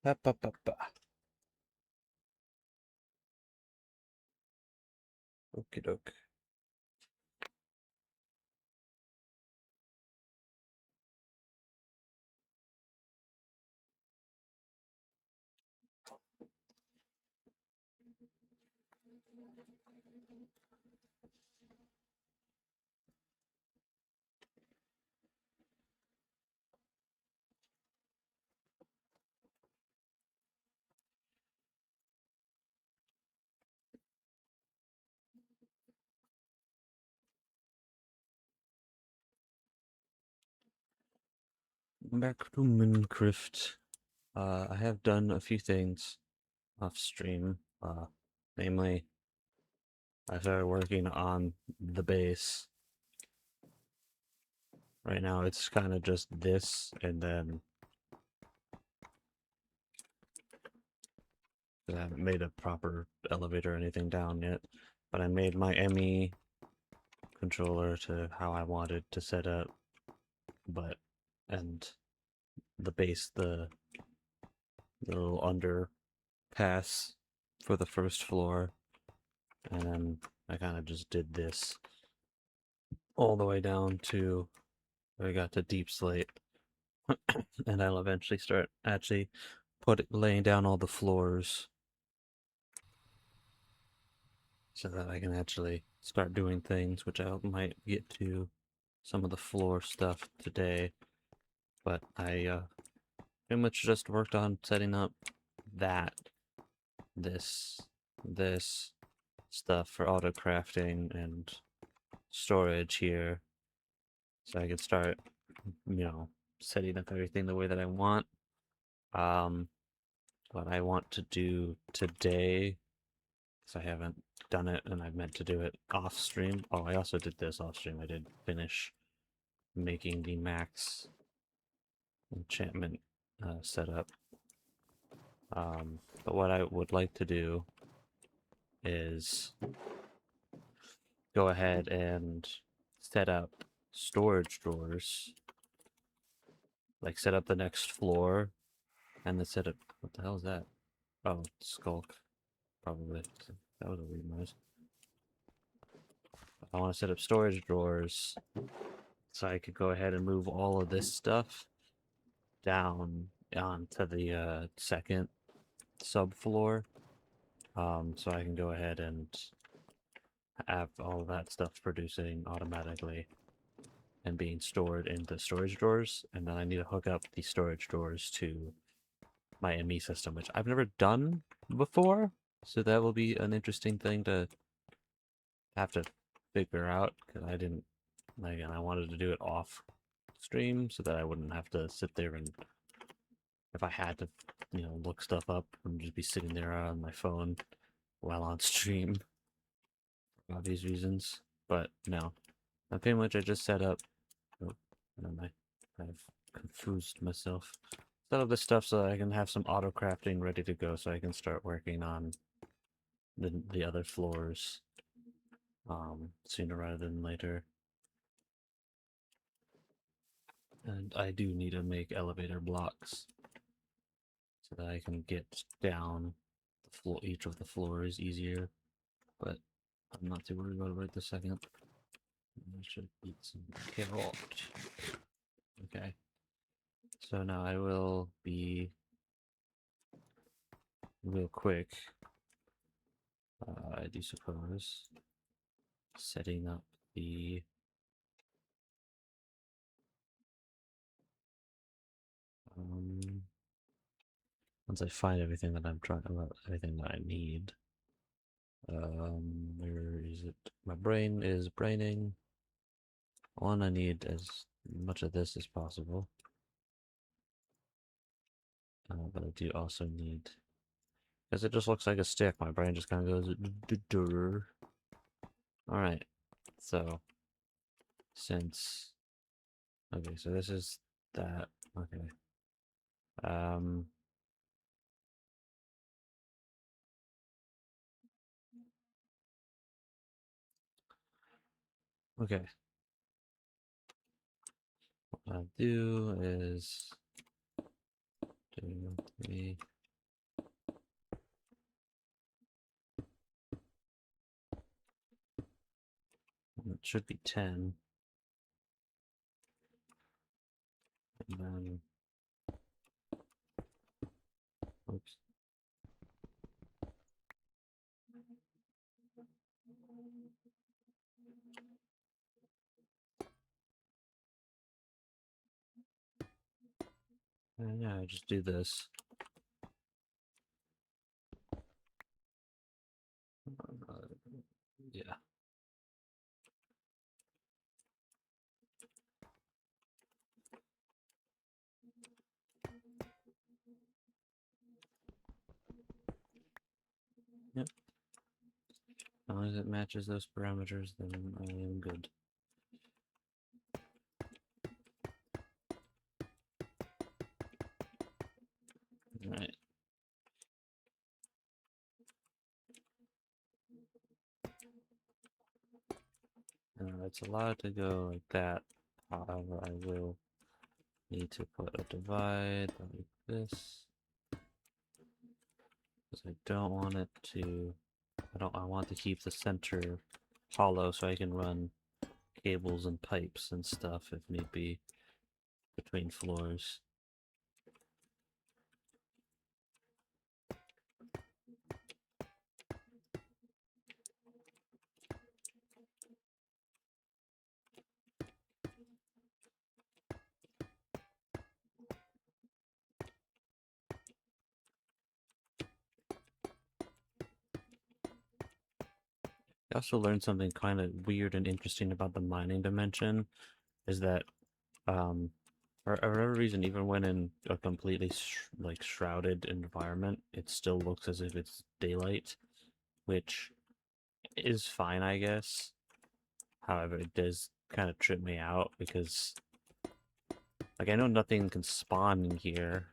Ba, ba, ba, ba. Okie doke. Back to Minecraft. I have done a few things off stream. Namely, I started working on the base. Right now, it's kind of just this, and then I haven't made a proper elevator or anything down yet. But I made my ME controller to how I wanted to set up, but and the base, the little underpass for the first floor, and then I kind of just did this all the way down to where I got to deep slate, and I'll eventually start actually laying down all the floors so that I can actually start doing things, which I might get to some of the floor stuff today. But I pretty much just worked on setting up that, this stuff for auto crafting and storage here, so I can start, setting up everything the way that I want. What I want to do today, because I haven't done it and I meant to do it off stream. Oh, I also did this off stream. I did finish making the max enchantment setup. But what I would like to do is go ahead and set up storage drawers, like set up the next floor, and then set up, what the hell is that? Oh, Skulk, probably. That was a weird noise. I want to set up storage drawers so I could go ahead and move all of this stuff down onto the second subfloor. So I can go ahead and have all of that stuff producing automatically and being stored in the storage drawers. And then I need to hook up the storage drawers to my ME system, which I've never done before. So that will be an interesting thing to have to figure out, because I didn't, again, I wanted to do it off stream so that I wouldn't have to sit there and, if I had to, look stuff up, and just be sitting there on my phone while on stream for obvious reasons. But no, pretty much I just set up, oh, I've confused myself. Set up this stuff so that I can have some auto crafting ready to go, so I can start working on the other floors sooner rather than later. And I do need to make elevator blocks so that I can get down the floor, each of the floors easier. But I'm not too worried about it right this second. I should eat some carrot. Okay. So now I will be real quick, I do suppose, setting up the once I find everything that I'm trying about, everything that I need. Where is it? My brain is braining. One, I need as much of this as possible. But I do also need, because it just looks like a stick, my brain just kind of goes, alright, so, since, okay, so this is that, okay. Okay. What I'll do is do Maybe. It should be 10. And then, oops. Yeah, I just do this. Yeah. Yep. As long as it matches those parameters, then I am good. Alright. It's allowed to go like that. However, I will need to put a divide like this. Because I don't want it to... I want to keep the center hollow so I can run cables and pipes and stuff if need be between floors. I also learned something kind of weird and interesting about the mining dimension, is that for whatever reason, even when in a completely like shrouded environment, it still looks as if it's daylight, which is fine, I guess. However, it does kind of trip me out because, like, I know nothing can spawn in here,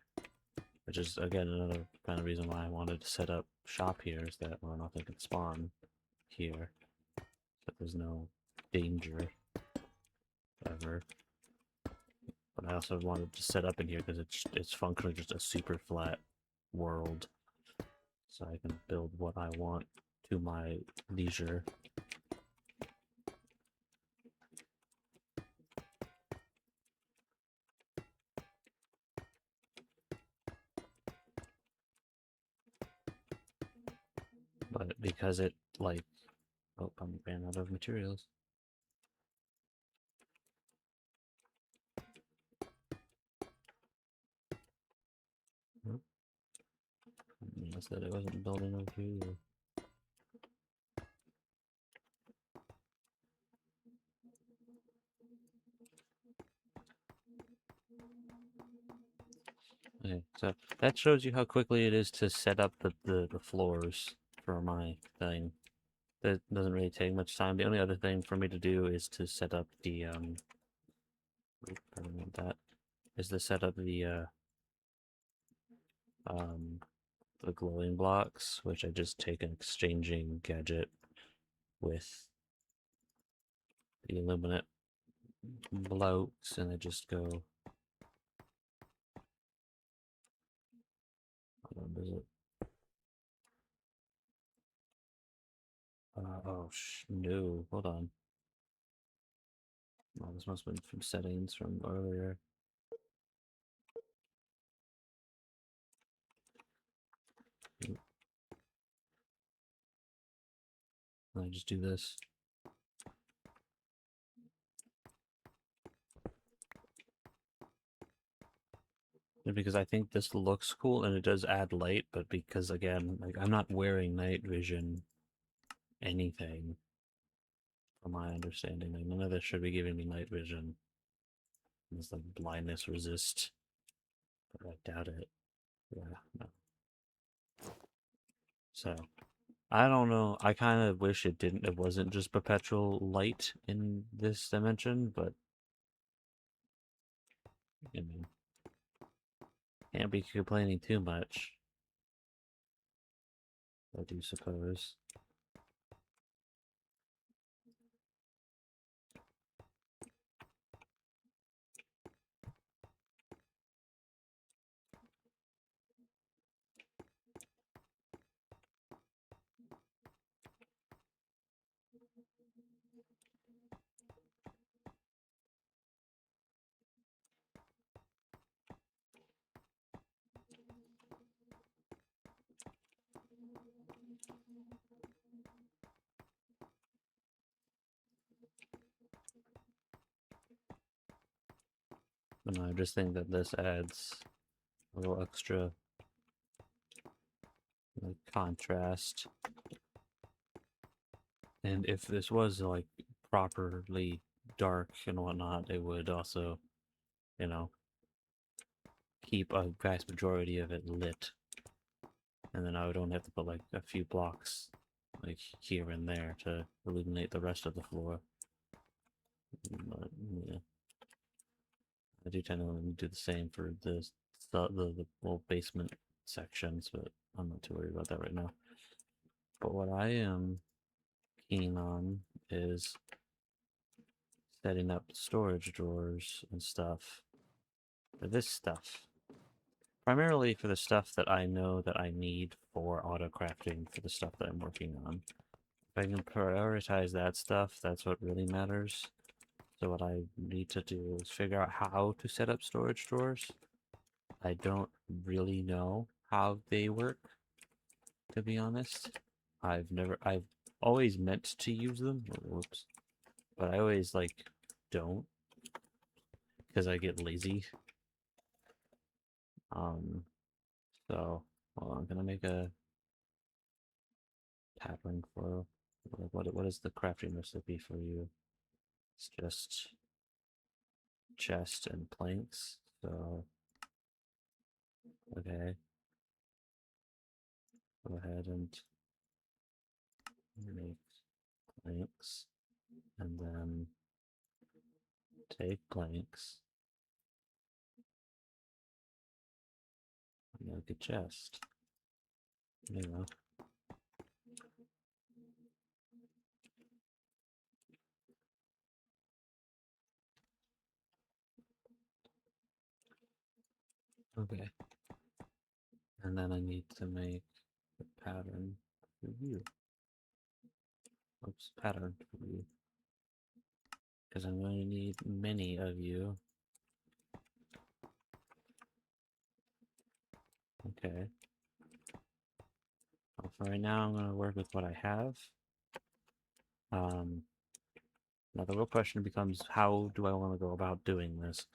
which is again another kind of reason why I wanted to set up shop here, is that well, nothing can spawn here, but there's no danger ever. But I also wanted to set up in here because it's functionally just a super flat world, so I can build what I want to my leisure. But because it like, oh, I ran out of materials. Nope. I said I wasn't building over here either. Okay, so that shows you how quickly it is to set up the floors for my thing. That doesn't really take much time. The only other thing for me to do is to set up the I don't want that. Is to set up the glowing blocks, which I just take an exchanging gadget with the illuminate blocks, and I just go. What is it? Oh, no. Hold on. Oh, this must have been from settings from earlier. I just do this. And because I think this looks cool and it does add light, but because again, like I'm not wearing night vision anything, from my understanding. Like none of this should be giving me night vision. It's like blindness resist, but I doubt it. Yeah, no. So I don't know. I kind of wish it wasn't just perpetual light in this dimension, but I mean, can't be complaining too much, I do suppose. And I just think that this adds a little extra like contrast. And if this was like properly dark and whatnot, it would also, you know, keep a vast majority of it lit. And then I would only have to put like a few blocks like here and there to illuminate the rest of the floor. But yeah, I do tend to do the same for the little basement sections, but I'm not too worried about that right now. But what I am keen on is setting up storage drawers and stuff for this stuff. Primarily for the stuff that I know that I need for auto crafting for the stuff that I'm working on. If I can prioritize that stuff, that's what really matters. So what I need to do is figure out how to set up storage drawers. I don't really know how they work, to be honest. I've always meant to use them. Whoops. But I always, like, don't. Because I get lazy. So, hold on, I'm gonna make a pattern for, what is the crafting recipe for you? It's just chest and planks. So, okay, go ahead and make planks, and then take planks, and make a chest. You know. Okay. And then I need to make a pattern for you. Oops, pattern for you. Because I'm going to need many of you. Okay. Well, for right now, I'm going to work with what I have. Now the real question becomes, how do I want to go about doing this?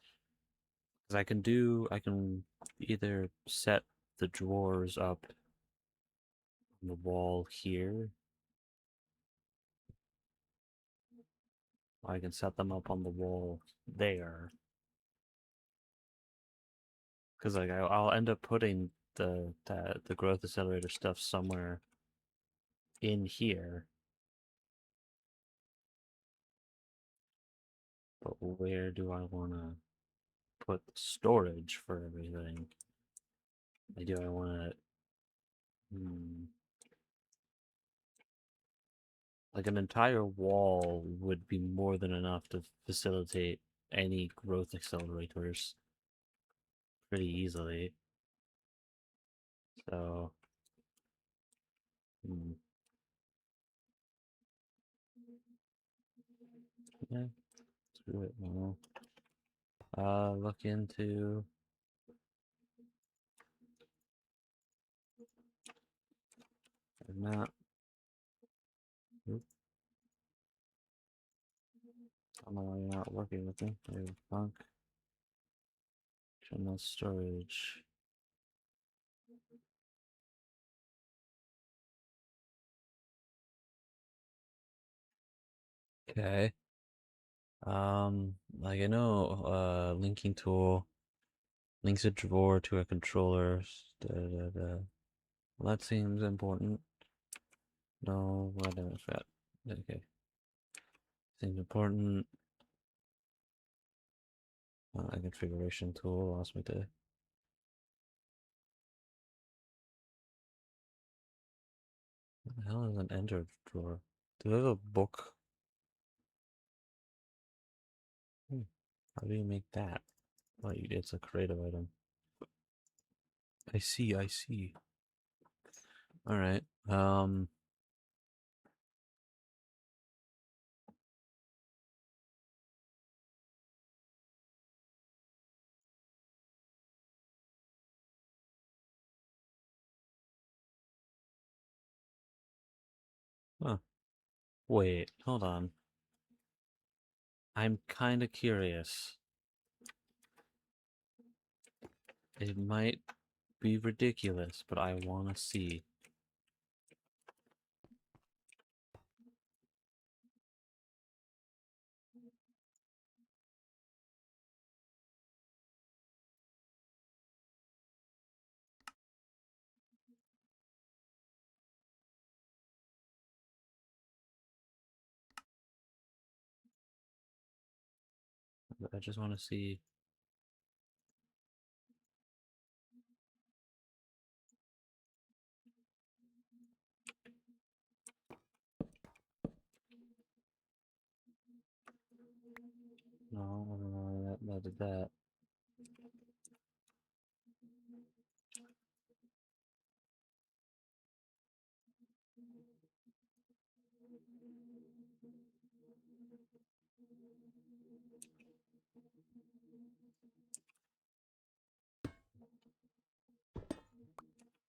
Because I can either set the drawers up on the wall here. Or I can set them up on the wall there. Because like I'll end up putting the growth accelerator stuff somewhere in here. But where do I want to put storage for everything? Do I want to... Like an entire wall would be more than enough to facilitate any growth accelerators pretty easily. So, hmm. Yeah, screw it. No. Look into... Not... Oop, I don't know why you're not working with me. There, bunk. General storage. Okay. Like I know, linking tool links a drawer to a controller. Da, da, da. Well, that seems important. No, what I forgot. Okay. Seems important. A configuration tool allows me to... What the hell is an enter drawer? Do I have a book? How do you make that? Oh, it's a creative item. I see, I see. Alright. Huh. Wait, hold on. I'm kinda curious. It might be ridiculous, but I want to see. I just want to see. No, I don't know that did that.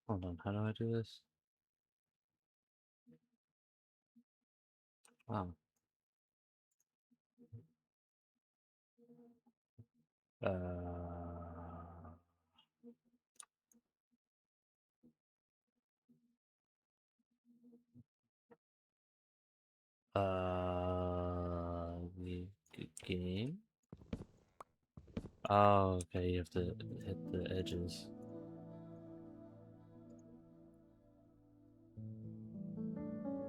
Hold on, how do I do this? Wow. Uh, the game? Oh, okay, you have to hit the edges.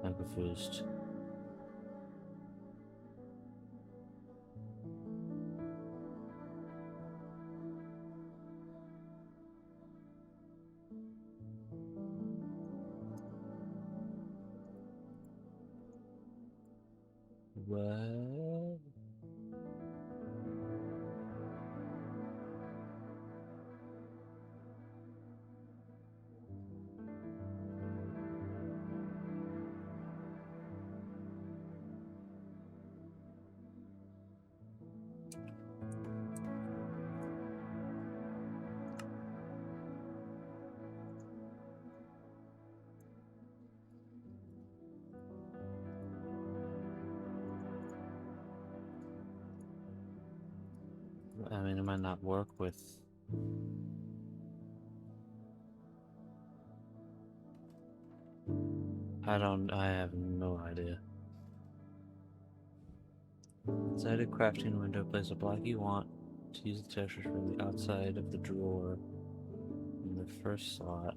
I'm confused. What? I mean, it might not work with. I have no idea. Inside a crafting window, place a block you want to use the textures from the outside of the drawer in the first slot.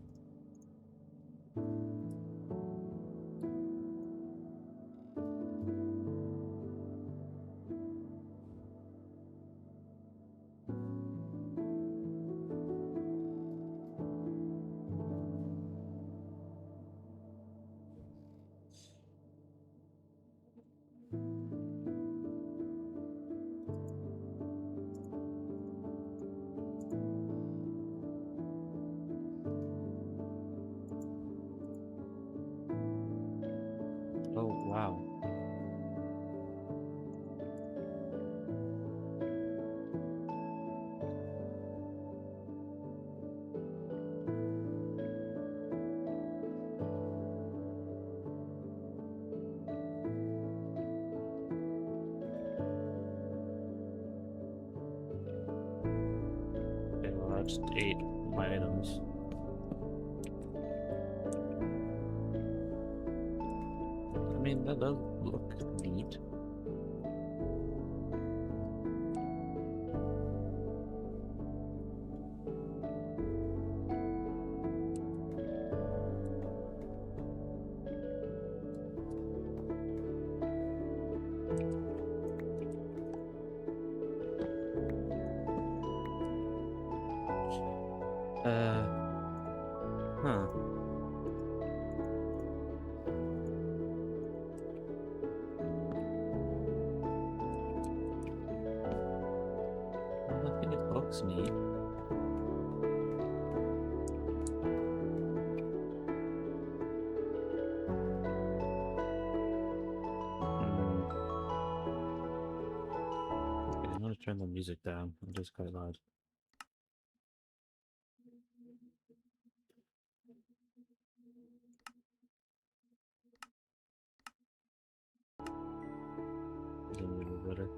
Oh, wow. Okay, well, that's 8 items. I mean, that does look neat. Huh. Well, I think it looks neat. Okay, I'm gonna turn the music down. It is quite loud. Is it a little better?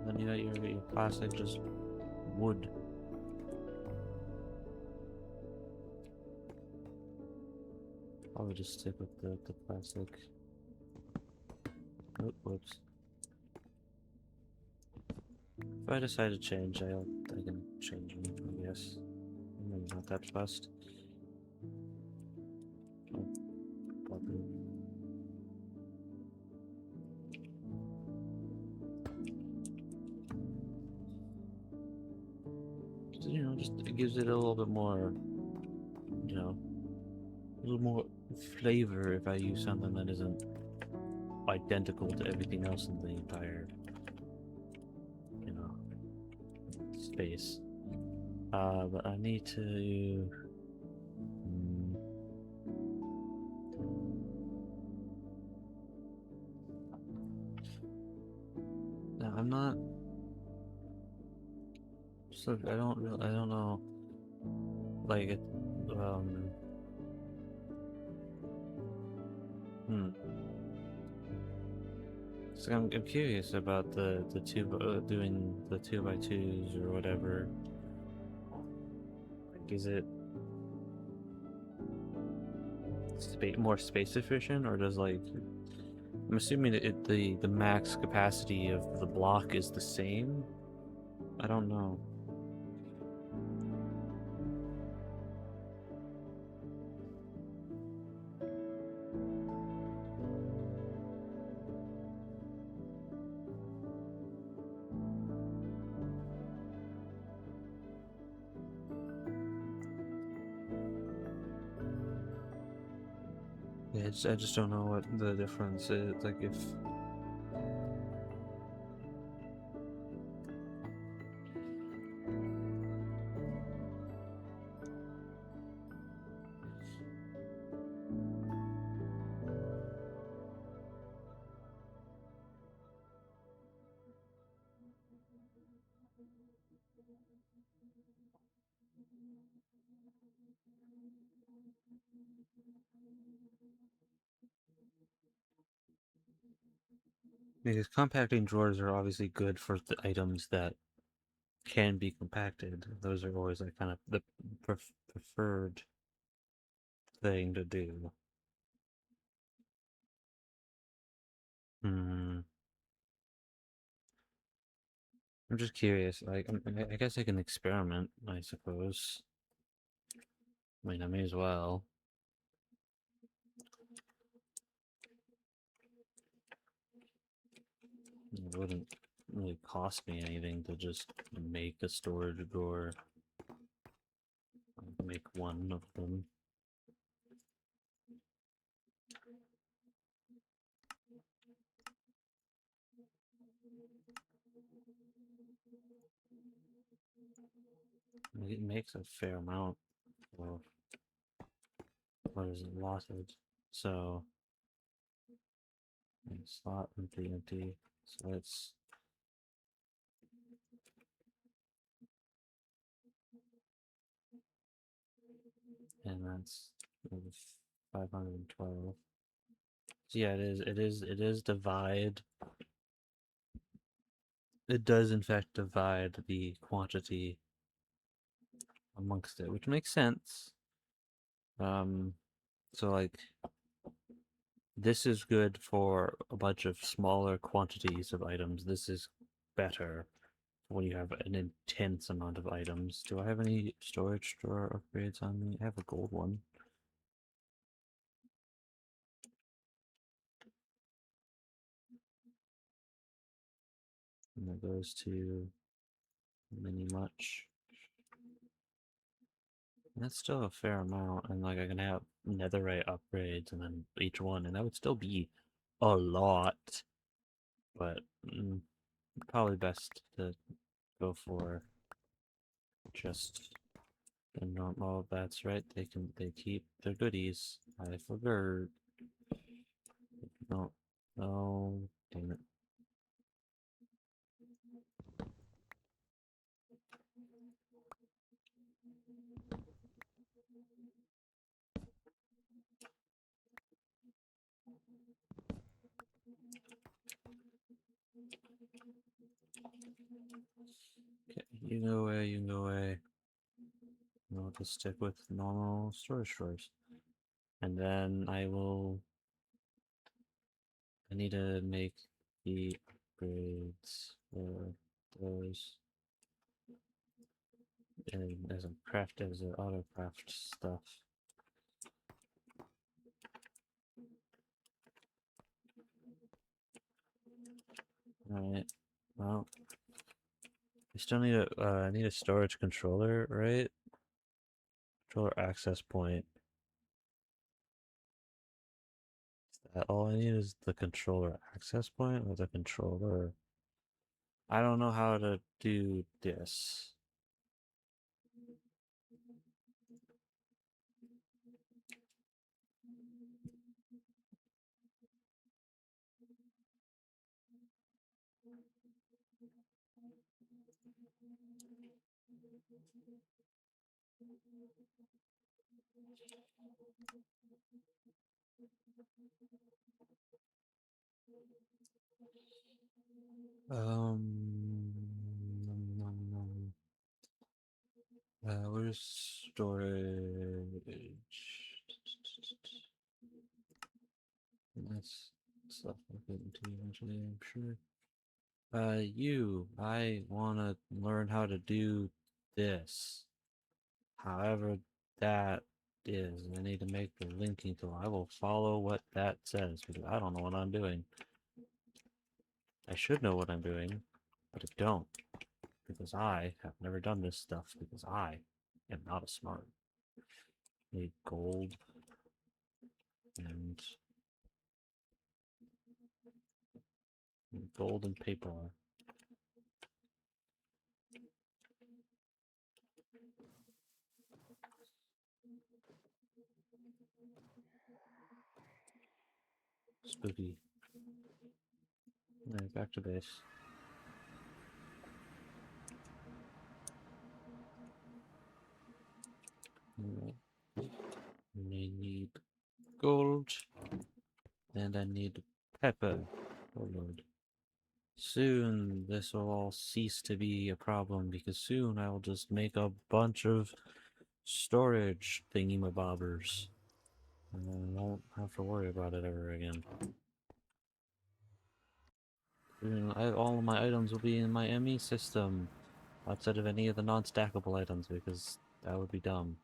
Then you got your plastic just wood. Probably just stick with the plastic. Oh, whoops. If I decide to change, I can change them, I guess. I'm not that fussed. Oh, button. You know, just it gives it a little bit more, you know, a little more flavor if I use something that isn't identical to everything else in the entire, you know, space. But I need to. Hmm, no, I'm not. So I don't really. I don't know. Like it. Um. Hmm. So I'm curious about the doing the 2x2s or whatever. Like, is it more space efficient, or does like I'm assuming that the max capacity of the block is the same? I don't know. Yeah, I just don't know what the difference is. Like if because compacting drawers are obviously good for the items that can be compacted. Those are always like kind of the preferred thing to do. Hmm. I'm just curious. Like, I guess I can experiment. I suppose. I mean, I may as well. It wouldn't really cost me anything to just make a storage drawer. Make one of them. It makes a fair amount of what is it, allotted. So, slot empty, empty. So it's and that's 512. So yeah, it is divide. It does in fact divide the quantity amongst it, which makes sense. So like this is good for a bunch of smaller quantities of items. This is better when you have an intense amount of items. Do I have any storage drawer upgrades on me? I have a gold one. And that goes to mini much. That's still a fair amount, and like I can have netherite upgrades and then each one, and that would still be a lot. But probably best to go for just the normal. That's right. They keep their goodies. I forgot. No, no, damn it. Okay, you go away, you go away. I'll just stick with normal storage drawers. And then I need to make the upgrades for those. And as a auto craft stuff. Alright. Well, I still need I need a storage controller, right? Controller access point. Is that all I need is the controller access point or the controller? I don't know how to do this. Nom, nom. Where's storage? That's stuff I'll get into eventually, I'm sure. I wanna learn how to do this. However that is. I need to make the linking tool. I will follow what that says because I don't know what I'm doing. I should know what I'm doing, but I don't. Because I have never done this stuff because I am not a smart. Need gold and gold and paper. Spooky. Alright, back to base. I need gold. And I need pepper. Oh lord. Soon this will all cease to be a problem because soon I will just make a bunch of storage thingy-mabobbers. And then I won't have to worry about it ever again. Soon all of my items will be in my ME system outside of any of the non-stackable items because that would be dumb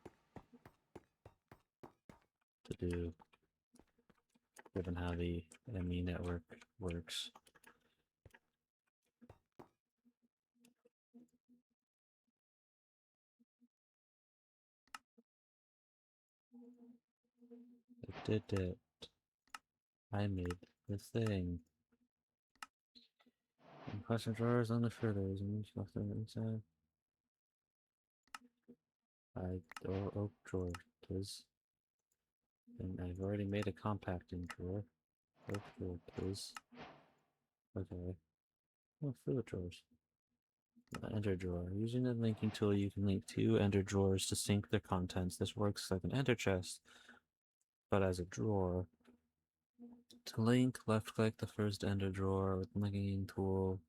to do given how the ME network works. I did it. I made the thing. Custom drawers on the fritters and stuff inside. Oak drawer please. And I've already made a compacting drawer. Oak drawer please. Okay. Oh, fruit drawers. Ender drawer. Using the linking tool, you can link two ender drawers to sync their contents. This works like an ender chest, but as a drawer. To link, left click the first ender drawer with the linking tool.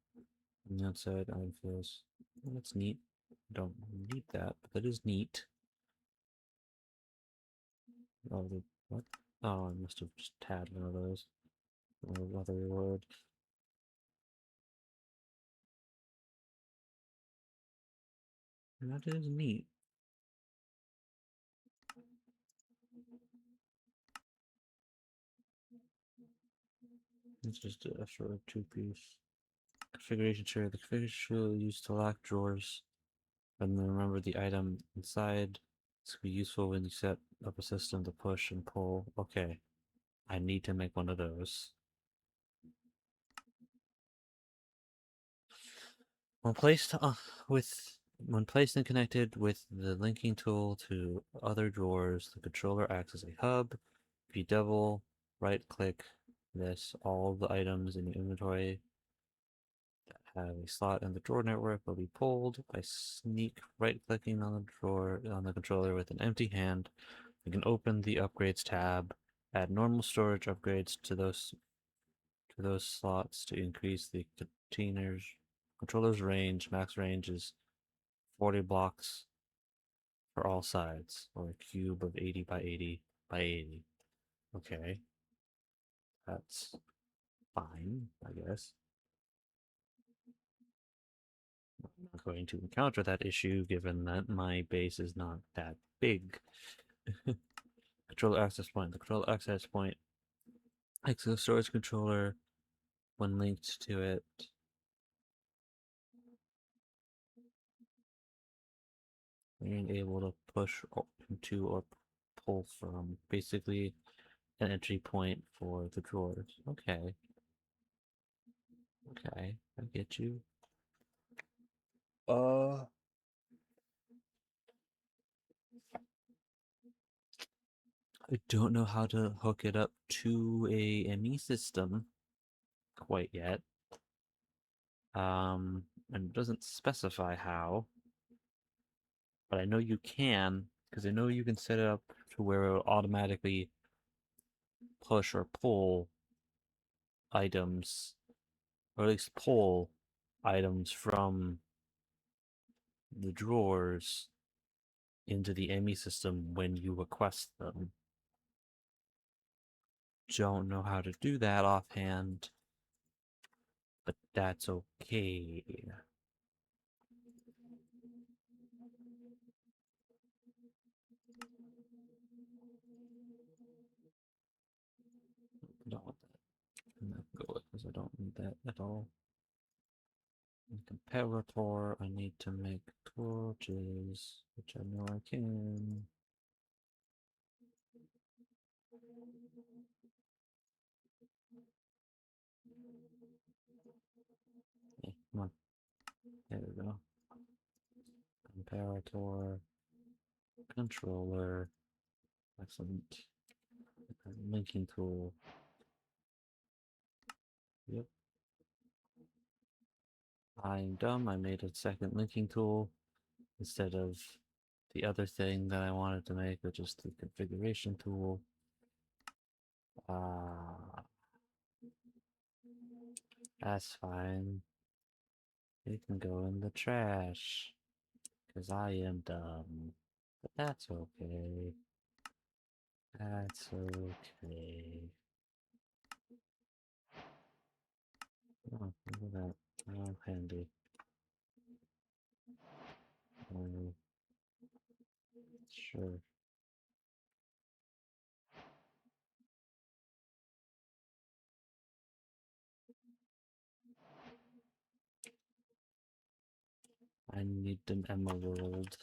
On the outside, item fields. Well, that's neat. Don't need that, but that is neat. Oh, what? Oh, I must have just tabbed one of those. Another reward. That is neat. It's just a sort of two-piece configuration share. The configuration tool used to lock drawers, and then remember the item inside. This can be useful when you set up a system to push and pull. Okay, I need to make one of those. When placed when placed and connected with the linking tool to other drawers, the controller acts as a hub. If you double right click this, all the items in your inventory that have a slot in the drawer network will be pulled. By sneak right clicking on the drawer on the controller with an empty hand, you can open the upgrades tab, add normal storage upgrades to those slots to increase the container's Controller's range, max range is 40 blocks for all sides, or a cube of 80 by 80 by 80. Okay, that's fine, I guess. I'm not going to encounter that issue given that my base is not that big. Controller access point. The controller access point access storage controller when linked to it. Being able to push into or pull from. Basically an entry point for the drawers. Okay. Okay, I get you. I don't know how to hook it up to a ME system quite yet. And it doesn't specify how, but I know you can, because I know you can set it up to where it'll automatically push or pull items, or at least pull items from the drawers into the ME system when you request them. Don't know how to do that offhand, but that's okay. I don't want that. I'm not gonna go because I don't need that at all. In comparator, I need to make torches, which I know I can. Okay, come on. There we go. Comparator, controller, excellent. Linking tool. Yep. I'm dumb. I made a second linking tool instead of the other thing that I wanted to make, which is the configuration tool. That's fine. It can go in the trash. Because I am dumb. But that's okay. That's okay. Oh, look at that. Oh, handy. Sure. I need an emerald.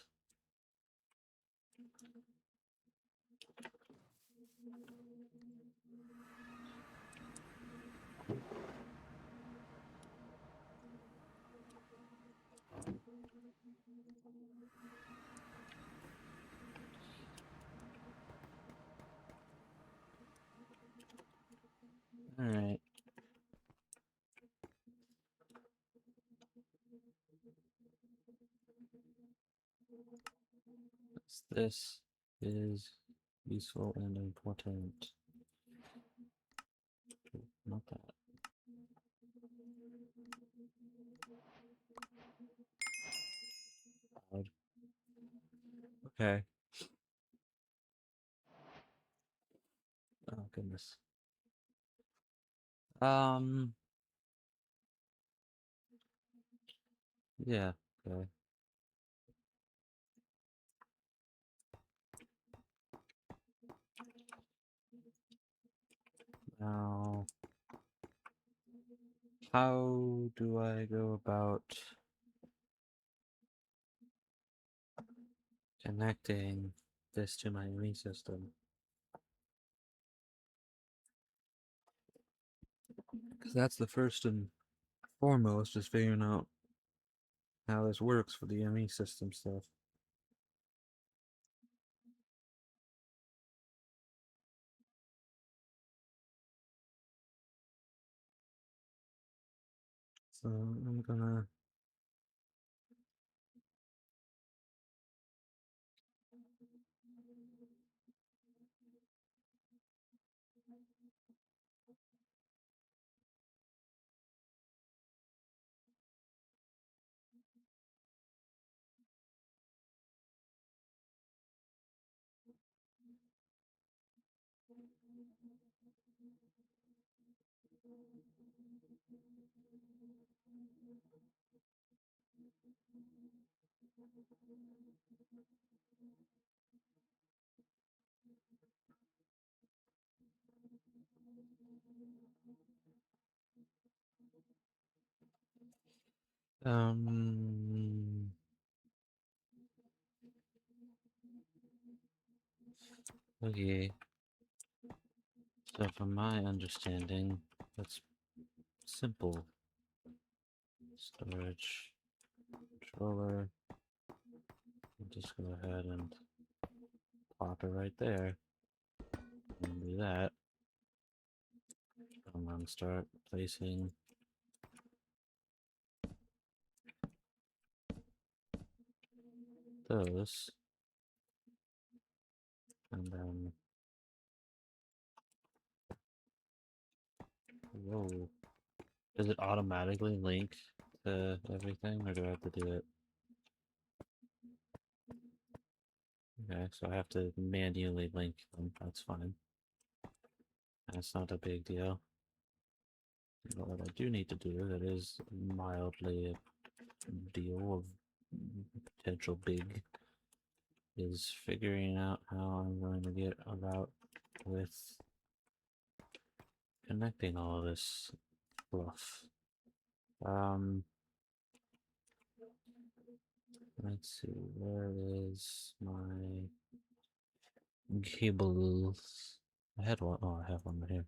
Alright. This is useful and important. Not that. Odd. Okay. Oh goodness. Yeah, okay. Now, how do I go about connecting this to my immune system? Because that's the first and foremost, is figuring out how this works for the ME system stuff. So I'm gonna Um. Okay. So, from my understanding, that's simple. Storage controller. I'll just go ahead and pop it right there. And do that. I'm gonna start placing those. And then, whoa. Does it automatically link to everything, or do I have to do it? Okay, so I have to manually link them. That's fine. That's not a big deal. But what I do need to do that is mildly a deal of potential big is figuring out how I'm going to get about with connecting all of this fluff. Let's see, where is my cables? I had one. Oh, I have one right here.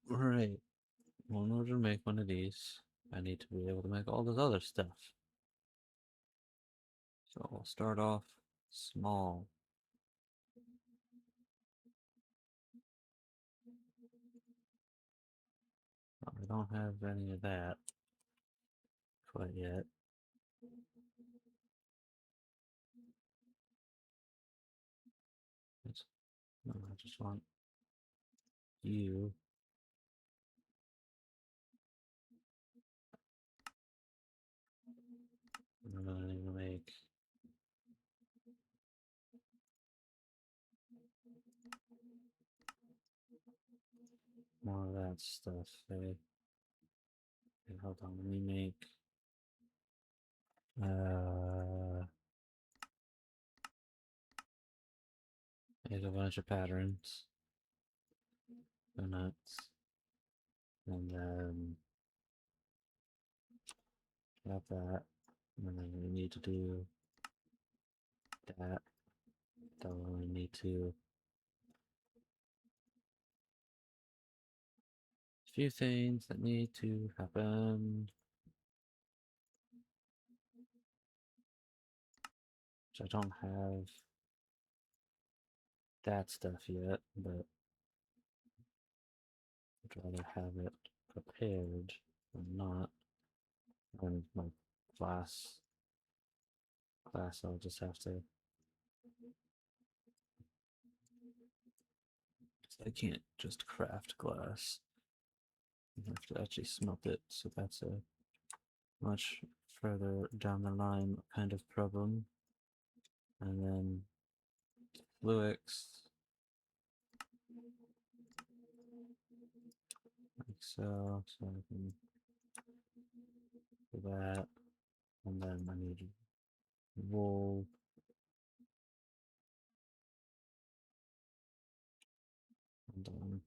Right. Well, in order to make one of these, I need to be able to make all this other stuff. So I'll start off small. I don't have any of that quite yet. No, I just want you. I'm gonna need to make more of that stuff. Okay, hold on. Let me make make a bunch of patterns. Donuts. And then have that. And then we need to do that. Then we need to a few things that need to happen. Which I don't have that stuff yet, but I'd rather have it prepared than not. And my glass, I'll just have to. I can't just craft glass. I have to actually smelt it, so that's a much further down the line kind of problem. And then Fluix, like so I can do that. And then I need wool. And then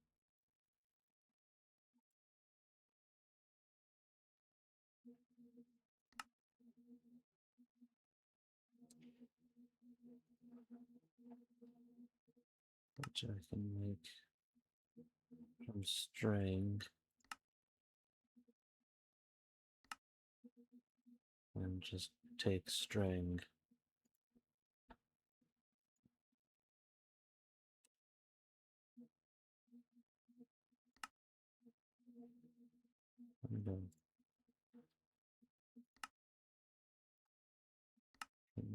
which I can make from string and just take string. And then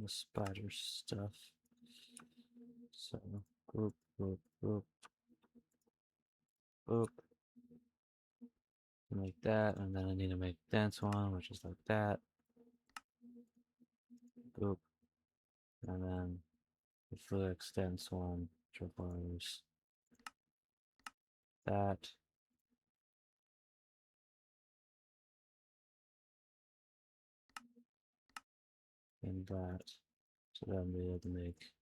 the spider stuff. So boop, boop, boop, boop. Like that, and then I need to make dense one, which is like that. Boop. And then the Fluix dense one, which requires that. and that. So then we have to make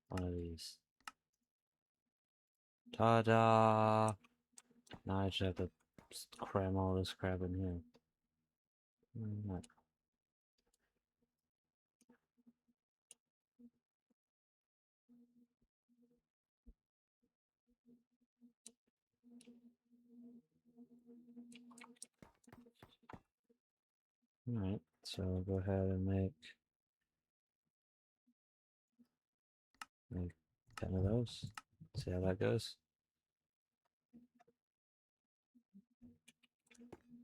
one of these. Ta-da! Now I just have to cram all this crap in here. Right. Alright, so I'll go ahead and make 10 of those. See how that goes.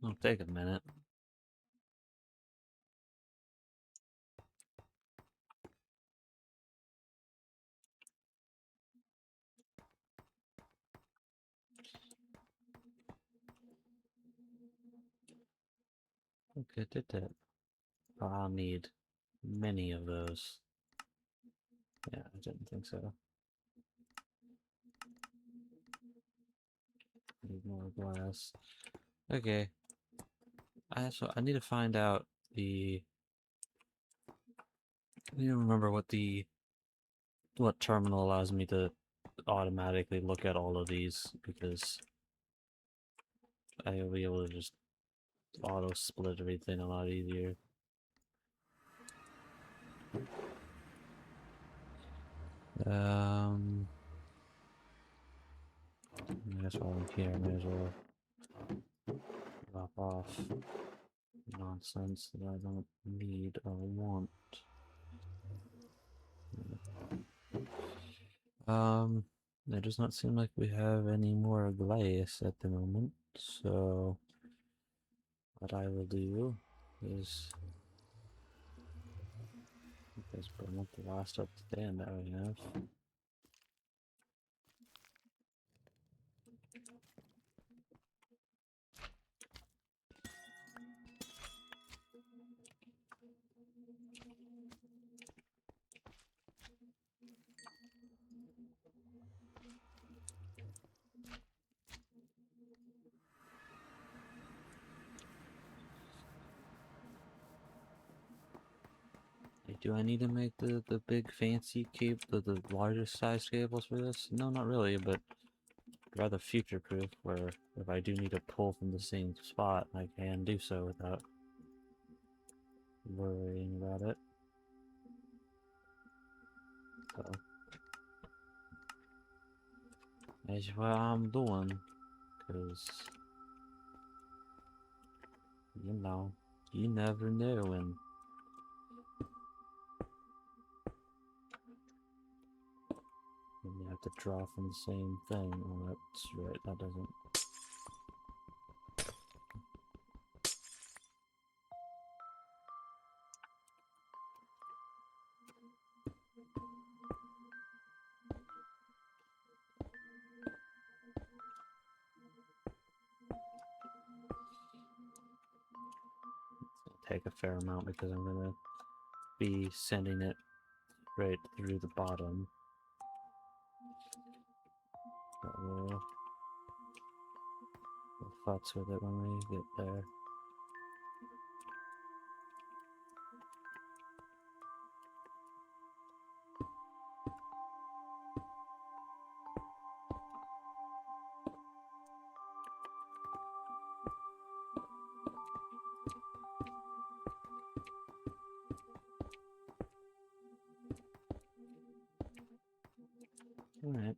It'll take a minute. Okay, did that. Oh, I'll need many of those. Yeah, I didn't think so. Need more glass. Okay. I need to find out the. I need to remember what terminal allows me to automatically look at all of these, because I'll be able to just auto split everything a lot easier. I guess while I'm here, I may as well drop off nonsense that I don't need or want. It does not seem like we have any more glass at the moment, so what I will do is burn up the last up to stand that we have. Do I need to make the big fancy cable, the largest size cables for this? No, not really, but rather future-proof, where if I do need to pull from the same spot, I can do so without worrying about it. So that's what I'm doing, because, you know, you never know, and you have to draw from the same thing. Oh, that's right, that doesn't. Take a fair amount because I'm gonna be sending it right through the bottom. But we'll futz with it when we get there. Alright.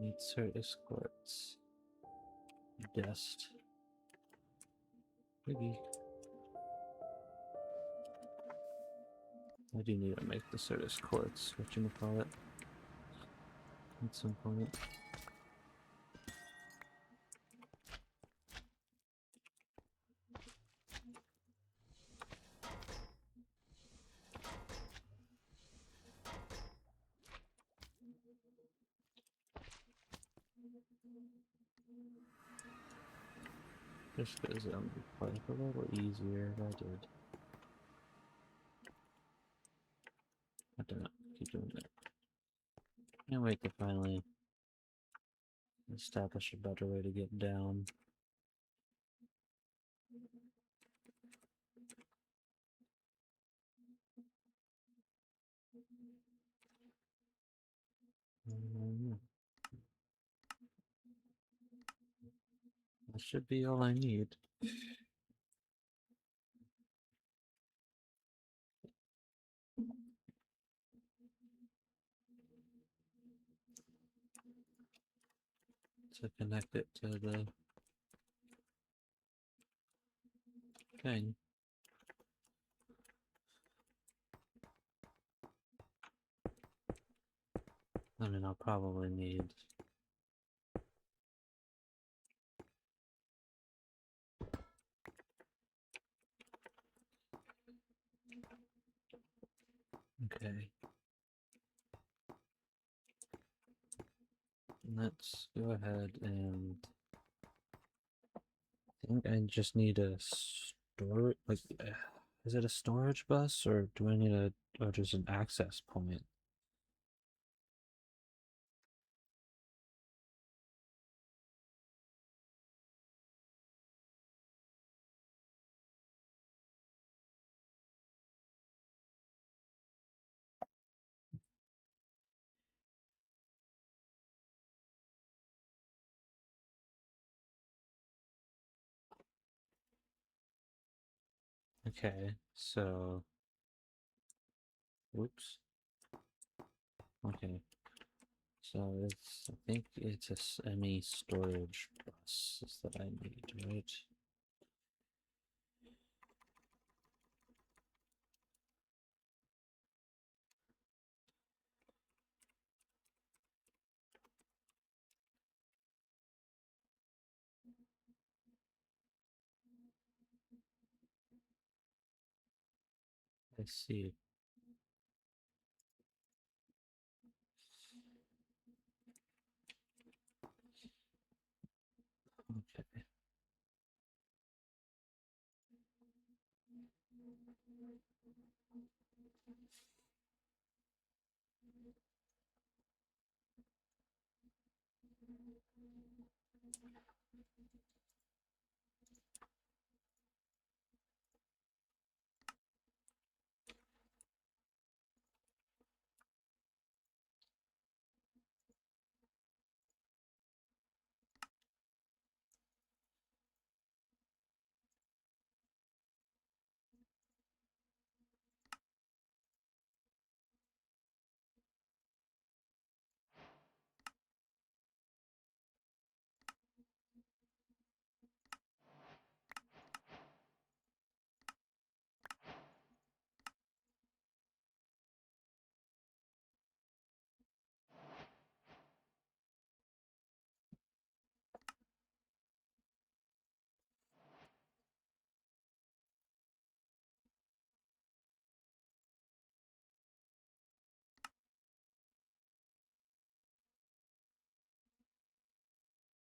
Need certain escorts. Dust. Maybe. I do need to make the Certus quartz, whatchamacallit, at some point. Just because it would be quite a little easier if I did. I don't know. Keep doing that. Can't wait to finally establish a better way to get down. That should be all I need. To connect it to the thing. I mean, I'll probably need okay. Let's go ahead and I think I just need a storage, like, is it a storage bus or do I need or just an access point? Okay, so, whoops. Okay, so I think it's a semi storage bus that I need, right? I see. Okay.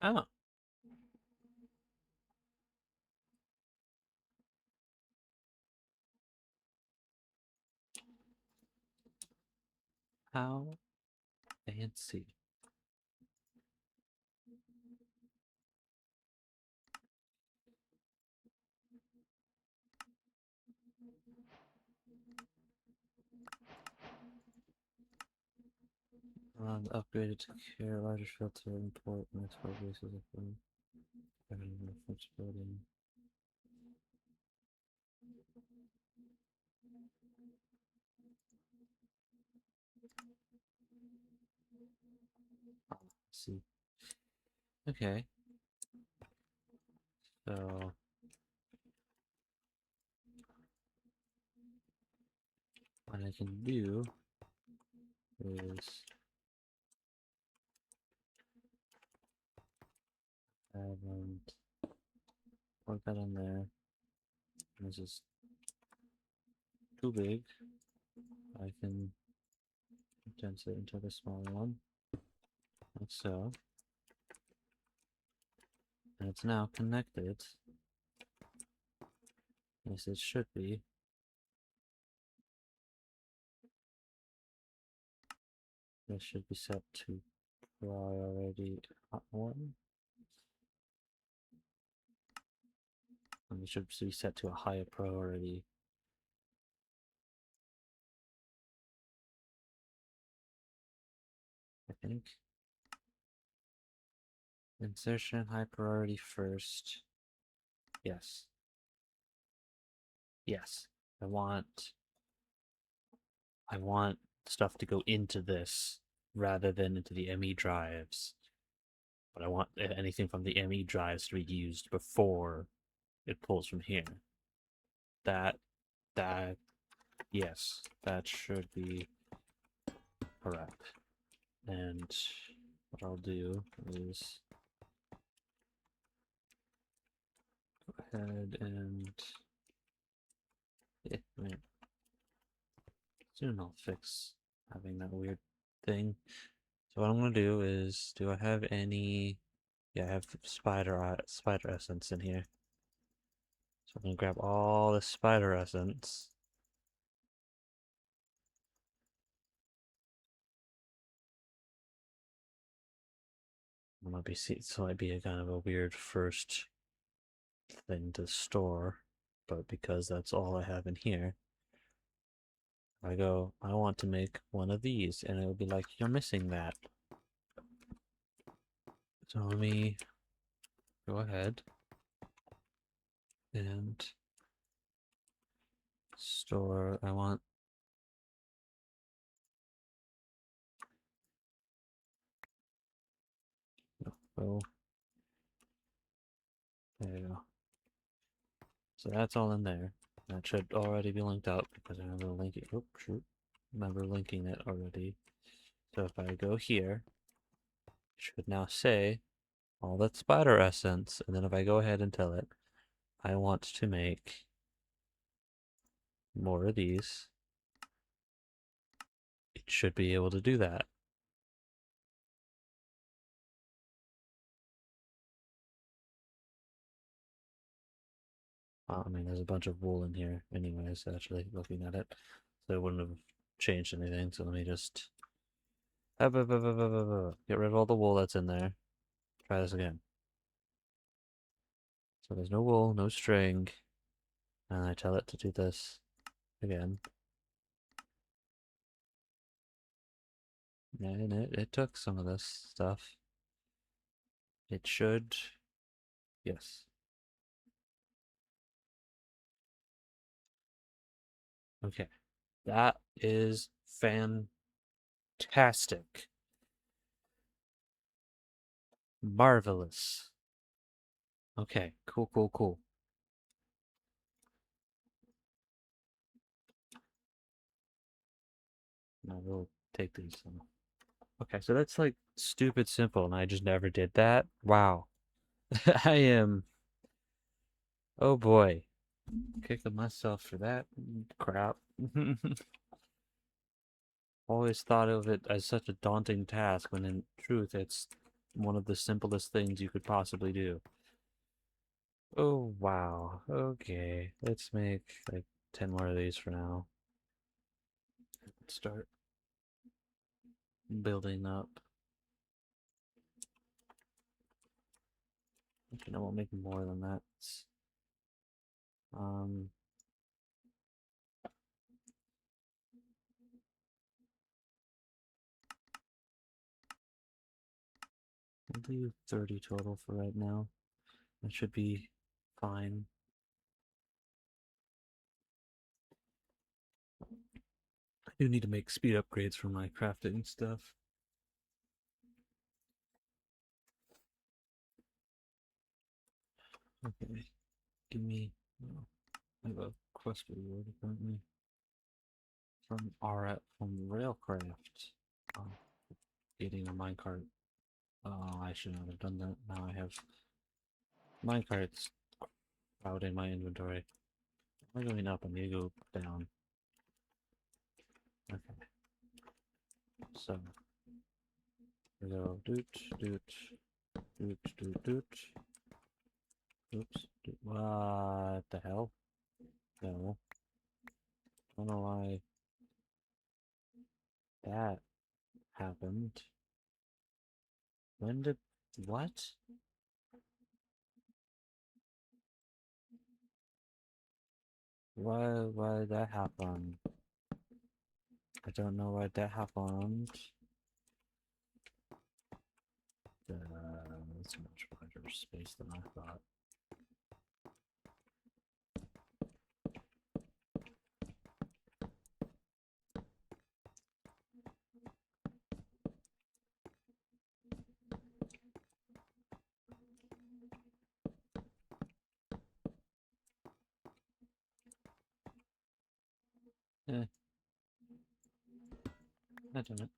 Oh, how fancy. Upgraded to care larger filter import multiple bases of them. Flexibility. See. Okay. So what I can do is have plug that in there. This is too big. I can condense it into the smaller one, like so. And it's now connected Yes, it should be. This should be set to priority 1. And it should be set to a higher priority. I think. Insertion high priority first. Yes. Yes. I want stuff to go into this rather than into the ME drives. But I want anything from the ME drives to be used before it pulls from here. That yes, that should be correct. And what I'll do is go ahead and wait. Soon I'll fix having that weird thing. So what I'm gonna do is, do I have any? Yeah, I have spider essence in here. So I'm gonna grab all the spider essence. It might be so might be a kind of a weird first thing to store, but because that's all I have in here, I go, I want to make one of these, and it would be like, you're missing that. So let me go ahead and store. I want oh, there you go. So that's all in there. That should already be linked up because I remember linking. Oh shoot, remember linking it already. So if I go here, it should now say all that spider essence, and then if I go ahead and tell it, I want to make more of these, it should be able to do that. I mean, there's a bunch of wool in here anyways, actually, looking at it. So it wouldn't have changed anything, so let me just get rid of all the wool that's in there. Try this again. So there's no wool, no string, and I tell it to do this again. And it took some of this stuff. It should, yes. Okay, that is fantastic. Marvelous. Okay, cool, cool, cool. Now we'll take these. Okay, so that's like stupid simple, and I just never did that. Wow. I am, oh boy, kicking myself for that crap. Always thought of it as such a daunting task when in truth it's one of the simplest things you could possibly do. Oh wow. Okay. Let's make like 10 more of these for now. Start building up. Okay, no, we'll make more than that. Um I'll do 30 total for right now. That should be fine. I do need to make speed upgrades for my crafting stuff. Okay, give me. Oh, I have a quest reward apparently from Railcraft. Oh, getting a minecart. Oh, I should not have done that. Now I have minecarts out in my inventory. Am I going up? I need to go down. Okay. So we go doot doot doot doot doot. Oops. What the hell? What? Why did that happen? I don't know why that happened. That's much larger space than I thought. Eh, I don't know.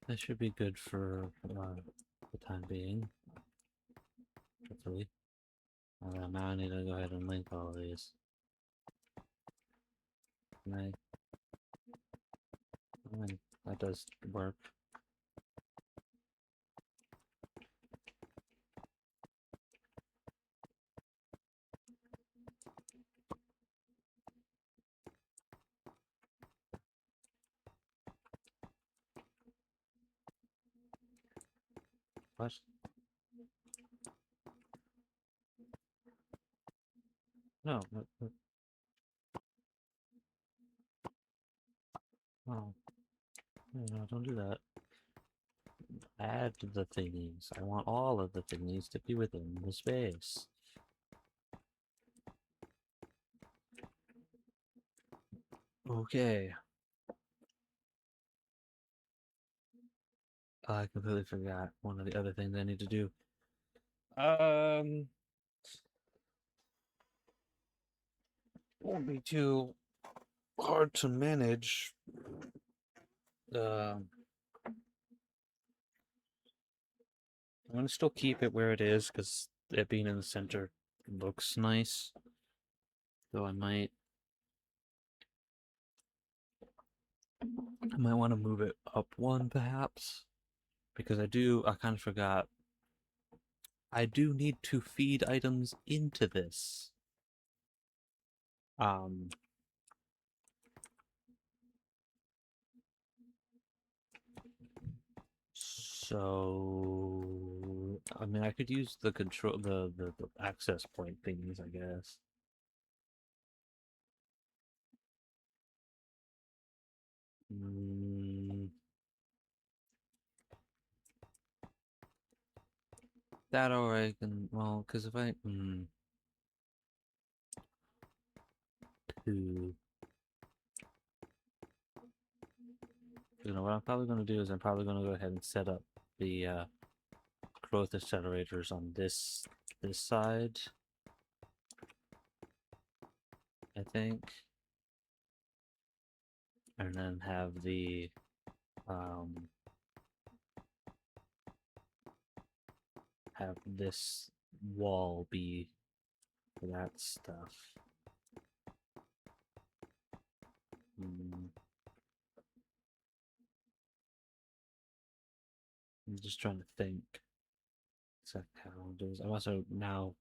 That should be good for the time being, hopefully. Now I need to go ahead and link all of these. Can that does work. What? No. No. No, don't do that. Add the thingies. I want all of the thingies to be within the space. Okay. I completely forgot one of the other things I need to do. Won't be too hard to manage. I'm gonna still keep it where it is because it being in the center looks nice. Though I might want to move it up one perhaps because I kind of forgot. I do need to feed items into this. So I mean I could use the control the access point thingies, I guess. That or I can, well, because if I two, what I'm probably going to do is I'm probably going to go ahead and set up the growth accelerators on this side, I think, and then have the have this wall be that stuff. I'm just trying to think exactly how I'll do this. I'm also now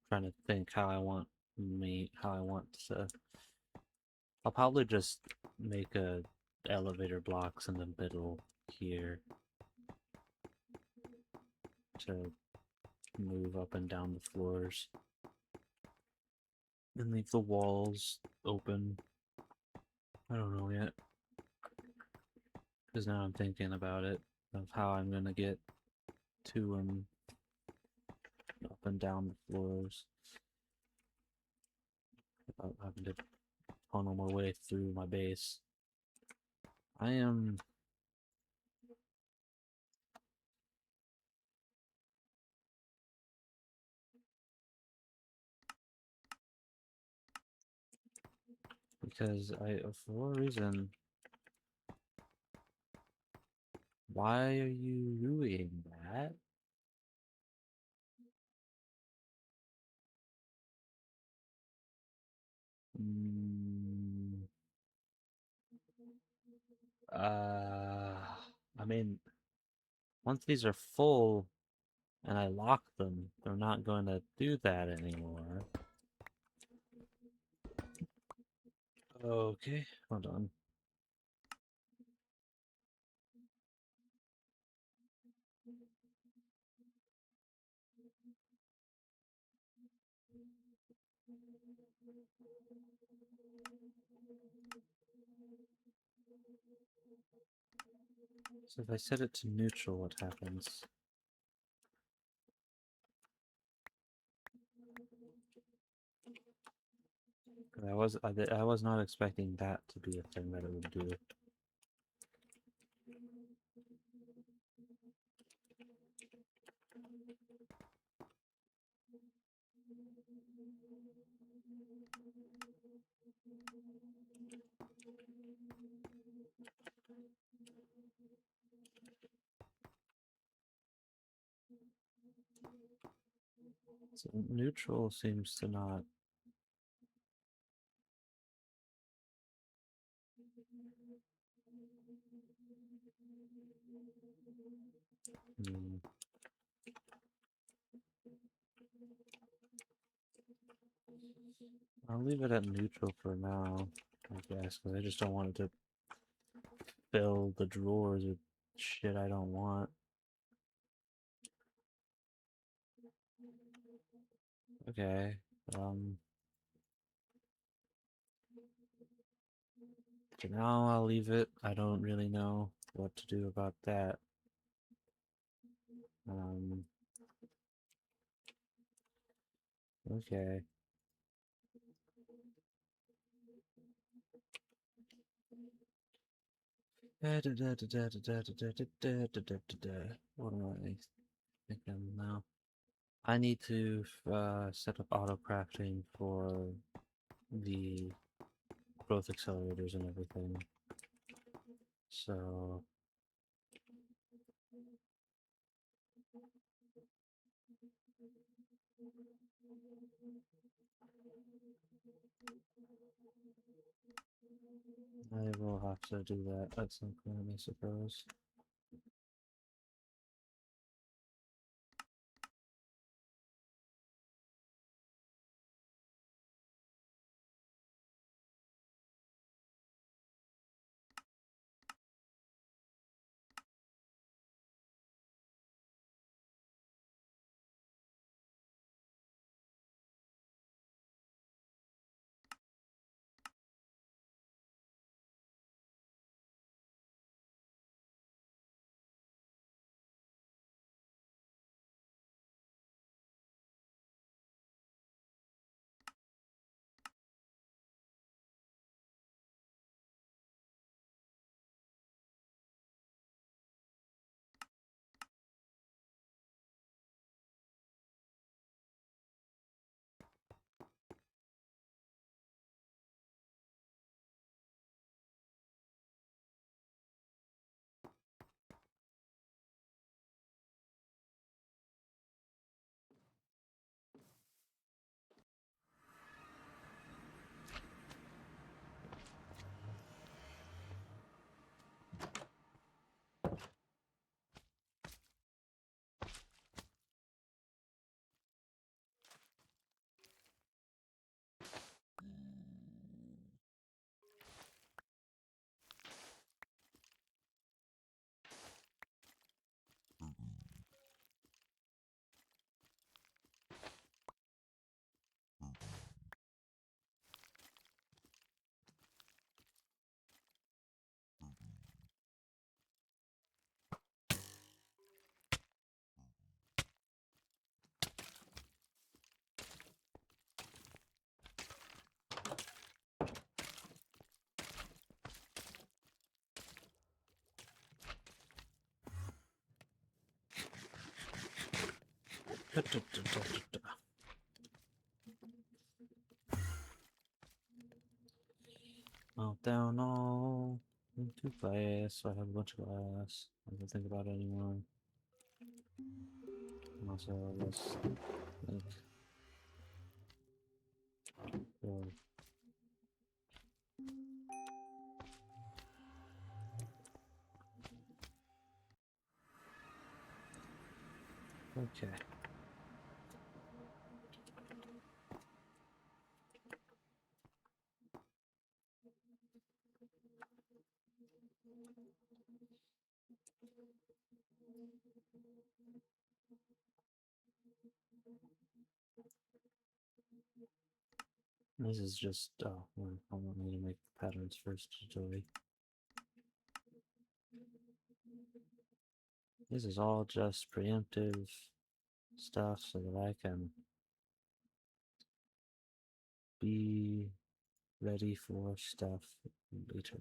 trying to think how I want to. I'll probably just make a elevator blocks in the middle here to move up and down the floors and leave the walls open. I don't know yet, because now I'm thinking about it, of how I'm gonna get to up and down the floors without having to tunnel my way through my base. I am because for a reason. Why are you doing that? Mm, I mean, once these are full and I lock them, they're not going to do that anymore. Okay, hold on. So if I set it to neutral, what happens? I was not expecting that to be a thing that it would do. So neutral seems to not. Hmm. I'll leave it at neutral for now, I guess, because I just don't want it to fill the drawers with shit I don't want. Okay. For now, I'll leave it. I don't really know what to do about that. Okay. What am I thinking now? I need to set up auto crafting for the growth accelerators and everything. So I will have to do that at some point, I suppose. Melt down all into glass. So I have a bunch of glass. I don't think about it anymore. And also, let's like, go. Okay. This is just, oh, I want me to make the patterns first, Joey. This is all just preemptive stuff so that I can be ready for stuff later.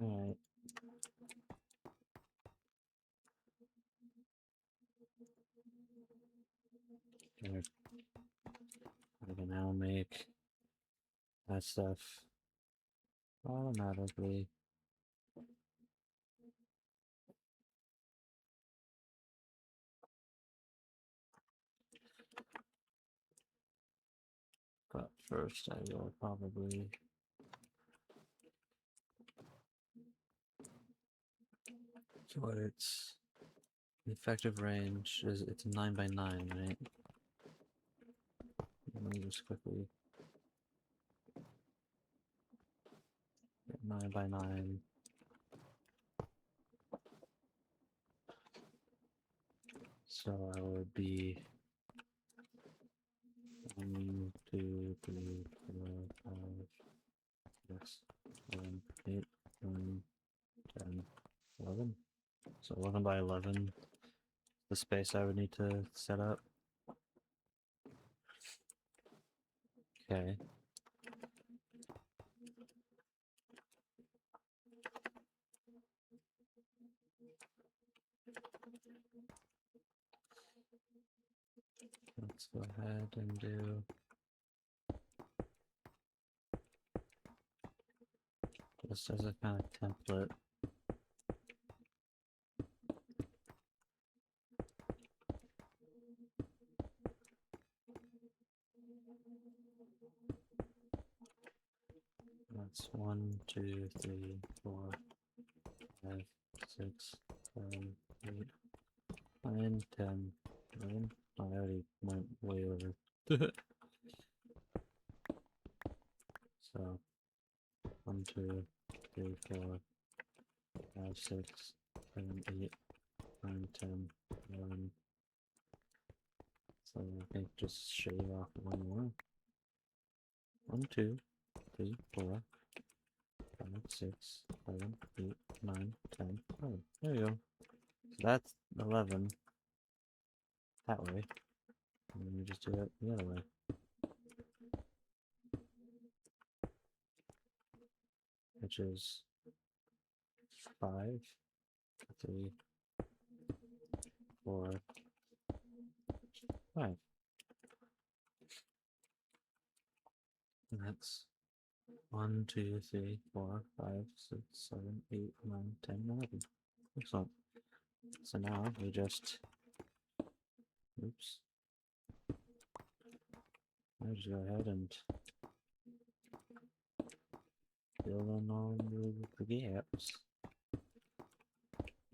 Alright. I can now make that stuff automatically. But first I will probably so what its effective range is, it's 9 by 9, right? Let me just quickly get 9 by 9. So I would be 1, 2, 3, 4, 5, 6, 7, 8, 9, 10, 11. So 11 by 11, the space I would need to set up. Okay. Let's go ahead and do just as a kind of template. That's 1, 2, 3, 4, 5, 6, 7, 8, 9, 10, 11. I already went way over. So 1, 2, 3, 4, 5, 6, 7, 8, 9, 10, 11. So I think just shave off one more. 1, 2, 3, 4, 5, 6, 7, 8, 9, 10. Oh, there you go. So that's 11 that way. And then you just do it the other way. Which is 5, 3, 4, 5. And that's 1, 2, 3, 4, 5, 6, 7, 8, 9, 10, 11. Excellent. So now we just, oops. I'll just go ahead and fill in all the gaps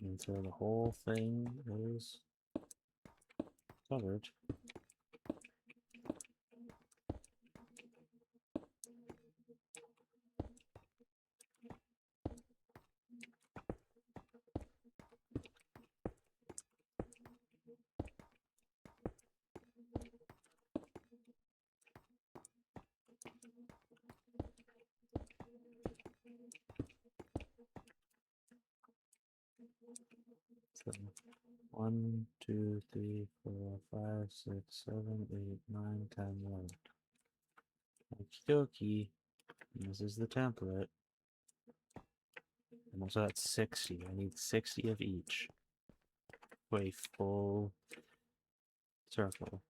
until the whole thing is covered. So 1, 2, 3, 4, 5, 6, 7, 8, 9, 10, 11. Okie dokie. This is the template. And also that's 60. I need 60 of each. For a full circle.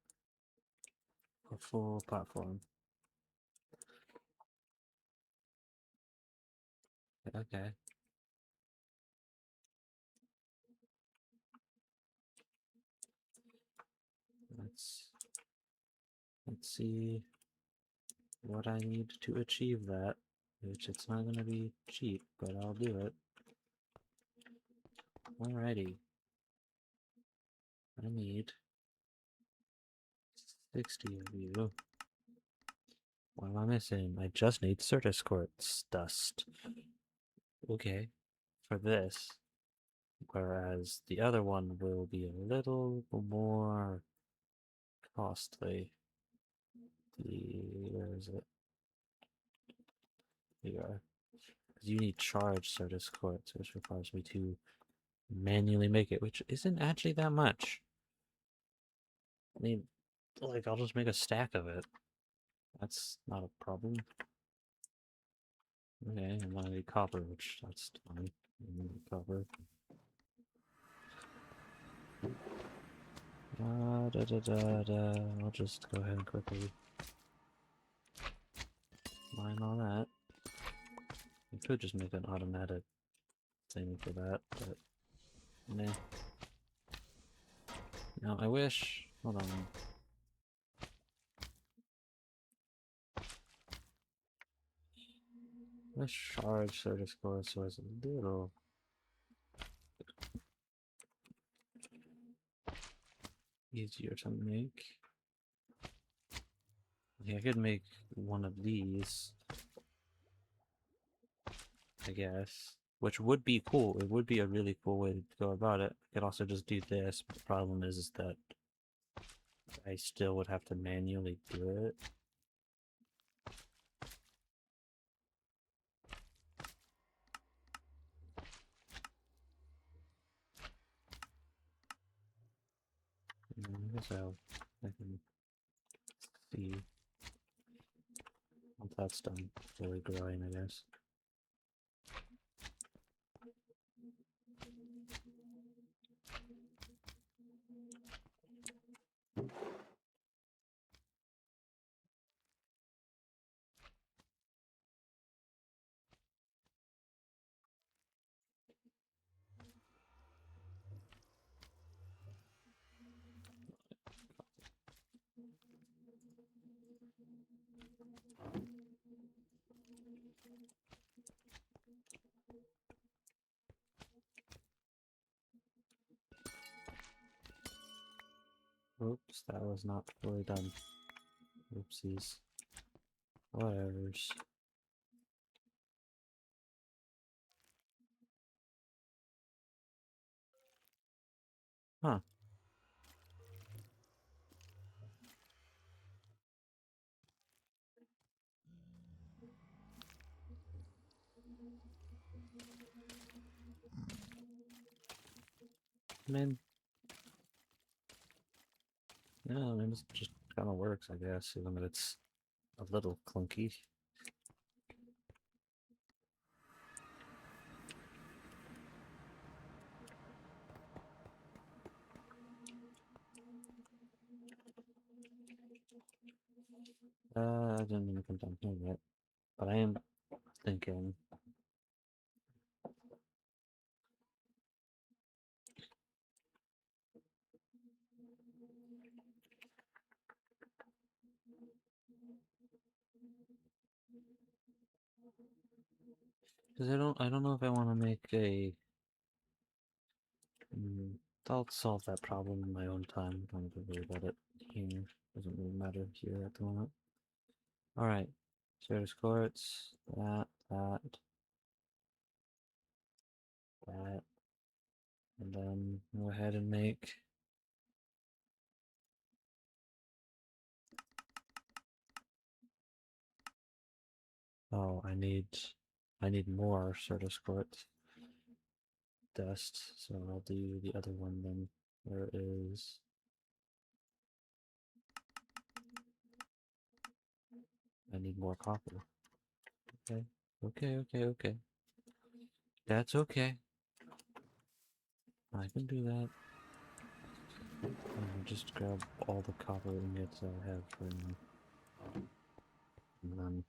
A full platform. Okay. Let's see what I need to achieve that. Which it's not gonna be cheap, but I'll do it. Alrighty. I need 60 of you. What am I missing? I just need Certus Quartz dust. Okay, for this. Whereas the other one will be a little more costly. Where is it? Here you are. Because you need charged Certus Quartz, which requires me to manually make it, which isn't actually that much. I mean, like, I'll just make a stack of it. That's not a problem. Okay, and then I need copper, which that's fine. Copper. I'll just go ahead and quickly mine all that. I could just make an automatic thing for that, but meh. Now I wish. Hold on. Let's charge Certus Quartz so it's a little easier to make. Yeah, I could make one of these, I guess, which would be cool. It would be a really cool way to go about it. I could also just do this, but the problem is that I still would have to manually do it. I guess I can see once that's done, fully growing, I guess. Oops, that was not fully done. Oopsies. Whatevers. Huh. I mean, yeah, I mean, it just kind of works, I guess, even though it's a little clunky. I didn't even come down here yet, but I am thinking. Because I don't know if I want to make a. I'll solve that problem in my own time. I don't have to worry about it here. Doesn't really matter here at the moment. Alright. Certus Quartz. That. And then go ahead and make. Oh, I need more Certus Quartz dust, so I'll do the other one then. Where is. I need more copper. Okay. Okay. That's okay. I can do that. I'll just grab all the copper ingots I have for now. And then.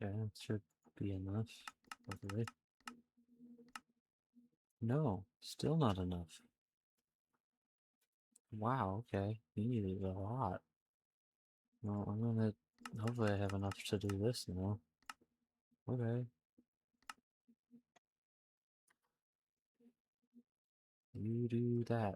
Okay, that should be enough. Hopefully. No, still not enough. Wow, okay. You needed a lot. Well, I'm gonna... Hopefully I have enough to do this now. Okay. You do that.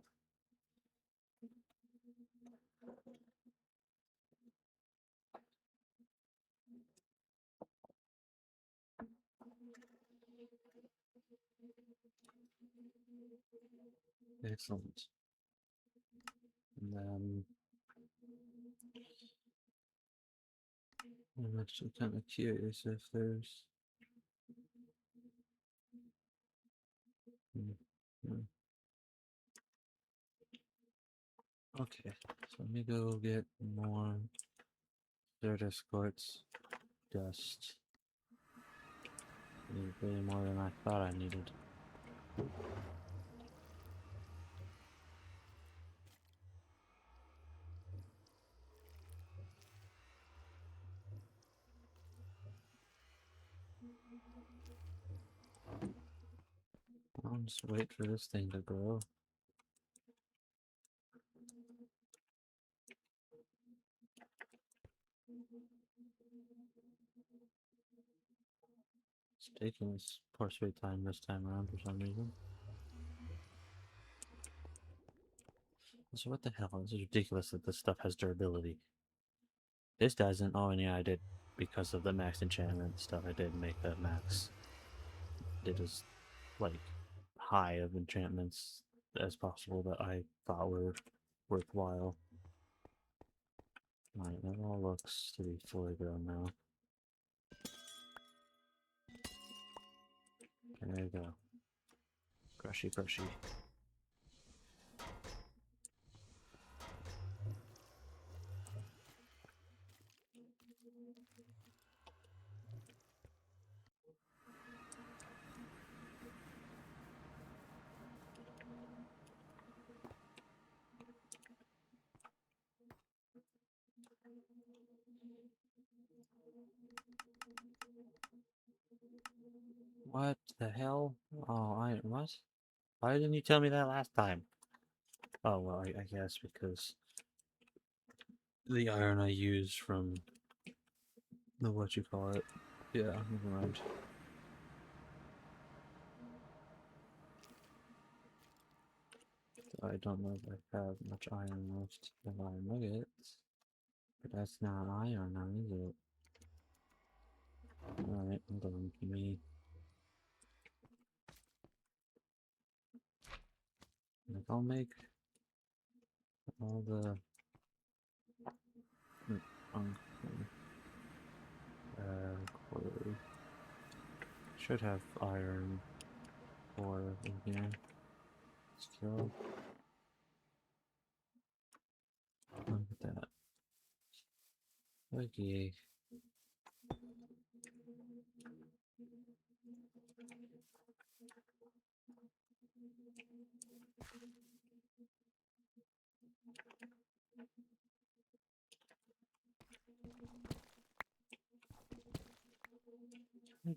Excellent. And then... I'm actually kind of curious if there's... Hmm, hmm. Okay, so let me go get more dirt escorts. Dust. Need way more than I thought I needed. I'll just wait for this thing to grow. It's taking its poor sweet time this time around for some reason. So what the hell? This is ridiculous that this stuff has durability. This doesn't. Oh, and yeah, I did, because of the max enchantment stuff, I did make that max. It is, like, high of enchantments as possible that I thought were worthwhile. Alright, that all looks to be fully grown now. There you go. Crushy, crushy. What the hell? Oh, what? Why didn't you tell me that last time? Oh, well, I guess because the iron I used from the what you call it. Yeah, never mind. I don't know if I have much iron left in iron nuggets. But that's not iron now, is it? Alright, hold on, give me... Like, I'll make all the... quarry. Should have iron ore in here. Skill. Look at that. Okay.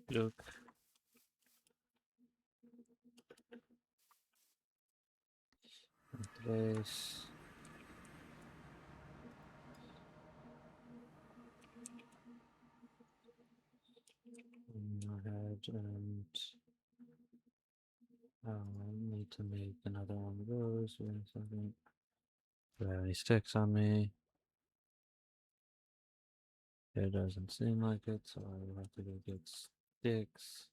Look. Place. Ahead and I need to make another one of those. Wait a second. Do I have any sticks on me? It doesn't seem like it, so I will have to go get sticks.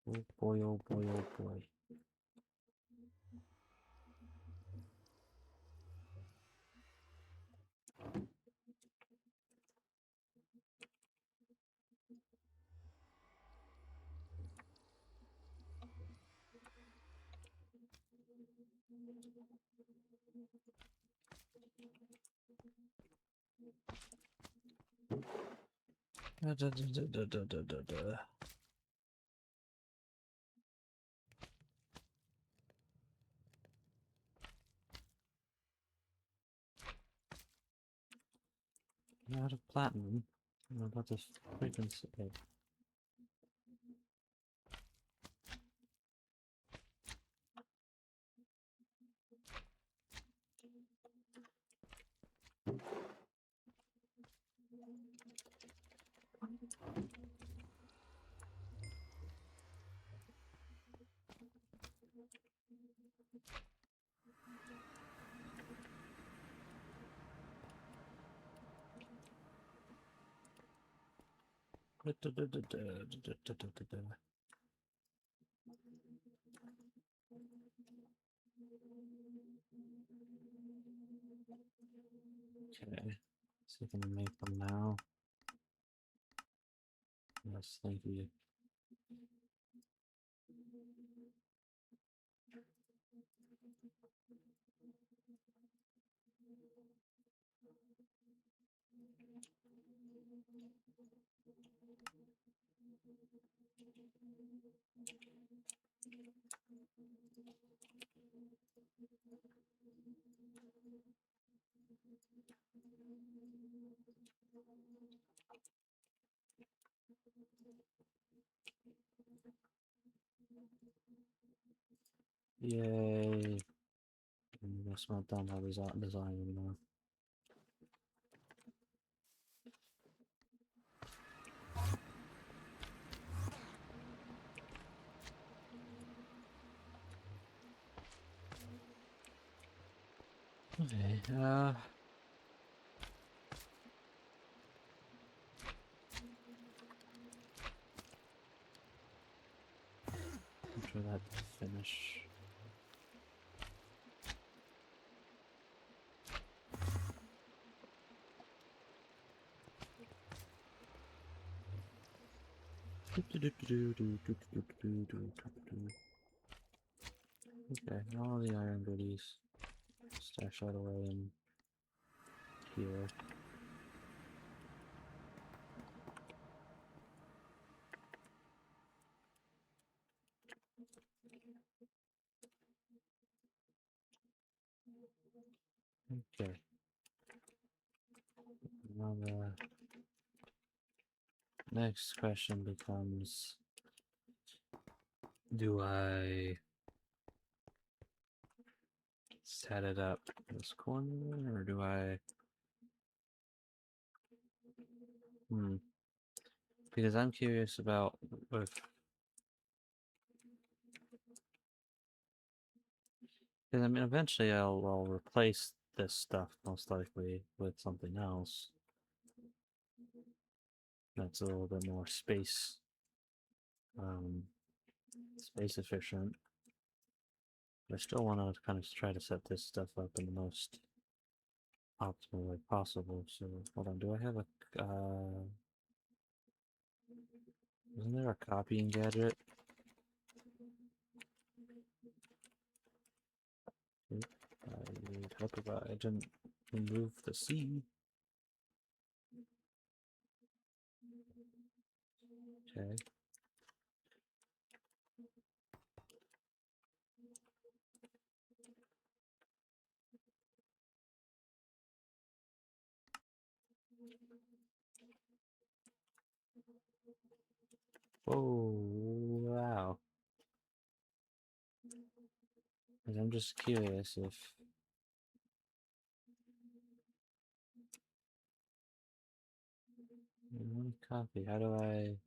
Oh boy, oh boy, oh boy. Da, da, da, da, da, da, da, da. Out of platinum. I'm about to freaking say. Okay, see if I can make them now. Yes, thank you. Yay! That's not done how design now. Okay, I'm sure that finish. Okay, all the iron goodies. Stash that away in here. Okay. Now the next question becomes, do I set it up this corner, or do I... Because I'm curious about if... Because I mean, eventually I'll replace this stuff most likely with something else that's a little bit more space efficient. I still want to kind of try to set this stuff up in the most optimal way possible. So hold on, do I have a isn't there a copying gadget? I would help if I didn't remove the C. Okay. Oh wow. I'm just curious if copy. How do I?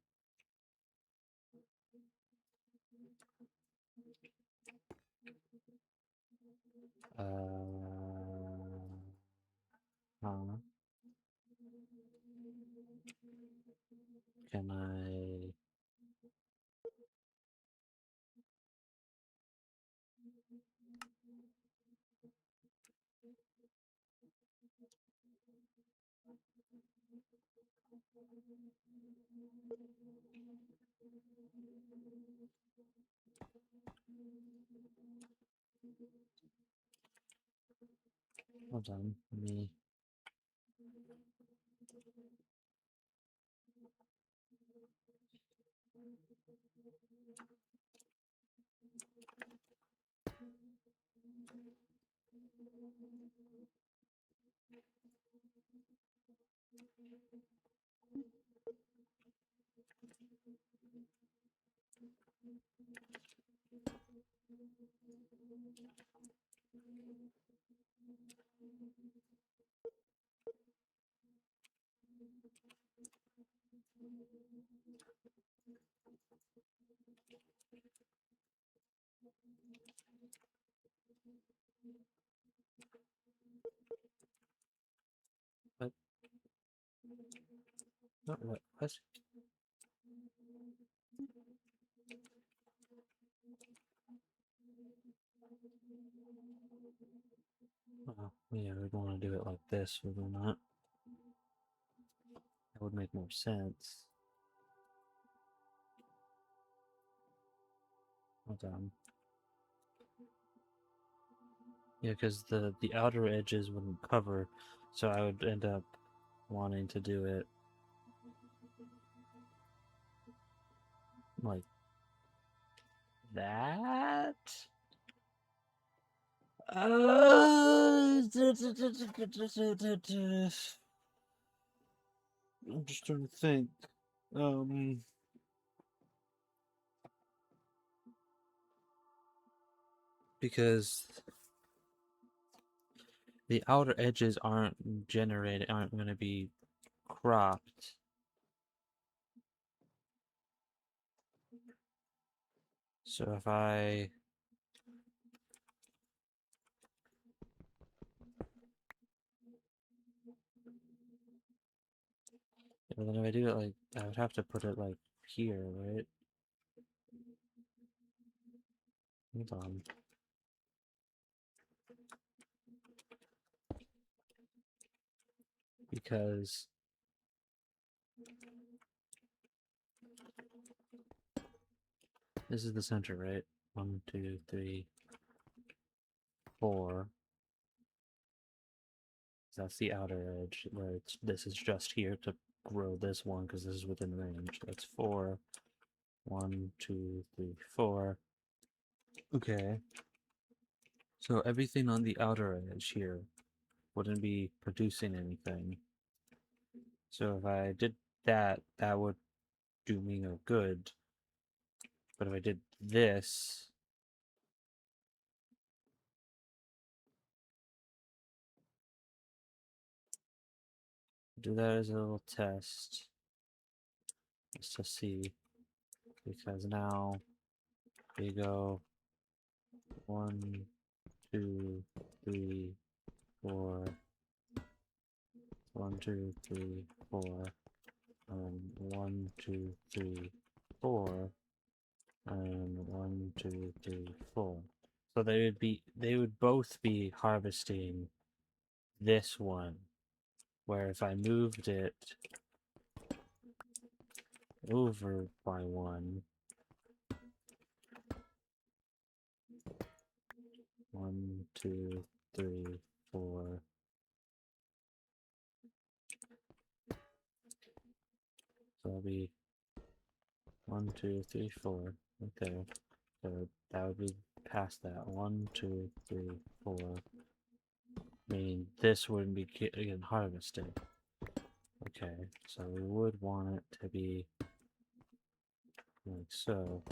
Huh? Can I? Hold on. Let me. What? Not what? What? Oh, yeah, we'd want to do it like this, would we not? That would make more sense. Hold on. Yeah, because the outer edges wouldn't cover, so I would end up wanting to do it like that. I'm just trying to think. Because the outer edges aren't going to be cropped. So if I But then if I do it like, I would have to put it like here, right? Hold on. Because this is the center, right? 1, 2, 3, 4. That's the outer edge where this is just here to grow this one because this is within range. That's 4. 1, 2, 3, 4. Okay. So everything on the outer edge here wouldn't be producing anything. So if I did that, that would do me no good. But if I did this, do that as a little test, just to see, because now we go 1, 2, 3, 4, 1, 2, 3, 4, 1, 2, 3, 4, and 1, 2, 3, 4. So they would both be harvesting this one, where if I moved it over by 1, 1, 2, 3, 4. So it'll be 1, 2, 3, 4. Okay. So that would be past that. 1, 2, 3, 4. Meaning this wouldn't be getting harvested. Okay, so we would want it to be like so.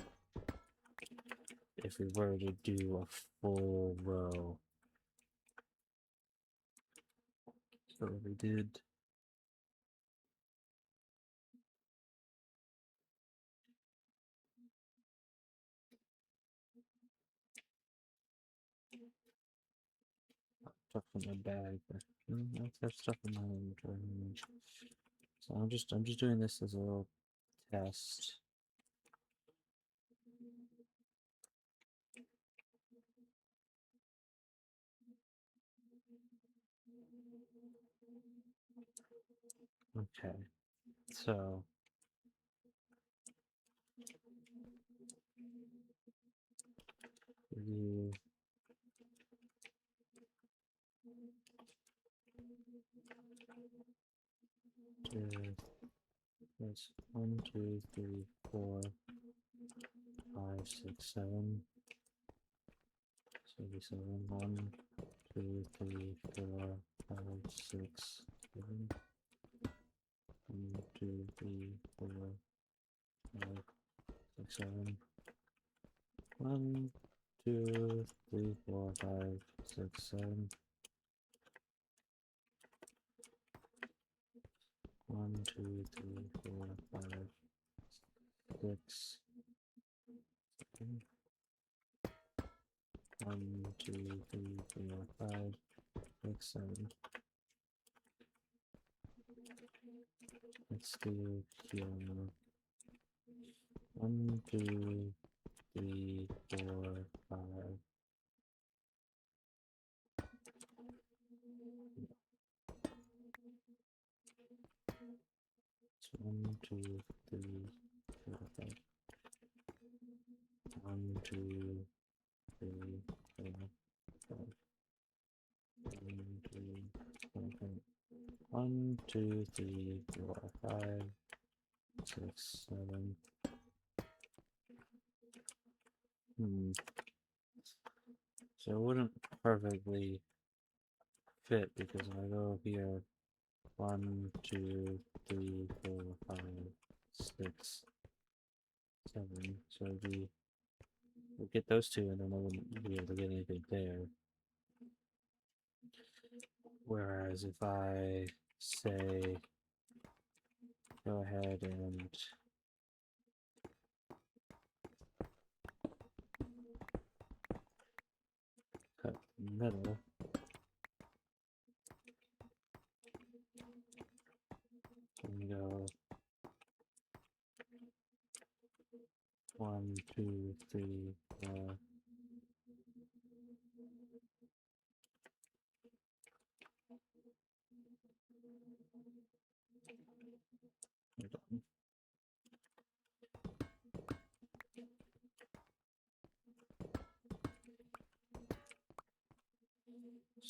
If we were to do a full row. So we did. Stuff in my bag. I have stuff in my inventory. So I'm just doing this as a little test. Okay, so you do this 1, 2, 3, 4, 5, 6, 7. So we 1, 2, 3, 4, 5, 6, 7. 1, 2, 3, 4, 5, 6, 7. 1, 2, 3, 4, 5, 6, 7. 1, 2, 3, 4, 5, 6. 1, 2, 3, 4, 5, 6, 7. Let's do here. 1, 2, 3, 4, 5. So 1, 2, 3, 4, 5. 1, 2, 3, 4, 5. 1, 2, 4, 5. 1, 2, 3, 4, 5, 6, 7. So it wouldn't perfectly fit because if I go here, 1, 2, 3, 4, 5, 6, 7. So it'd be, we'll get those two and then I wouldn't be able to get anything there. Whereas if I say, go ahead and cut the middle, and go 1, 2, 3, 4.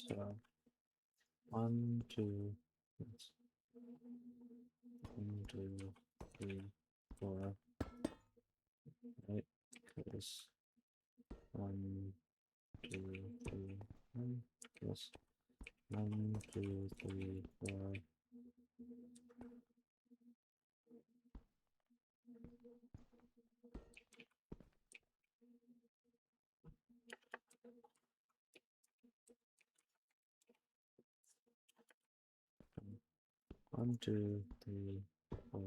So 1, 2, 1, 2, 3, 4. Right? Because 1, 2, 3, 1. Yes. 1, 2, 3, 4. 1, 2, 3, 4.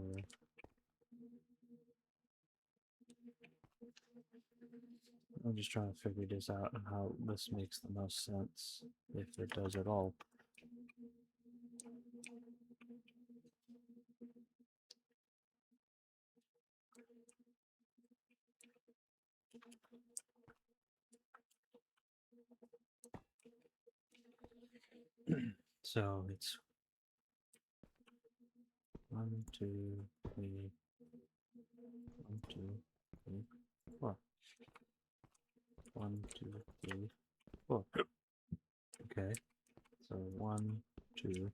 I'm just trying to figure this out and how this makes the most sense, if it does at all. So it's 1, 2, 3, 1, 2, 3, 4. 1, 2, 3, 4. Okay. So 1, 2,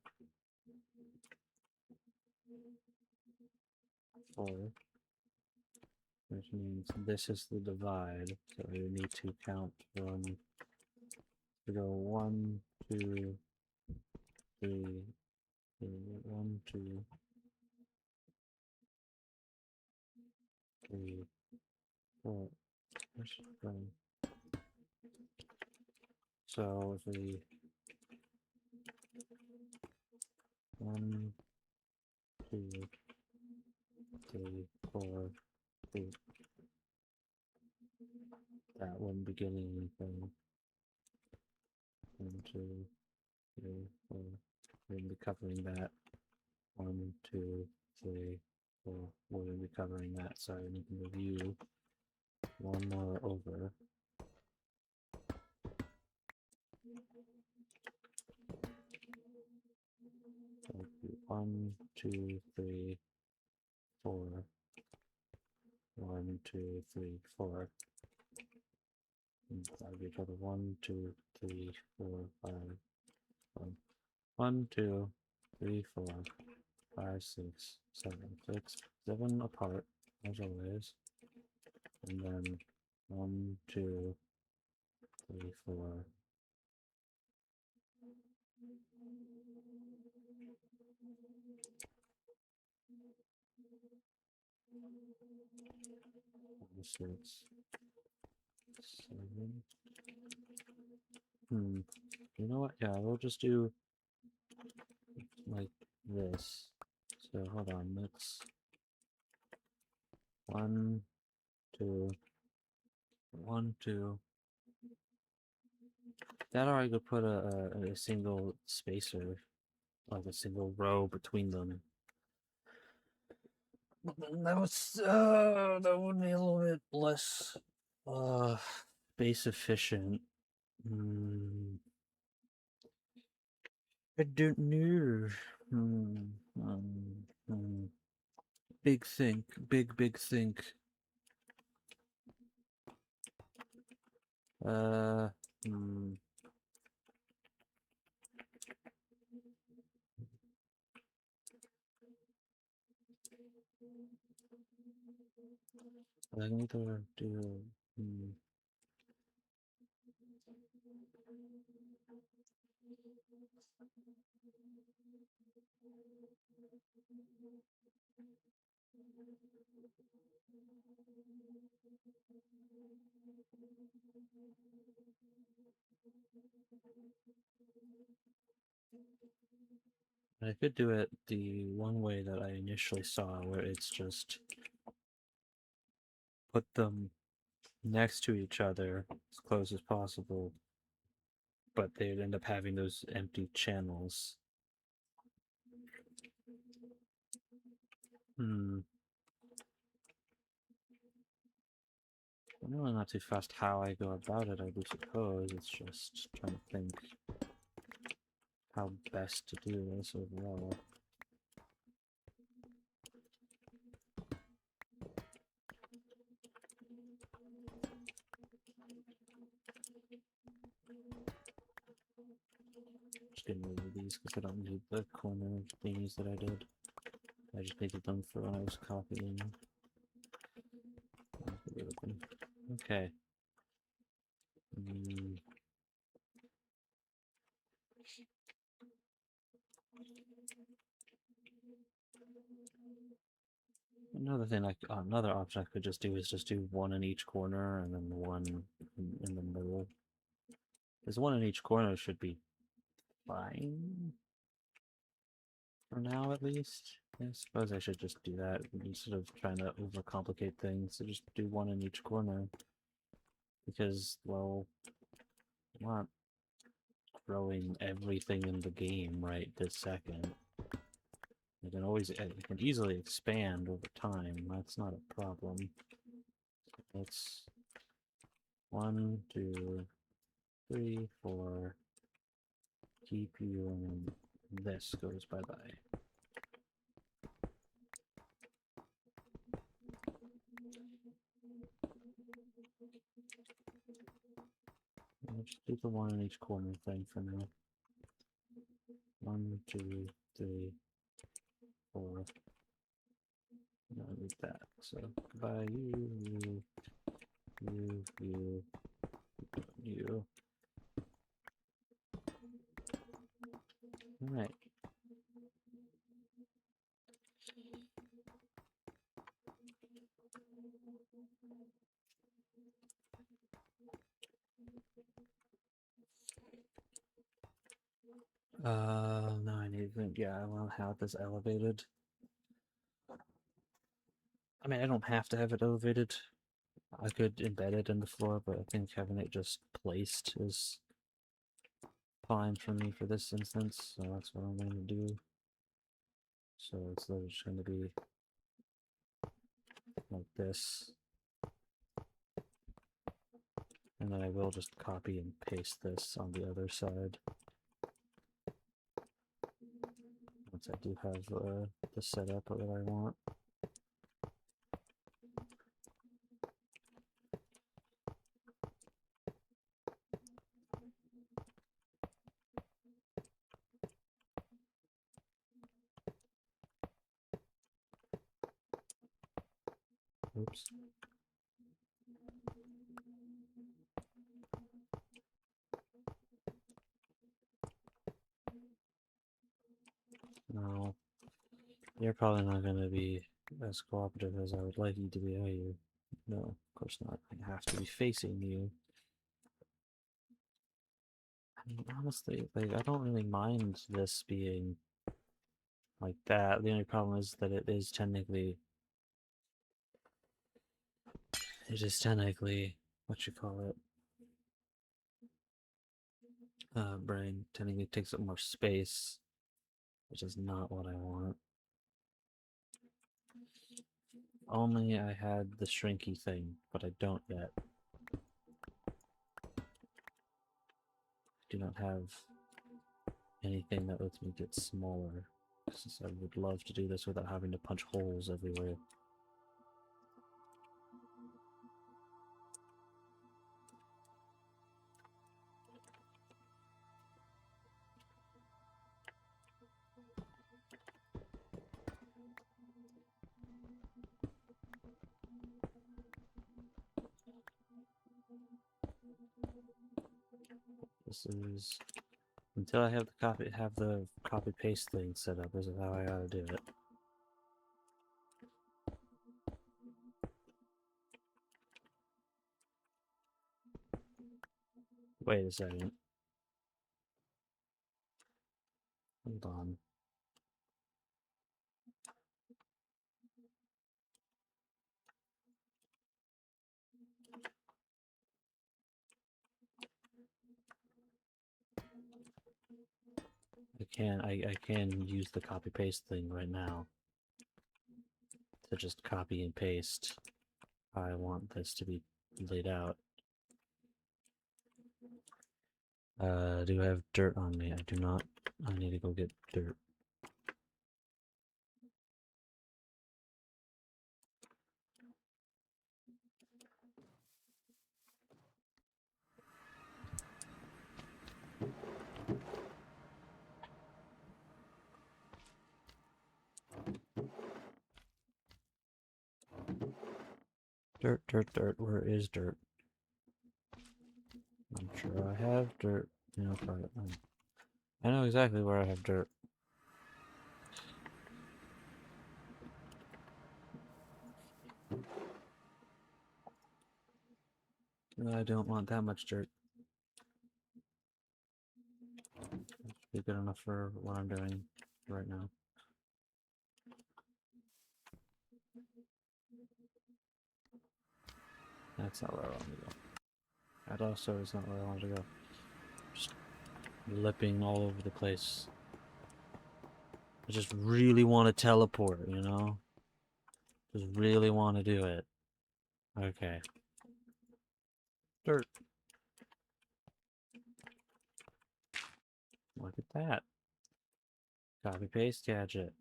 4, which means this is the divide. So you need to count from, to go 1, 2, 3, 1, 2, 3, 4. So if we 1, 2, 3, 4, 3, that wouldn't be getting anything. 1, 2, 3, 4. Wouldn't be covering that. 1, 2, 3, 4. Wouldn't be covering that. So I need to review one more over. So 1, 2, 3, 4. 1, 2, 3, 4. That would be total 1, 2, 3, 4, 5. 1, 2, 3, 4, 5, 6, 7. So it's 7 apart, as always. And then 1, 2, 3, 4. Six, seven. You know what? Yeah, we'll just do like this. So hold on, let's 1, 2, 1, 2. That, or I could put a single spacer, like a single row between them. That would be a little bit less space efficient. I don't know. Big think, big think. I need to do. I could do it the one way that I initially saw, where it's just put them next to each other as close as possible, but they'd end up having those empty channels. I'm really not too fast how I go about it, I do suppose. It's just trying to think how best to do this overall. Just getting rid of these because I don't need the corner thingies that I did. I just needed them for when I was copying. Okay. Another option I could just do is just do one in each corner and then one in the middle. Because one in each corner should be fine. For now, at least. I suppose I should just do that instead of trying to overcomplicate things. So just do one in each corner. Because, well, I'm not growing everything in the game right this second. It can easily expand over time. That's not a problem. It's 1, 2, 3, 4. Keep you, and then this goes bye-bye. I'll just do the one in each corner thing for now. 1, 2, 3, 4. No, I need that. So goodbye, you. Alright. No, I need to, yeah, I want to have this elevated. I mean, I don't have to have it elevated. I could embed it in the floor, but I think having it just placed is fine for me for this instance, so that's what I'm going to do. So it's just going to be like this. And then I will just copy and paste this on the other side. Once I do have the setup that I want. Oops. No, you're probably not going to be as cooperative as I would like you to be, are you? No, of course not. I have to be facing you. I mean, honestly, like, I don't really mind this being like that. The only problem is that it is technically, what you call it, brain technically takes up more space, which is not what I want. Only I had the shrinky thing, but I don't yet. Do not have anything that lets me get smaller. Since I would love to do this without having to punch holes everywhere. This is until I have the copy paste thing set up. This is how I gotta do it. Wait a second. Hold on. I can use the copy paste thing right now to just copy and paste how I want this to be laid out. Do I have dirt on me? I do not. I need to go get dirt. Dirt, dirt, dirt. Where is dirt? I'm sure I have dirt. You know, I know exactly where I have dirt. I don't want that much dirt. That should be good enough for what I'm doing right now. That's not where I want to go. That also is not where I want to go. Just lipping all over the place. I just really want to teleport, you know? Just really want to do it. Okay. Dirt. Look at that. Copy paste gadget.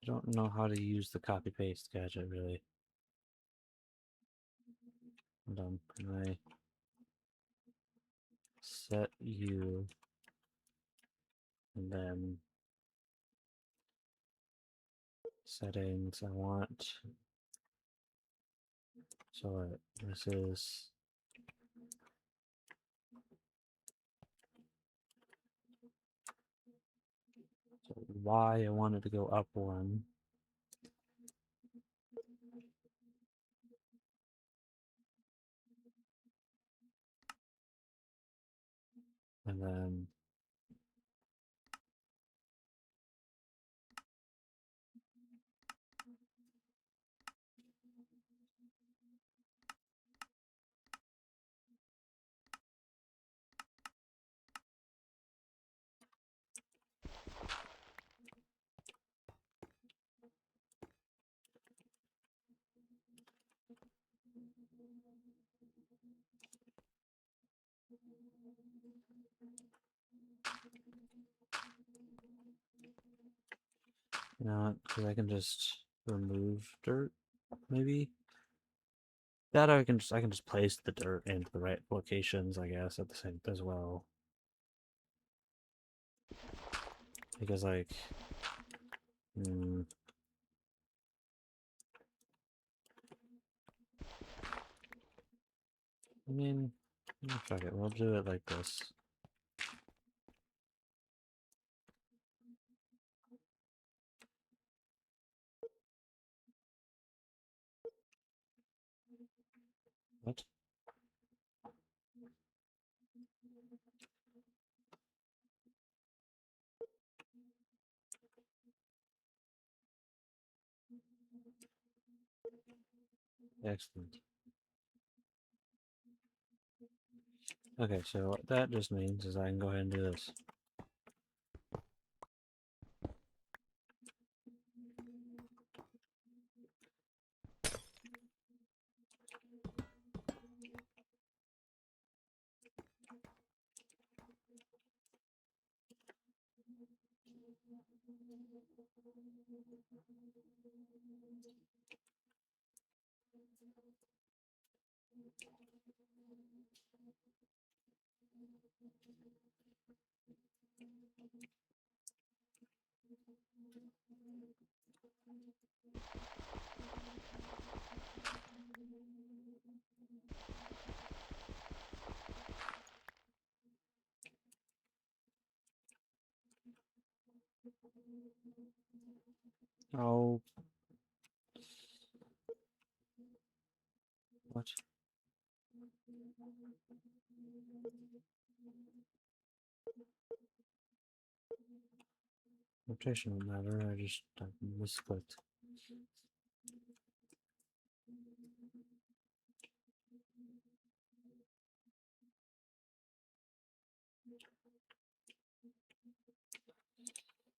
I don't know how to use the copy paste gadget really. Hold on. Can I set you and then settings? I want. So this is. So Y, I want it to go up one. And then because I can just remove dirt, maybe. That I can just place the dirt into the right locations, I guess, at the same as well. Because, like, I mean, fuck it, we'll do it like this. What? Excellent. Okay, so what that just means is I can go ahead and do this. Oh. What? Rotation will matter, I just misclicked.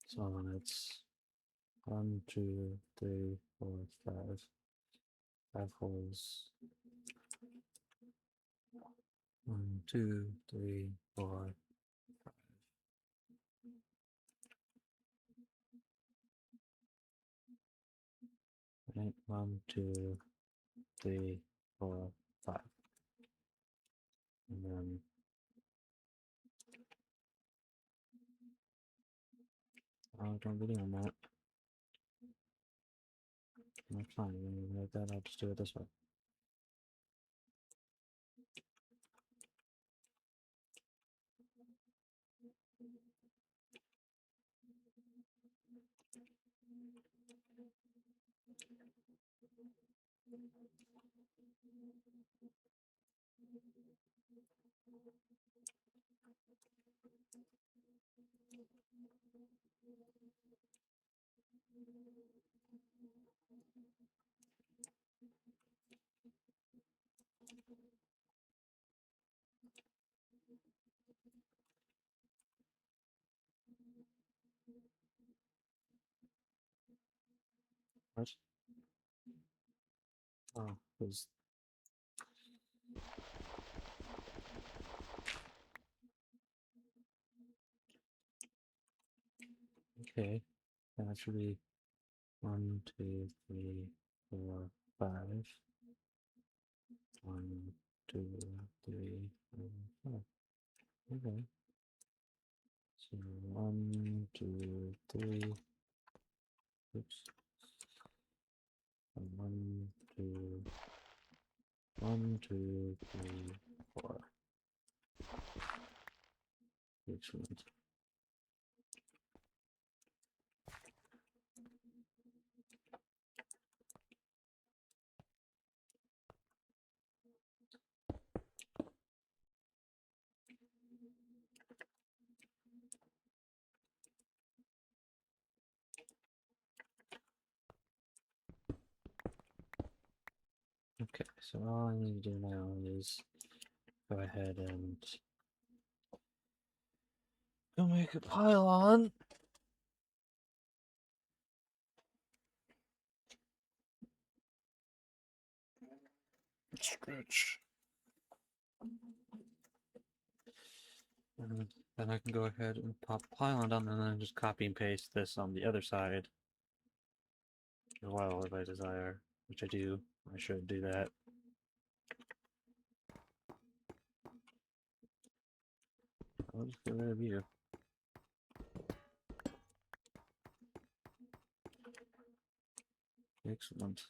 So it's 1, 2, 3, 4, 5. 5 holes. 1, 2, 3, 4, 5. Right, 1, 2, 3, 4, 5. And then don't be doing that. That's fine. Like that, I'll just do it this way. What? Oh, because okay. That should be 1, 2, 3, 4, 5. 1, 2, 3, 4, 5. Okay. So 1, 2, 3. Oops. 1, 2, 1, 2, 3, 4. Excellent. Okay, so all I need to do now is go ahead and go make a pylon. Stretch. And then I can go ahead and pop pylon down and then just copy and paste this on the other side as well if I desire, which I do. I should do that. I'll just get rid of you. excellent.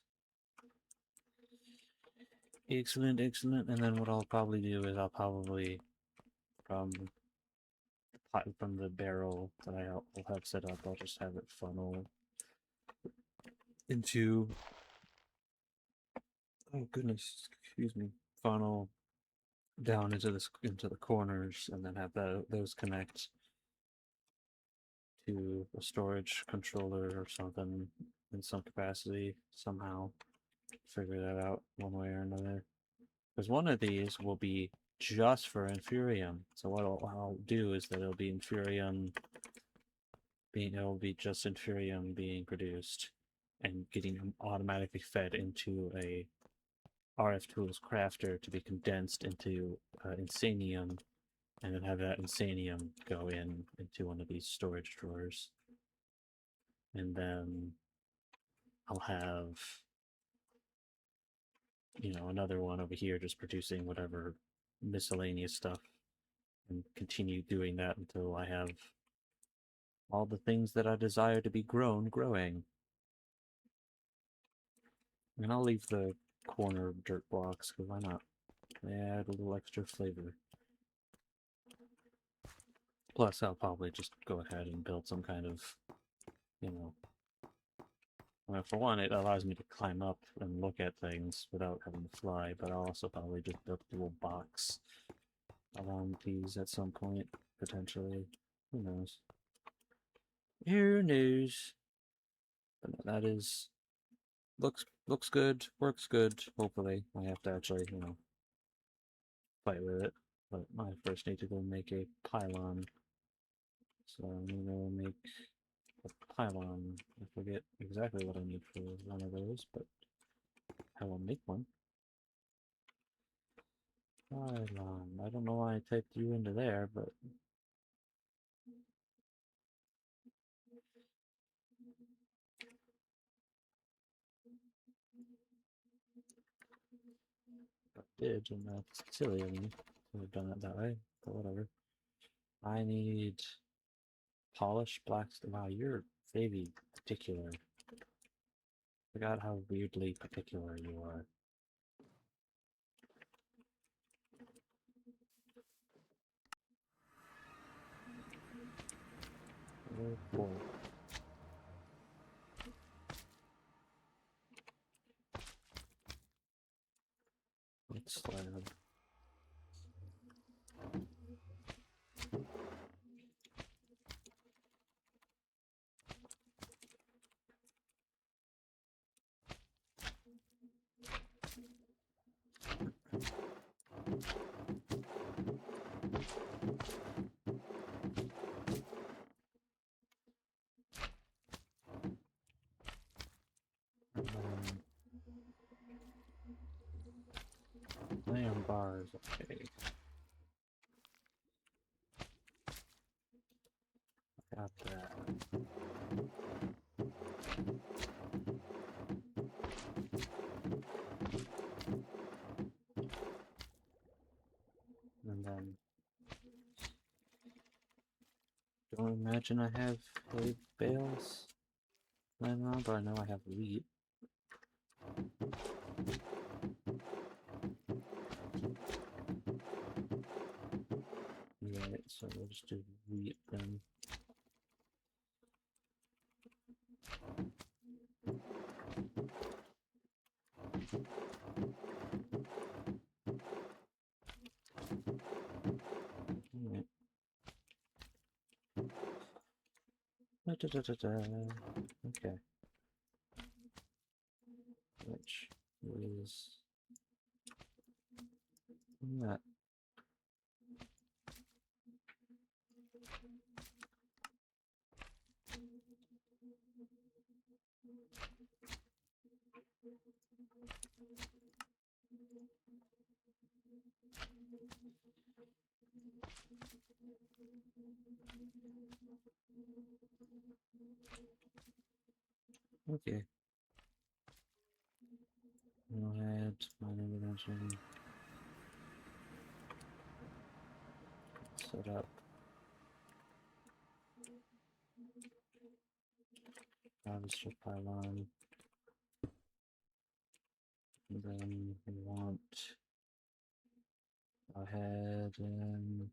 Excellent, excellent. And then what I'll probably do is I'll probably from the barrel that I'll have set up, I'll just have it funnel into, oh goodness, excuse me, funnel down into the corners, and then have those connect to a storage controller or something in some capacity somehow. Figure that out one way or another. Because one of these will be just for Infurium. So what I'll do is that it'll be it'll be just Infurium being produced and getting automatically fed into a RF Tools crafter to be condensed into Insanium, and then have that Insanium go into one of these storage drawers. And then I'll have, you know, another one over here just producing whatever miscellaneous stuff, and continue doing that until I have all the things that I desire to be growing. And I'll leave the corner dirt blocks, because why not? Add a little extra flavor. Plus, I'll probably just go ahead and build some kind of, you know, well, for one, it allows me to climb up and look at things without having to fly, but I'll also probably just build a little box around these at some point, potentially. Who knows? Who knows? But that is... looks good, works good, hopefully. I have to actually, you know, fight with it. But I first need to go make a pylon. So I'm gonna go make a pylon. I forget exactly what I need for one of those, but I will make one. Pylon. I don't know why I typed you into there, but I did, and that's silly of me to have done it that way, but whatever. I need polished black stone. Wow, you're very particular. Forgot how weirdly particular you are. Oh boy. Let's slab. Iron bars, okay. Got that. And then don't imagine I have hay bales laying around, but I know I have wheat. Right, so we'll just do wheat then. Alright. Okay. Which is that. Okay. Go ahead, mining dimension. Set up. Harvester pylon. And then we want go ahead and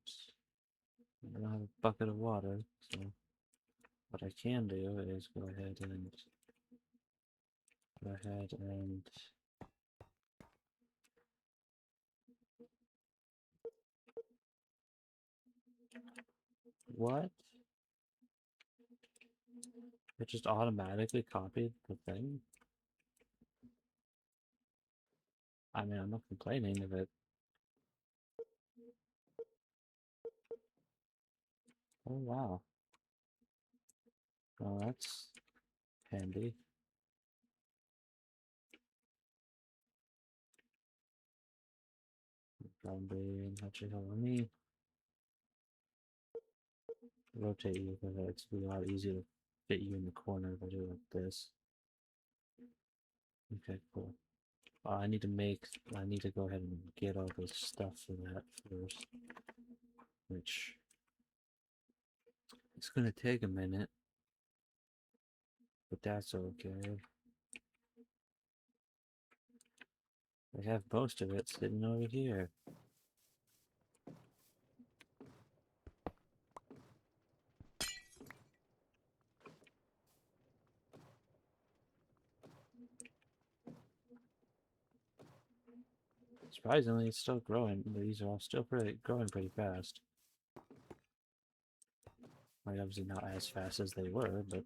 I don't have a bucket of water, so what I can do is go ahead and what? It just automatically copied the thing? I mean, I'm not complaining of it. Oh, wow. Well, that's handy. Probably actually let me rotate you because it's a lot easier to fit you in the corner if I do it like this. Okay, cool. I need to go ahead and get all this stuff for that first, which it's gonna take a minute, but that's okay. I have most of it sitting over here. Surprisingly, it's still growing. These are all still growing pretty fast. Like, obviously not as fast as they were, but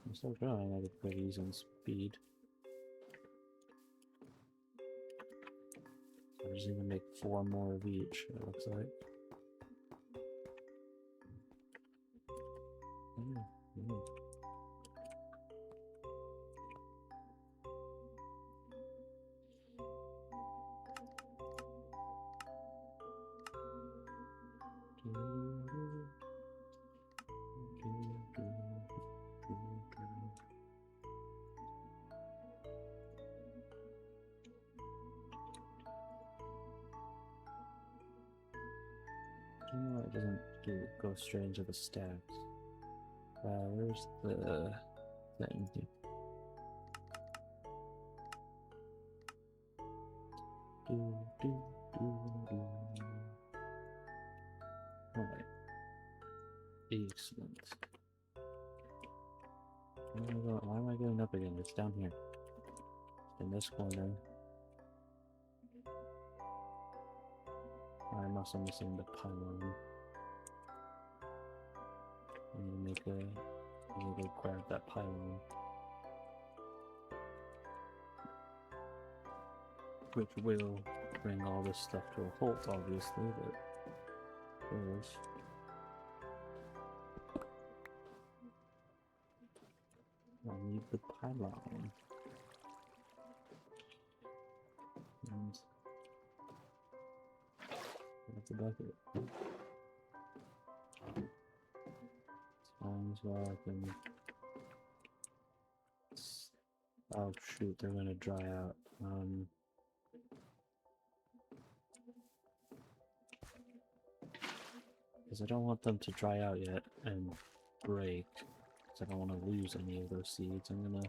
they're still growing at a pretty decent speed. So I just need to make 4 more of each, it looks like. No, it doesn't go straight into the stacks. Where's the thing? Alright. Excellent. Why am I going up again? It's down here. In this corner. I'm also missing the pylon. I need to go grab that pylon. Which will bring all this stuff to a halt, obviously, but first. I need the pylon. And that's the bucket. It's fine as well, I can... Oh shoot, they're gonna dry out. Because I don't want them to dry out yet and break. Because I don't want to lose any of those seeds. I'm gonna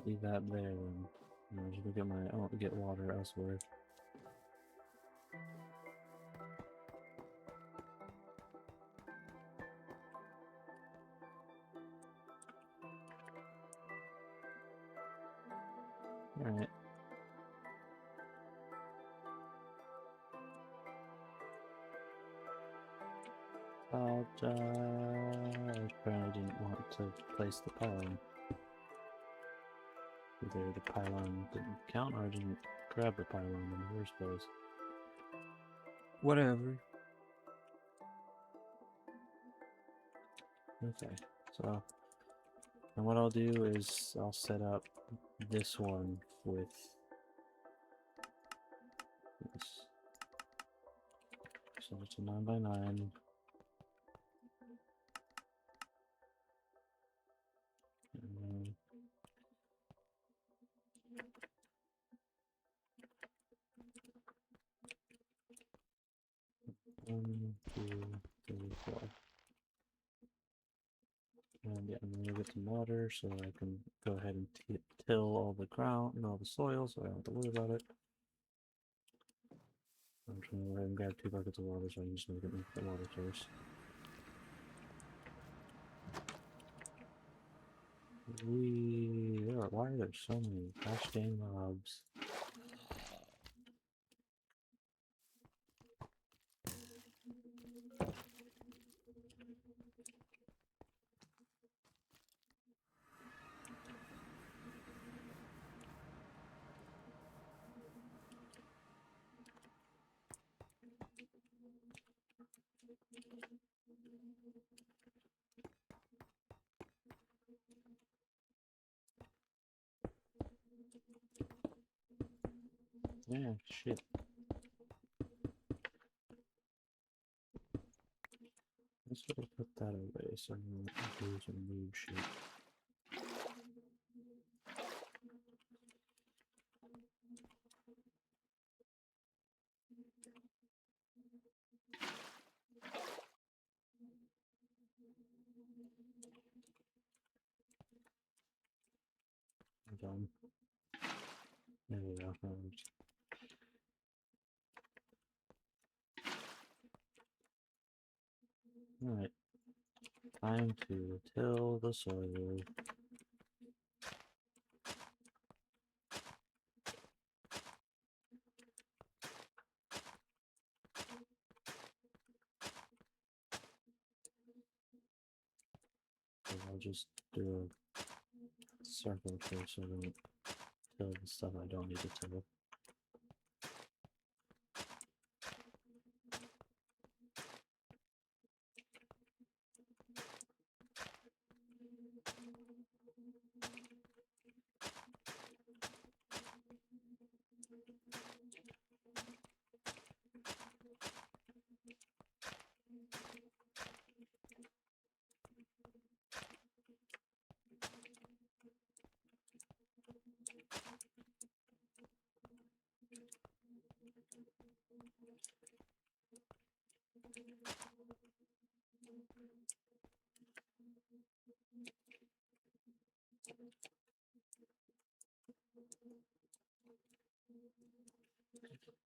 leave that there and just look at I want to get water elsewhere. Alright. I apparently didn't want to place the pylon. Either the pylon didn't count or I didn't grab the pylon in the first place. Whatever. Okay, so and what I'll do is I'll set up this one with this. So it's a 9x9. And then 1, 2, 3, 4. And yeah, I'm gonna get some water so I can go ahead and till all the ground and all the soil so I don't have to worry about it. I'm trying to go ahead and grab 2 buckets of water so I can just make it into the water source. Why are there so many gosh dang mobs? Yeah, shit. Let's sort of put that away so I'm not do some noob shit. I'm done. There we go. Alright. Time to till the soil. So I'll just do a circle here so I don't till the stuff I don't need to till.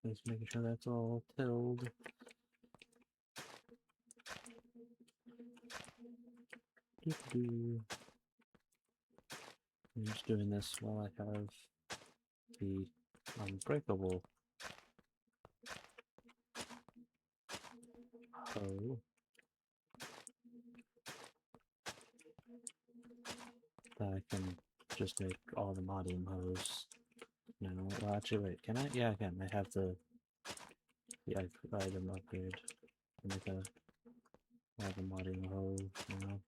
Just making sure that's all tilled. I'm just doing this while I have the unbreakable hoe. That I can just make all the modding hoes. No, well actually wait, can I? Yeah I can. I have the item upgrade. Make a the modding hoe, you know.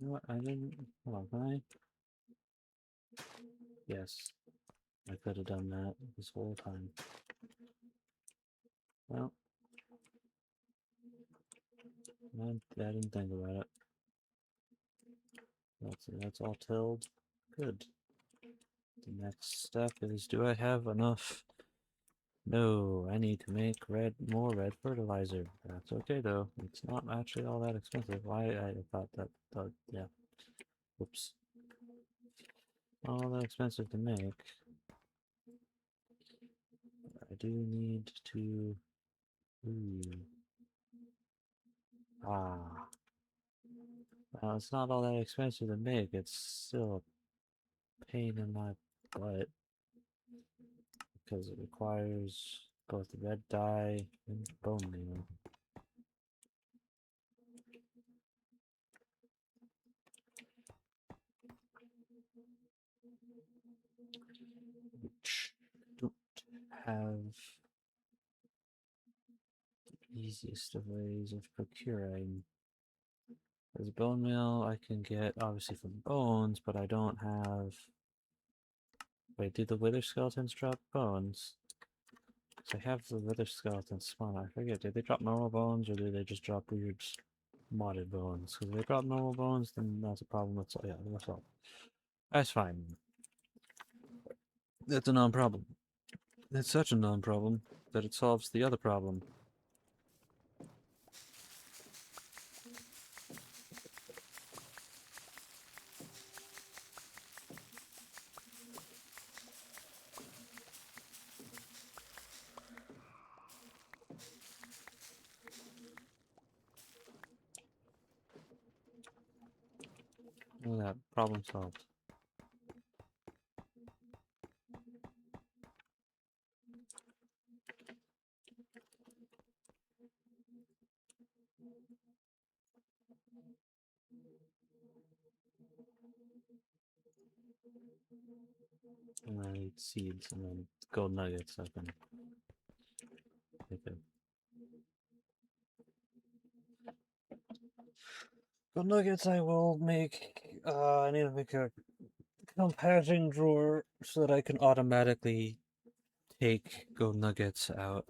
You know what, I didn't hold on, can I? Yes. I could have done that this whole time. Well, I didn't think about it. That's all tilled. Good. The next step is, do I have enough? No, I need to make more red fertilizer. That's okay though. It's not actually all that expensive. Why I thought that, yeah. Whoops. All that expensive to make. I do need to. Ooh. Ah. Well, it's not all that expensive to make. It's still a pain in my butt because it requires both red dye and bone meal. Which don't have the easiest of ways of procuring. There's bone meal I can get obviously from bones, but I don't have. Wait, do the wither skeletons drop bones? Because I have the wither skeleton spawn. I forget, do they drop normal bones or do they just drop weird modded bones? Because if they drop normal bones, then that's a problem. That's all. That's fine. That's a non-problem. It's such a non-problem. that it solves the other problem. Look at that, problem solved. And then I need seeds and then gold nuggets I can make it. Gold nuggets I will make. I need to make a comparison drawer so that I can automatically take gold nuggets out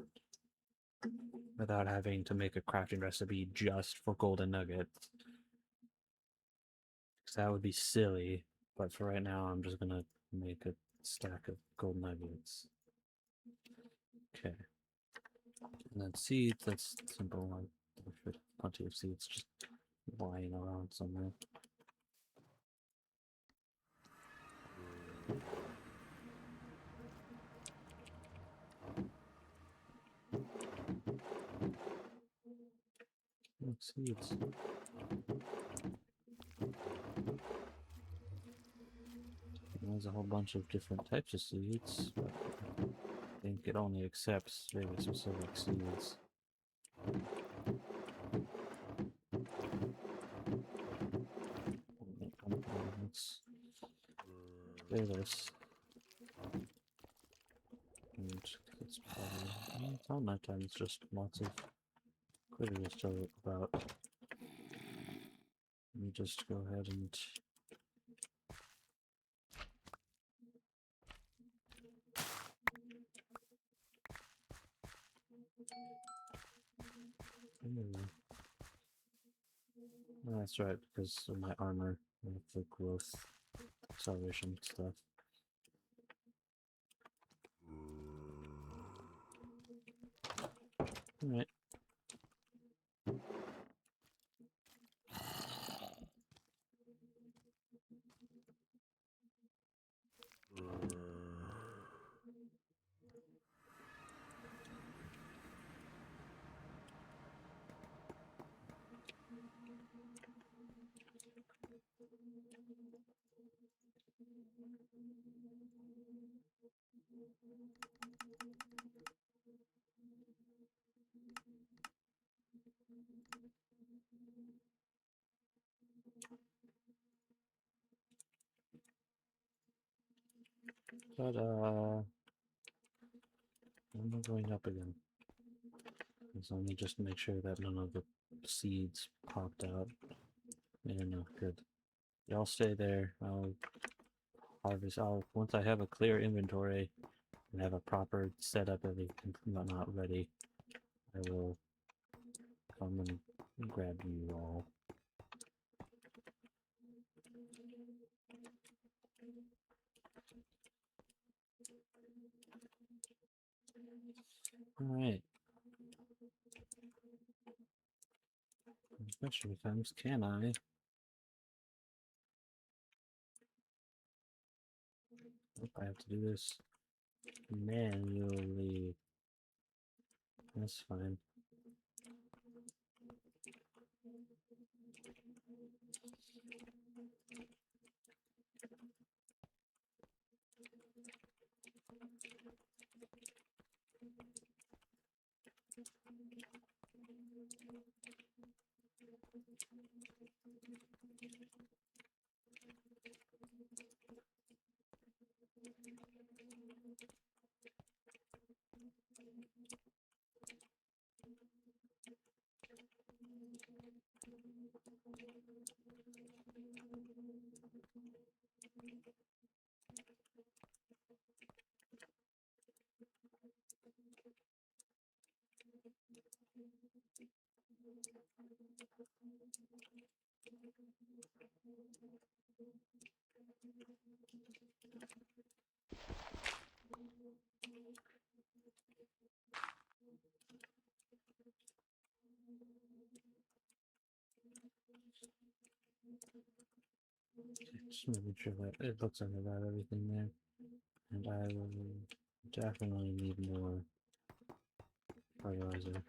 without having to make a crafting recipe just for golden nuggets. Because that would be silly. But for right now, I'm just gonna make a stack of gold nuggets. Okay. And then seeds, that's simple. There's plenty of seeds just lying around somewhere. Seeds. There's a whole bunch of different types of seeds, but I think it only accepts very specific seeds. Let's clear this. And it's probably, it's not nighttime, it's just lots of critters to about. Let me just go ahead and that's right, because of my armor with the growth acceleration stuff. Alright. But I'm going up again. So let me just make sure that none of the seeds popped out. Yeah, no, good. Y'all stay there. I'll harvest. Once I have a clear inventory and have a proper setup, everything not ready, I will come and grab you all. Alright. Especially times, can I? If I have to do this manually. That's fine. Just making sure that it looks like I got everything there. And I will definitely need more fertilizer.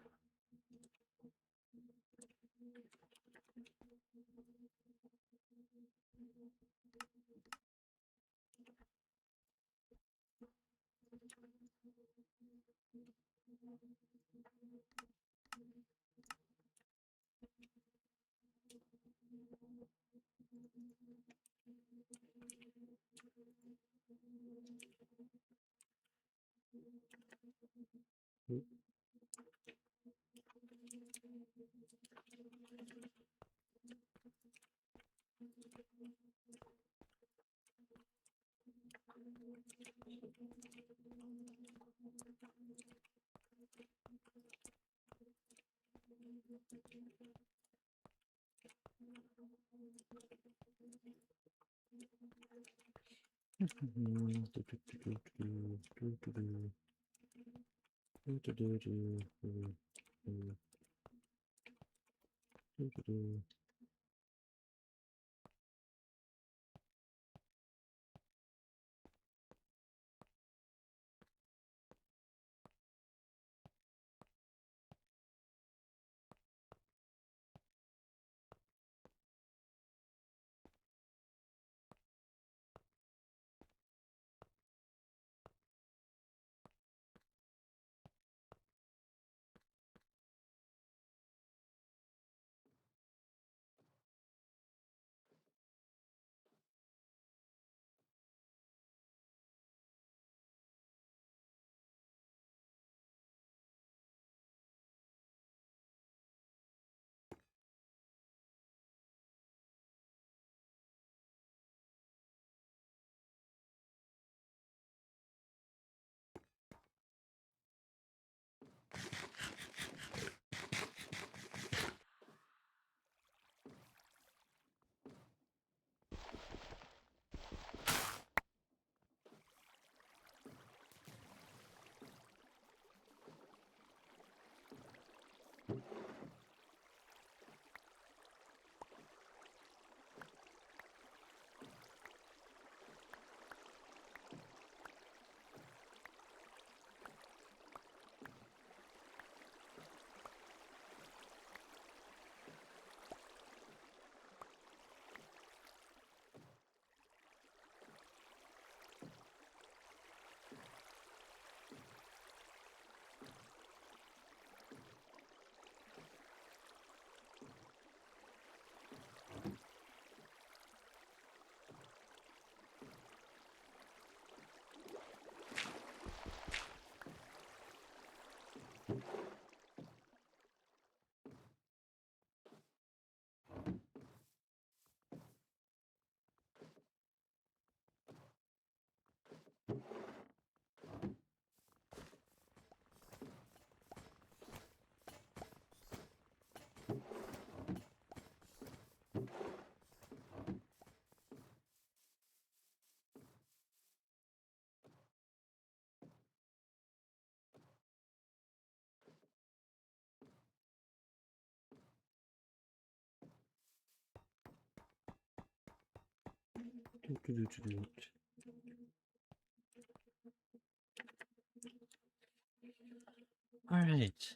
Alright.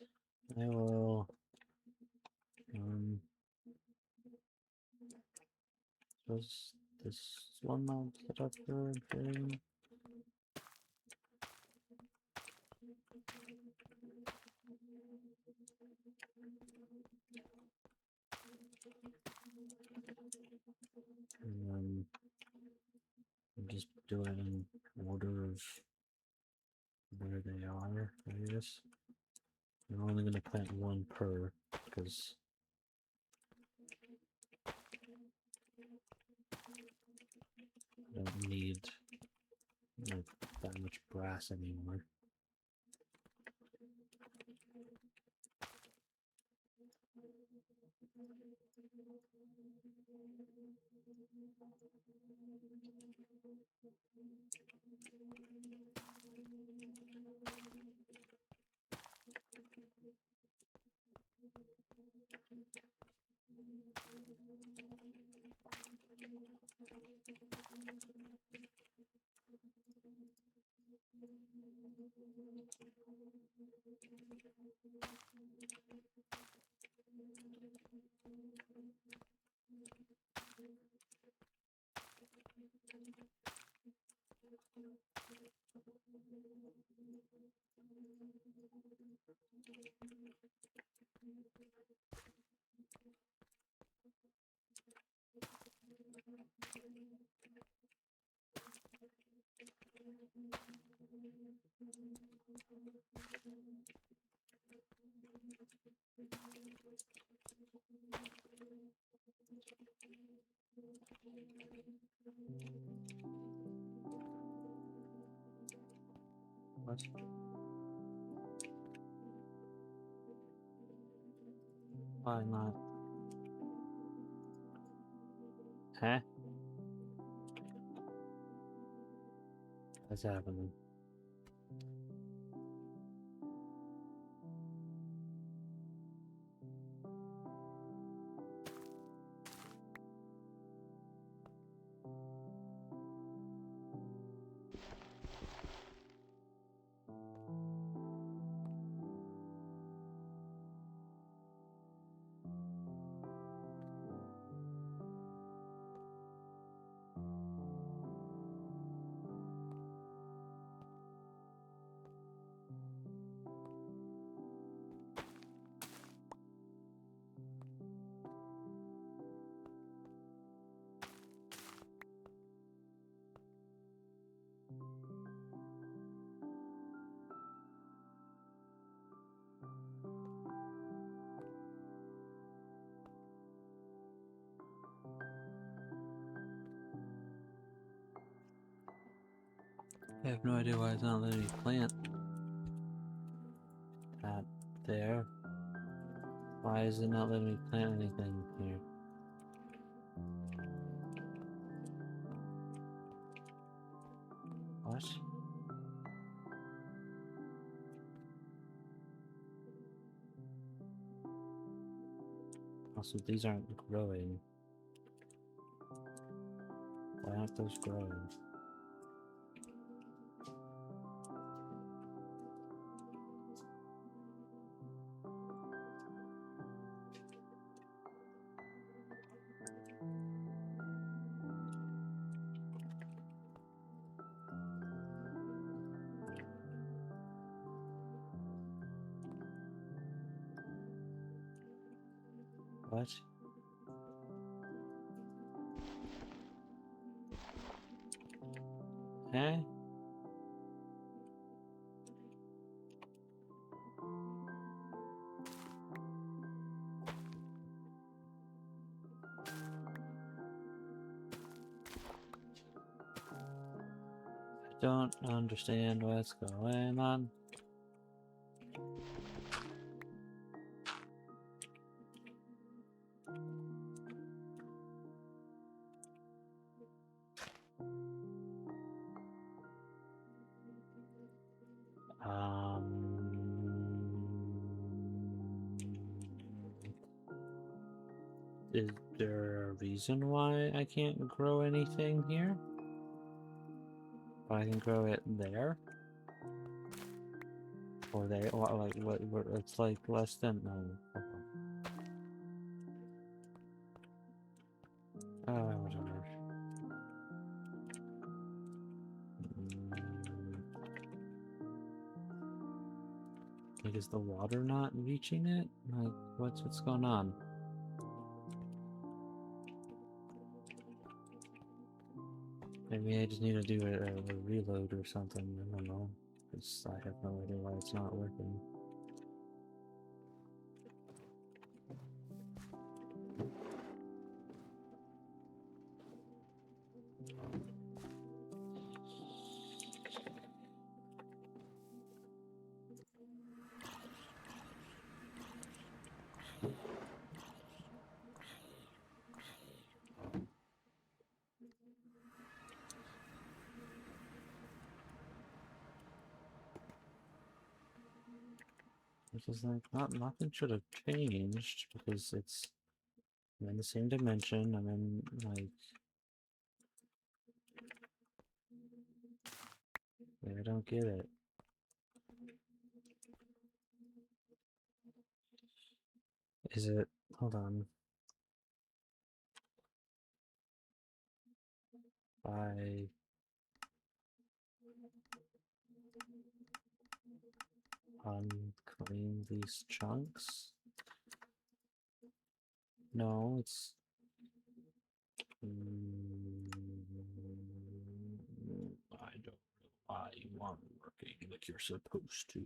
I will suppose this one mount set up for thing. And then just do it in order of where they are, I guess. I'm only going to plant one per, because I don't need like that much brass anymore. What? Why not? Huh? What's happening? I have no idea why it's not letting me plant that there. Why is it not letting me plant anything here? What? Also, these aren't growing. Why aren't those growing? What? Eh? I don't understand what's going on. Is there a reason why I can't grow anything here? But I can grow it there? Or they, or like, what, it's like less than, no. Whatever. Like, is the water not reaching it? Like, what's going on? Maybe I just need to do a reload or something, I don't know. Because I have no idea why it's not working. Which is like, nothing should have changed because I'm in the same dimension. I'm in, like, I don't get it. Is it, hold on. I unclaim these chunks? No, it's I don't know why you aren't working like you're supposed to.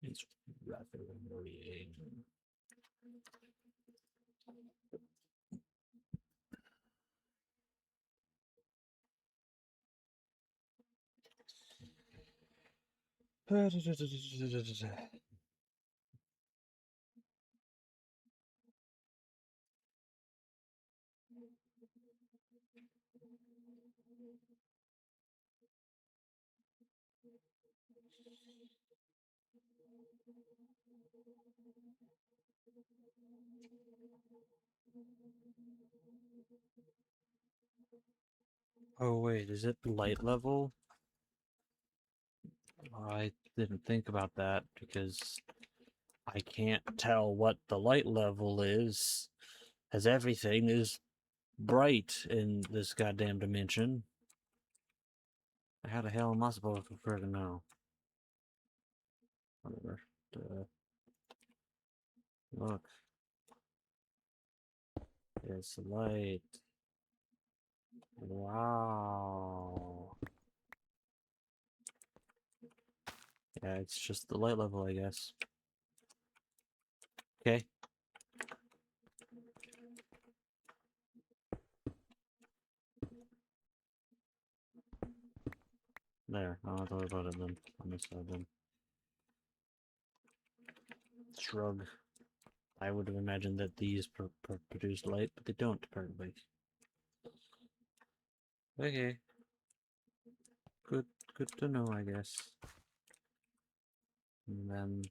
It's rather annoying. Oh wait, is it light level? I didn't think about that because I can't tell what the light level is, as everything is bright in this goddamn dimension. How the hell am I supposed to friggin' know? Whatever. Look. It's light. Wow. Yeah, it's just the light level, I guess. Okay. There. I don't have to worry about it then. On this side then. Shrug. I would have imagined that these produce light, but they don't apparently. Okay. Good to know, I guess. And then,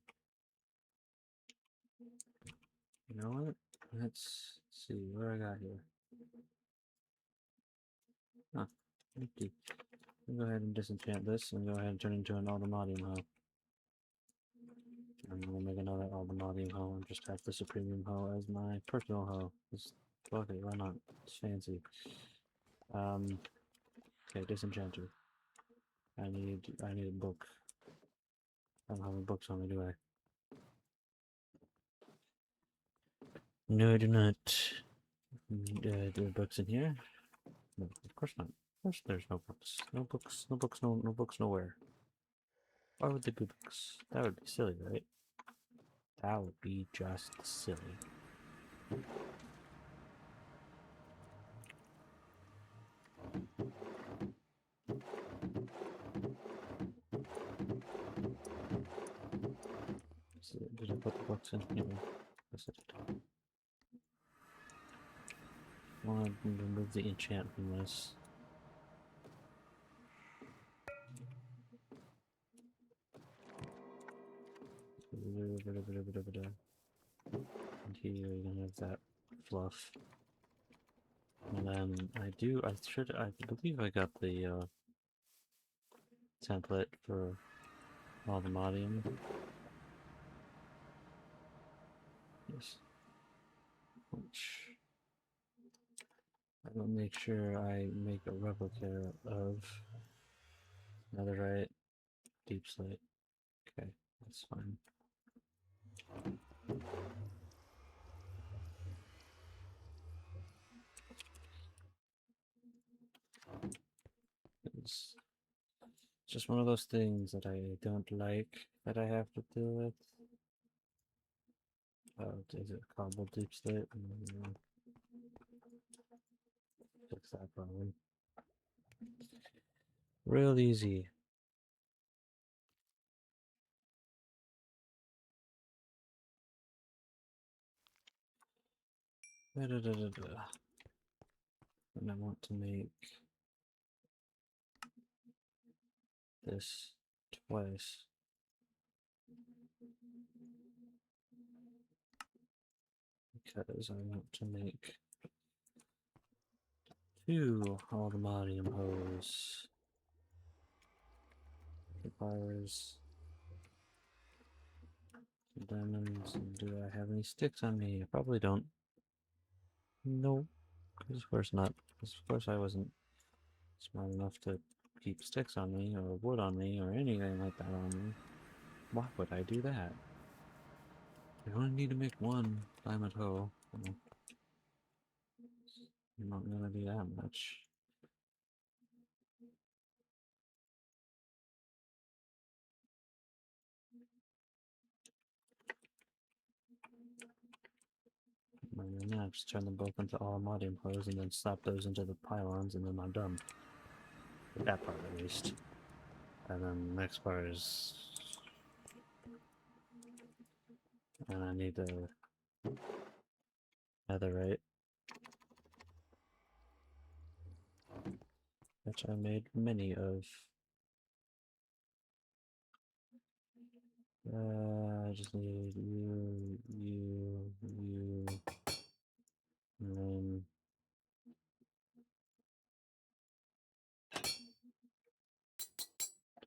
you know what? Let's see what I got here. Huh, empty. I'll go ahead and disenchant this and go ahead and turn it into an Aldemodium hoe. And we'll make another Aldemodium hoe and just have the Supremium hoe as my personal hoe. Fuck it, why not? It's fancy. Okay, disenchanter. I need a book. I don't have any books on me, do I? No, I do not. Do the books in here? No, of course not. Of course there's no books. No books, no books, no books nowhere. Why would there be books? That would be silly, right? That would be just silly. So, did I put the books in here? Yes, I did. I want to remove the enchant from this. And here you're gonna have that fluff. And then I believe I got the template for Aldemodium. Yes. Which I will make sure I make a replica of netherite, deep slate. Okay, that's fine. It's just one of those things that I don't like that I have to deal with. Is it cobble deep slate? Fix that problem. Real easy. And I want to make this twice. Because I want to make 2 Aldemodium hose. Fires. Diamonds. Do I have any sticks on me? I probably don't. No. Because of course not. Because of course I wasn't smart enough to keep sticks on me, or wood on me, or anything like that on me. Why would I do that? I only need to make 1 diamond hoe. I'm not gonna do that much. And then I just turn them both into Aldemodium hoes and then slap those into the pylons, and then I'm done. With that part at least. And then the next part is And I need the netherite, which I made many of. I just need you, and then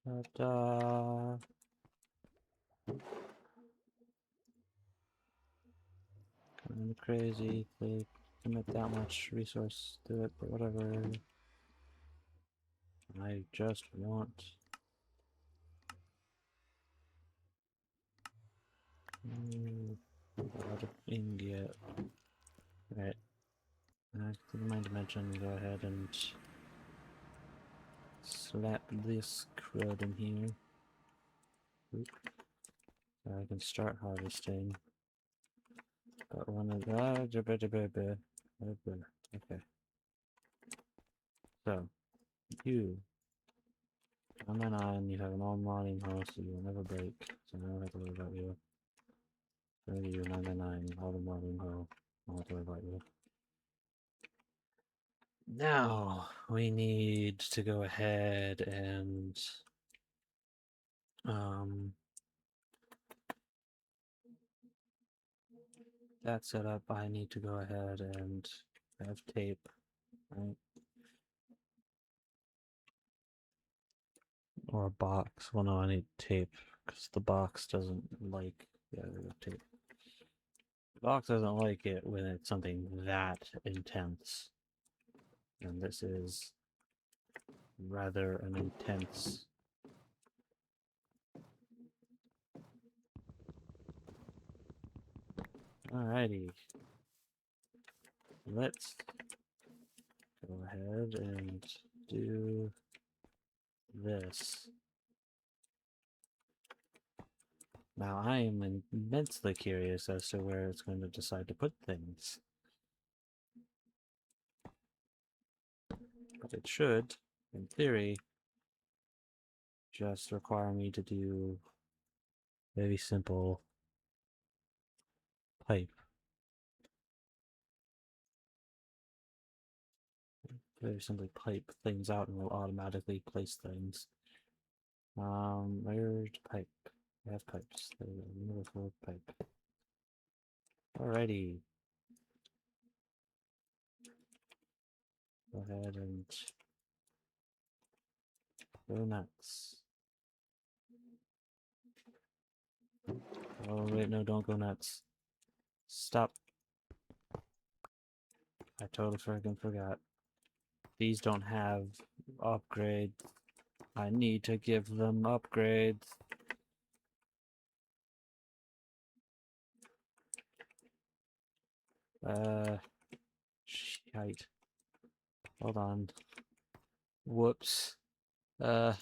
ta-da! Kind of crazy they commit that much resource to it, but whatever. I just want a lot of ingot. Right. To my dimension, go ahead and slap this crud in here. Oop. So I can start harvesting. But one of the okay. So you come on, you have an all-morning house, so you will never break. So I don't have to worry about you. You 99, all the morning ho. I don't have to worry about you. Now we need to go ahead and that set up. I need to go ahead and have tape, right? Or a box. Well, no, I need tape because the box doesn't like. Yeah, there we go, tape. The box doesn't like it when it's something that intense, and this is rather an intense. Alrighty. Let's go ahead and do this. Now I am immensely curious as to where it's going to decide to put things. But it should, in theory, just require me to do very simple pipe. Very simply pipe things out and will automatically place things. Where's pipe? I have pipes. There we go. Number 4 pipe. Alrighty. Go ahead and go nuts. Oh wait, no, don't go nuts. Stop. I totally freaking forgot. These don't have upgrades. I need to give them upgrades. Shite. Hold on. Whoops. No,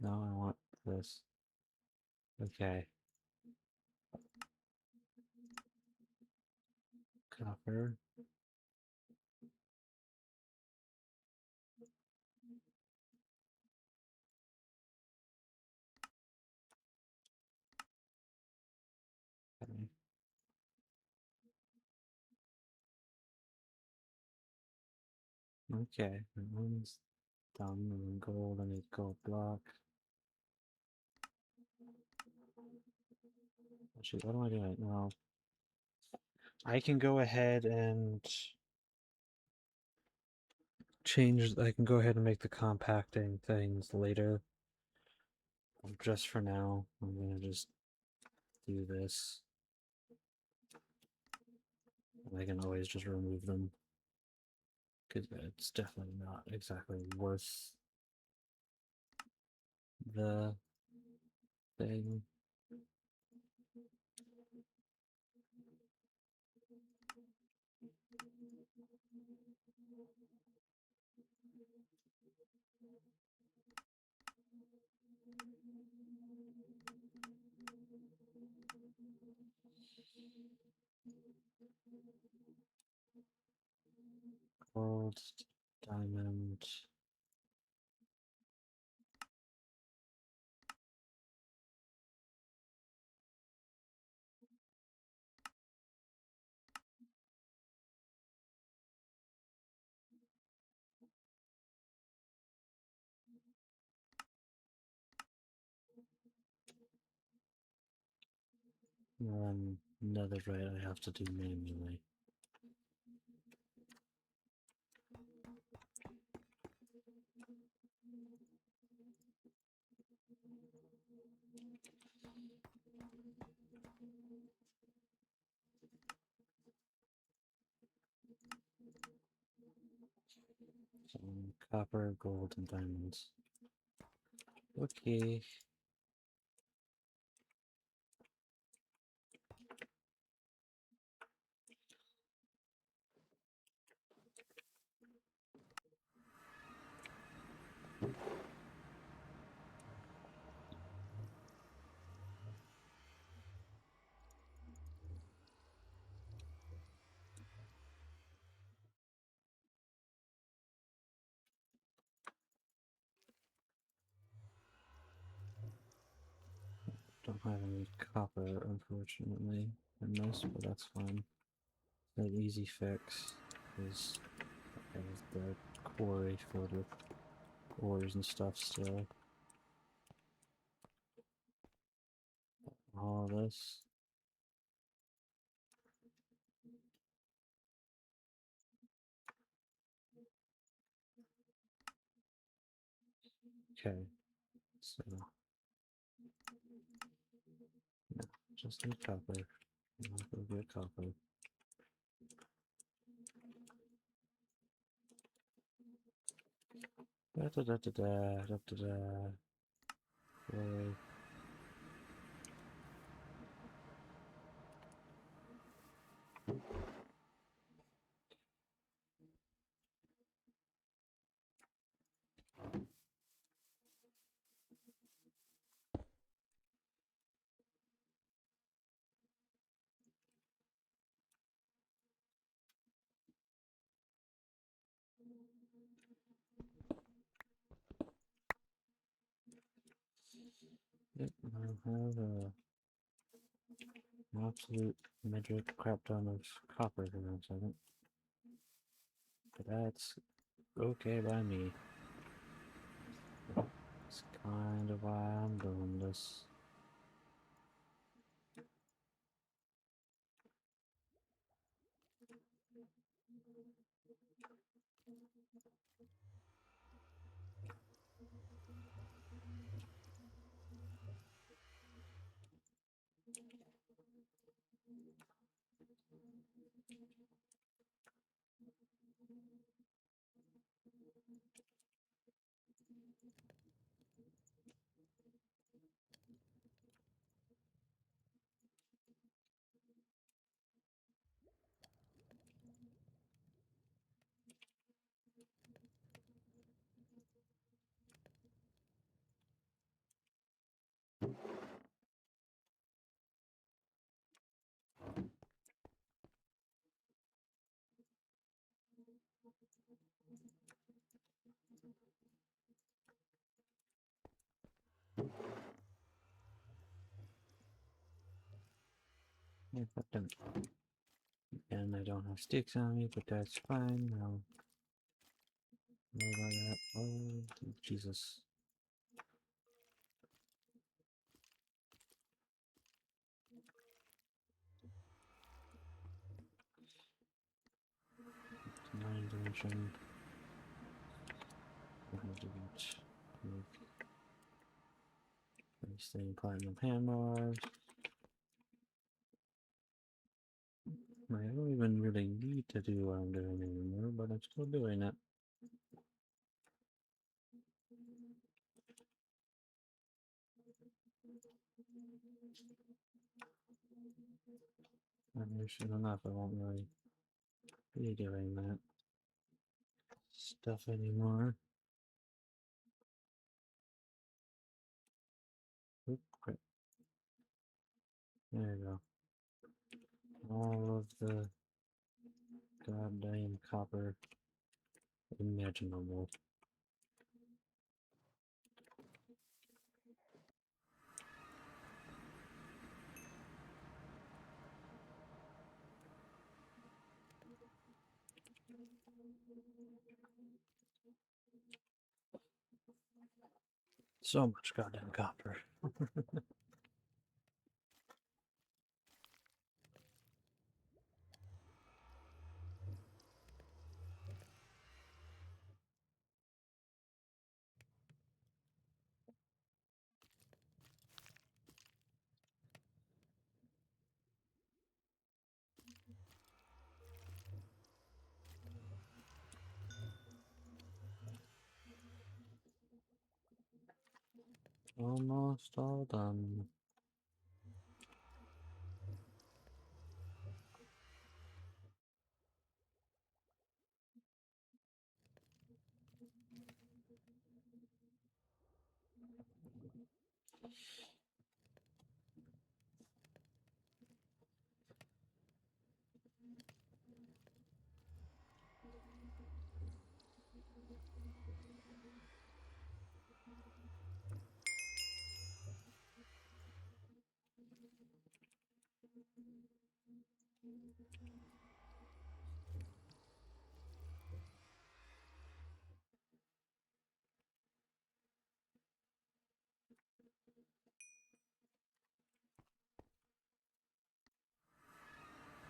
I want this. Okay. Copper. Okay. Okay. That one's done. And then gold. I need gold block. Actually, what am I doing? No. I can go ahead and change. I can go ahead and make the compacting things later. Just for now, I'm gonna just do this. I can always just remove them because it's definitely not exactly worth the thing. Gold, diamond, Netherite I have to do manually. Copper, gold, and diamonds. Okay. Don't have any copper, unfortunately, in this, but that's fine. An easy fix is I have the quarry for the ores and stuff still. All this. Okay, so no, just need copper. I'll go get copper. Da da da da da da da da. Quarry. Yep, I have an absolute major crap ton of copper here in a second. But that's okay by me. That's kind of why I'm doing this. Yeah, but then, and I don't have sticks on me, but that's fine. I'll worry about that. Oh, Jesus. Nine dimension. I'm going to make this thing platinum hammer. I don't even really need to do what I'm doing anymore, but I'm still doing it. And soon enough, I won't really be doing that stuff anymore. Oop, crap. There you go. All of the goddamn copper imaginable. So much goddamn copper. Almost all done.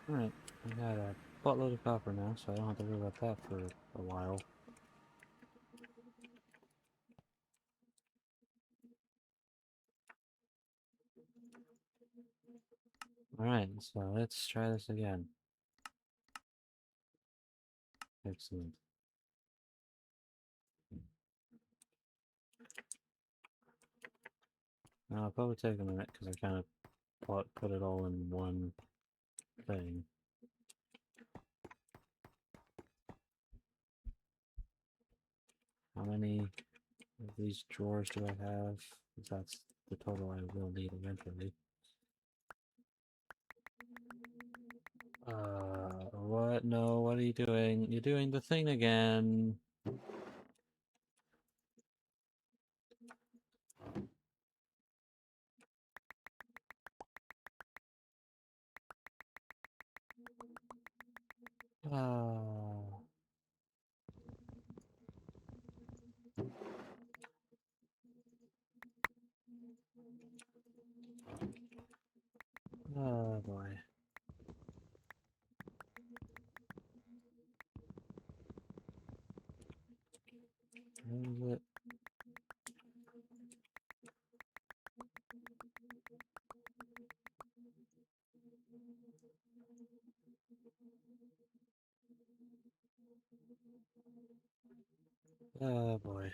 Alright, I got a buttload of copper now, so I don't have to worry about that for a while. Alright, so let's try this again. Excellent. Now, it'll probably take a minute because I kind of put it all in one thing. How many of these drawers do I have? 'Cause that's the total I will need eventually. What? No, what are you doing? You're doing the thing again. Ah. Oh boy. Where is it? Oh boy.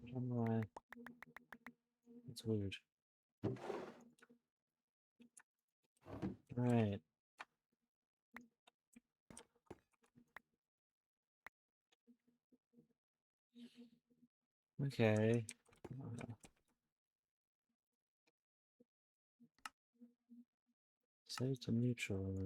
I don't know why. It's weird. Alright. Okay. Set it to neutral.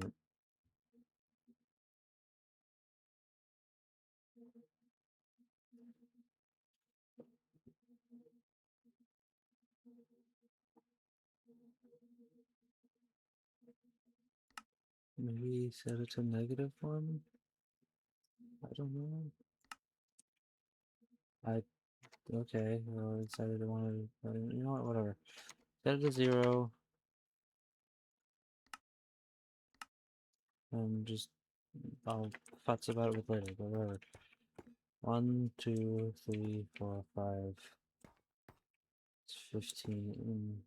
Maybe set it to negative one? I don't know. Okay, well, I decided I wanted to, you know what, whatever. Set it to 0, and just, I'll futz about it with later, but whatever. 1, 2, 3, 4, 5, 15,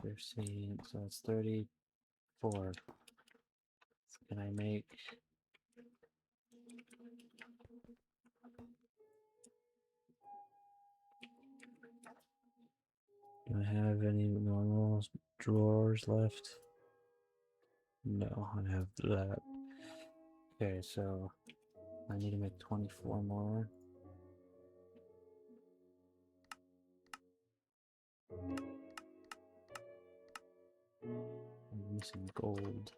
15, so it's 34. Can I make... Do I have any normal drawers left? No, I have that. Okay, so I need to make 24 more. I'm missing gold.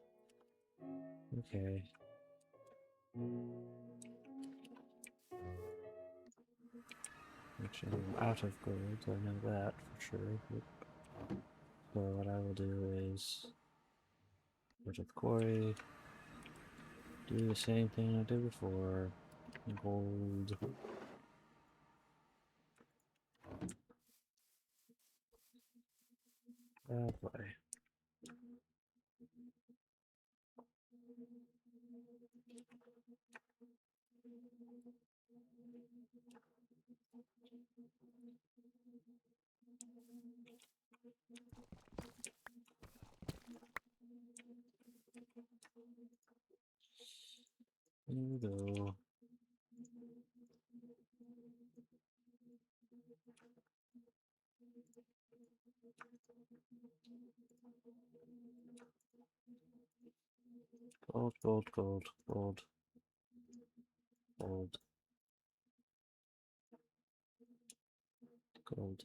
Okay. Actually, I'm out of gold, I know that for sure. So what I will do is go to the quarry, do the same thing I did before. Gold. Oh boy. Here we go. Gold, gold, gold, gold, gold, gold.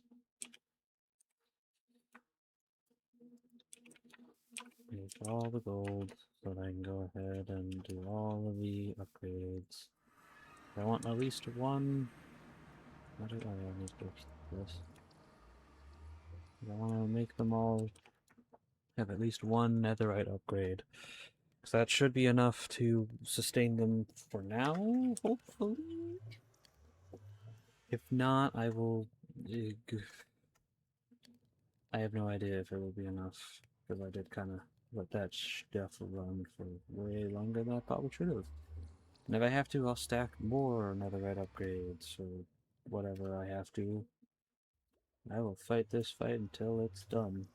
Make all the gold so that I can go ahead and do all of the upgrades. I want at least one. What do I need to do this? I want to make them all have at least one netherite upgrade. Because that should be enough to sustain them for now, hopefully. If not, I will... I have no idea if it will be enough. Because I did kind of let that stuff run for way longer than I probably should have. And if I have to, I'll stack more netherite upgrades or whatever I have to. I will fight this fight until it's done.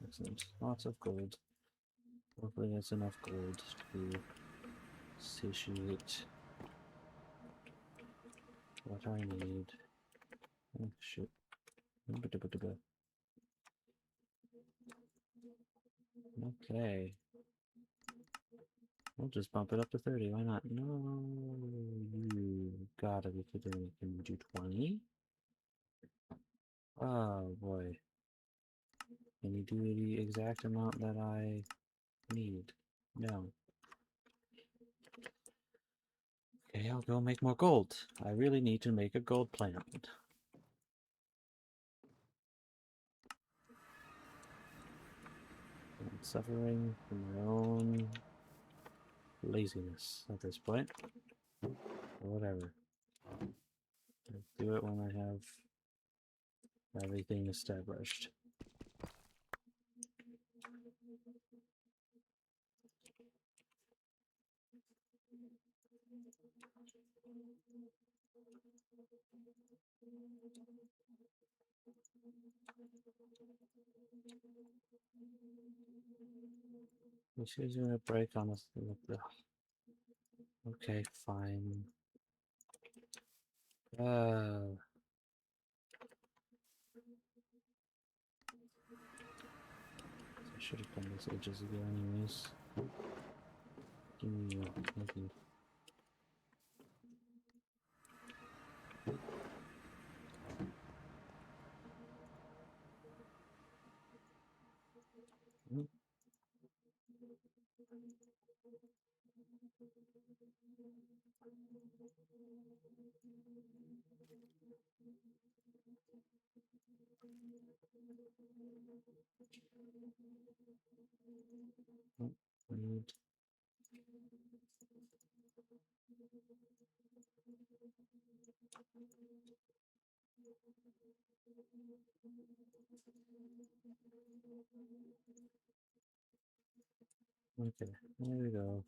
Excellent. Lots of gold. Hopefully that's enough gold to satiate what I need. Oh, shit. Okay. We'll just bump it up to 30. Why not? No, you gotta be kidding me. Can you do 20? Oh boy. Can you do the exact amount that I need? No. Okay, I'll go make more gold. I really need to make a gold plant. I'm suffering from my own laziness at this point. Or whatever. I'll do it when I have everything established. She's gonna break on us. Okay, fine. I should have done this ages ago anyways. Give me your, thank you. Need. Okay, there we go.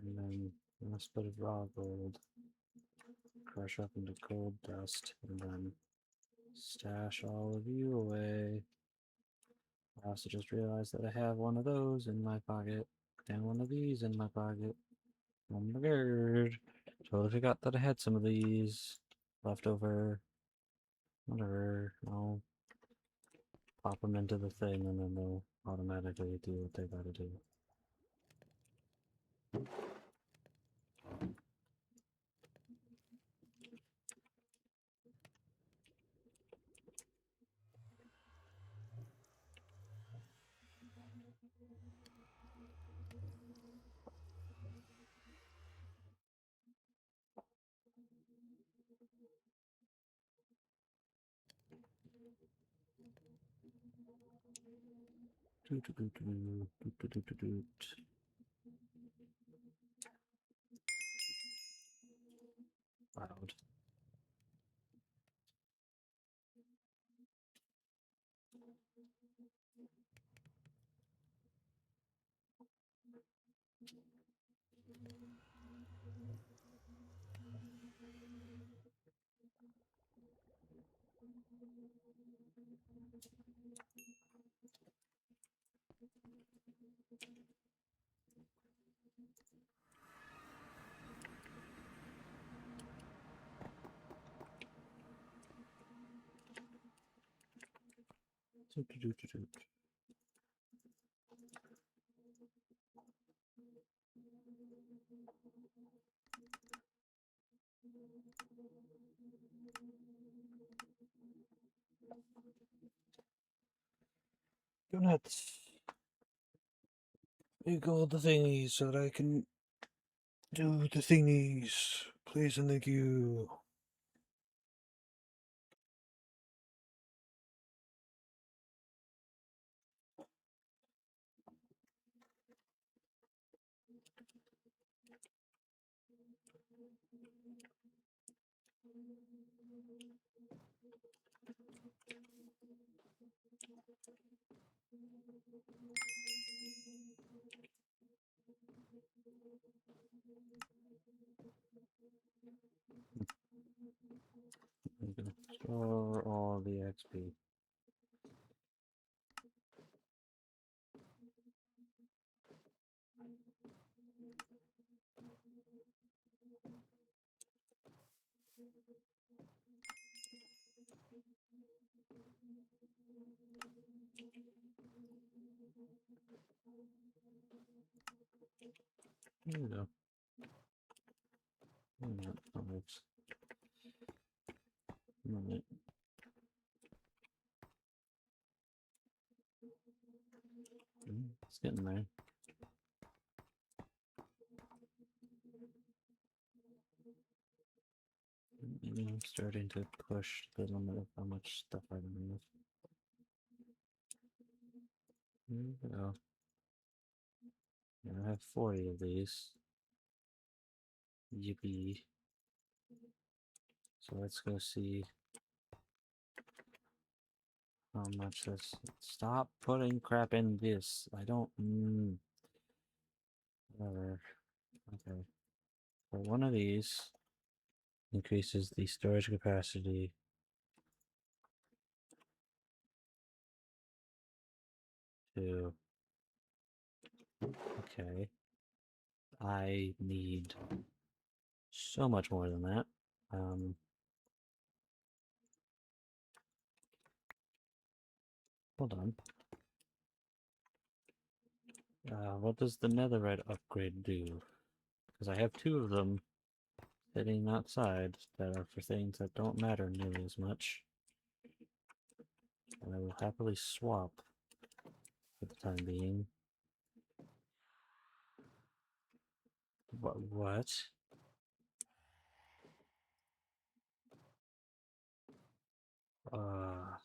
And then a nice bit of raw gold. Crush up into gold dust, and then stash all of you away. I also just realized that I have one of those in my pocket, and one of these in my pocket. Oh my god. Totally forgot that I had some of these left over. Whatever. I'll pop them into the thing and then they'll automatically do what they gotta do. Loud. Go nuts. Make all the thingies so that I can do the thingies. Please and thank you. I'm gonna store all the XP. There we go. That works. Alright. It's getting there. I'm starting to push the limit of how much stuff I can move. There we go. I have 40 of these. Yippee. So let's go see how much this. Stop putting crap in this. I don't. Whatever. Okay. So one of these increases the storage capacity to. Okay. I need so much more than that. Hold on. What does the netherite upgrade do? Because I have two of them sitting outside that are for things that don't matter nearly as much. And I will happily swap for the time being. What? Uh...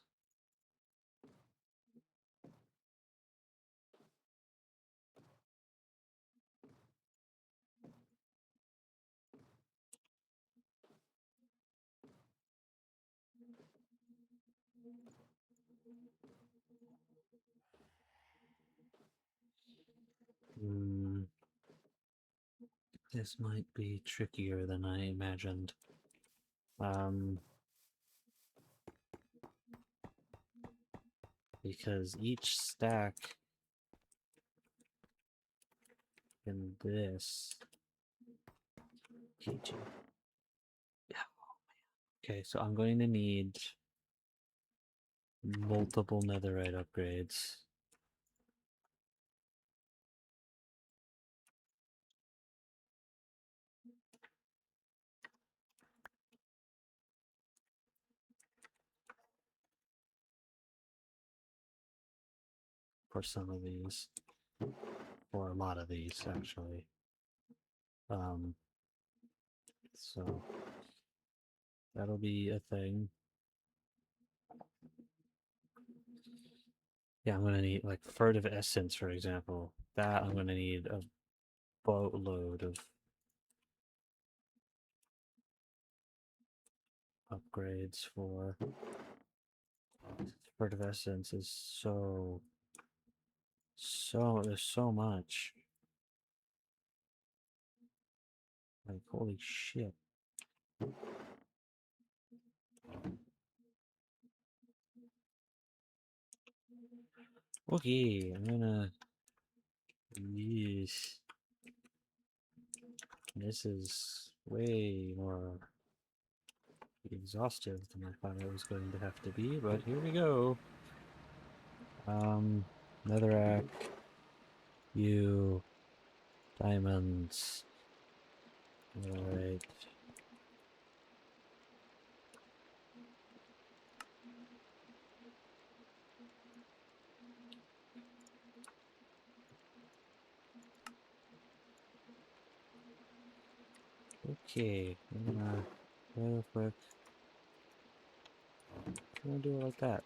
This might be trickier than I imagined. Because each stack in this. PG. Yeah. Okay, so I'm going to need multiple netherite upgrades. For some of these. For a lot of these, actually. So that'll be a thing. Yeah, I'm gonna need like furtive essence, for example. That I'm gonna need a boatload of upgrades for. Furtive essence is there's so much. Like, holy shit. Okay, I'm gonna... Yeesh. This is way more exhaustive than I thought it was going to have to be, but here we go. Netherrack, you, diamonds. Alright. Okay, I'm gonna real quick. I'm gonna do it like that.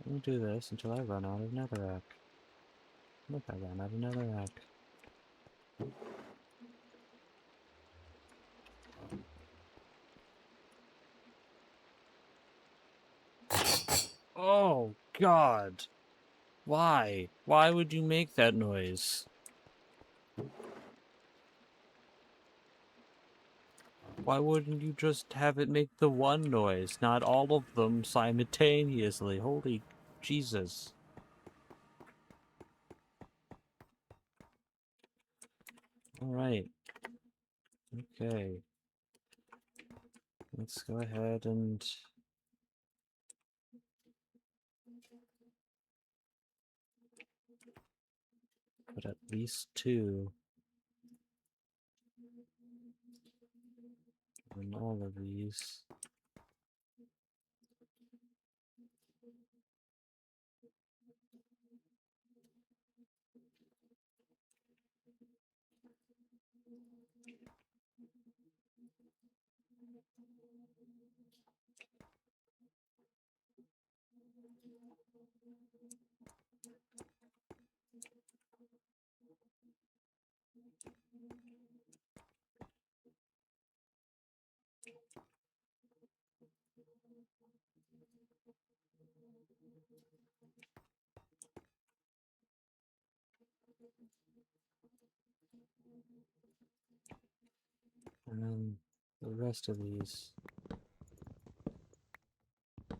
I'm gonna do this until I run out of netherrack. Look, I ran out of netherrack. Oh, God! Why? Why would you make that noise? Why wouldn't you just have it make the one noise, not all of them simultaneously? Holy Jesus. Alright. Okay. Let's go ahead and... put at least 2 on all of these. And then the rest of these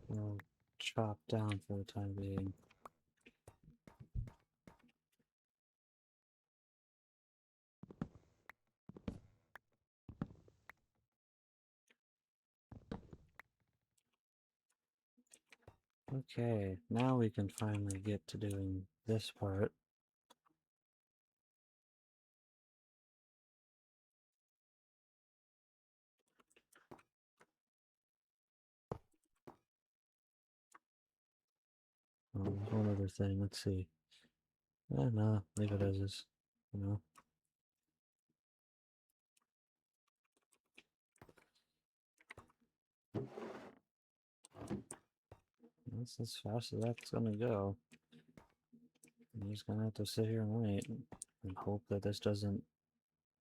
will chop down for the time being. Okay, now we can finally get to doing this part. There's one other thing, let's see. No, leave it as is. You know. That's as fast as that's gonna go. I'm just gonna have to sit here and wait and hope that this doesn't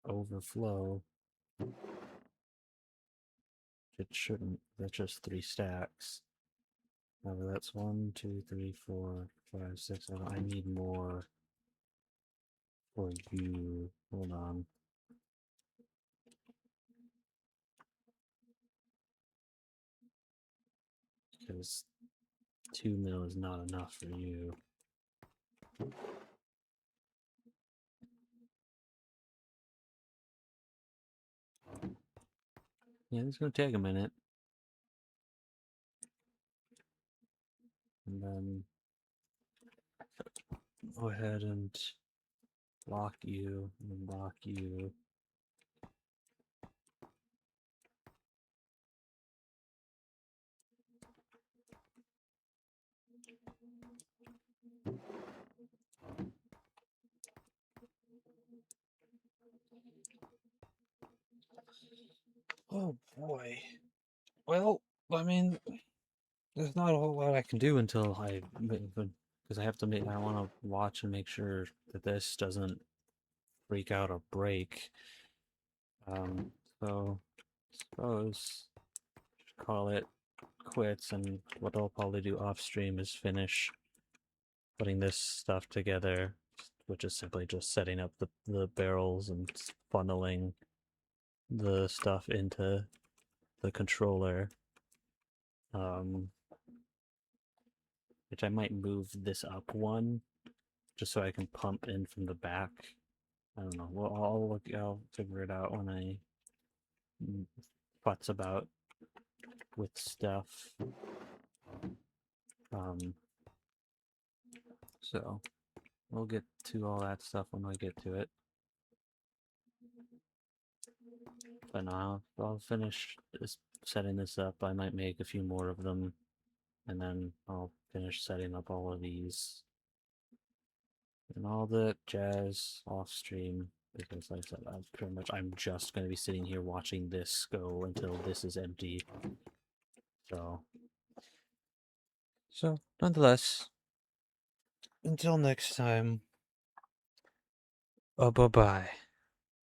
overflow. It shouldn't. That's just 3 stacks. No, but that's 1, 2, 3, 4, 5, 6, 7. I need more for you. Hold on. Because 2 mil is not enough for you. Yeah, it's gonna take a minute. And then go ahead and lock you and lock you. Oh boy. Well, I mean, there's not a whole lot I can do until because I have to make. I want to watch and make sure that this doesn't freak out or break. So suppose call it quits, and what I'll probably do off stream is finish putting this stuff together. which is simply just setting up the barrels and funneling the stuff into the controller. Which I might move this up one, just so I can pump in from the back. I don't know. Well, I'll figure it out when I futz about with stuff. So we'll get to all that stuff when we get to it. But now I'll finish setting this up. I might make a few more of them, and then I'll finish setting up all of these and all the jazz off stream, because like I said, I'm just going to be sitting here watching this go until this is empty. So nonetheless, until next time, bye-bye.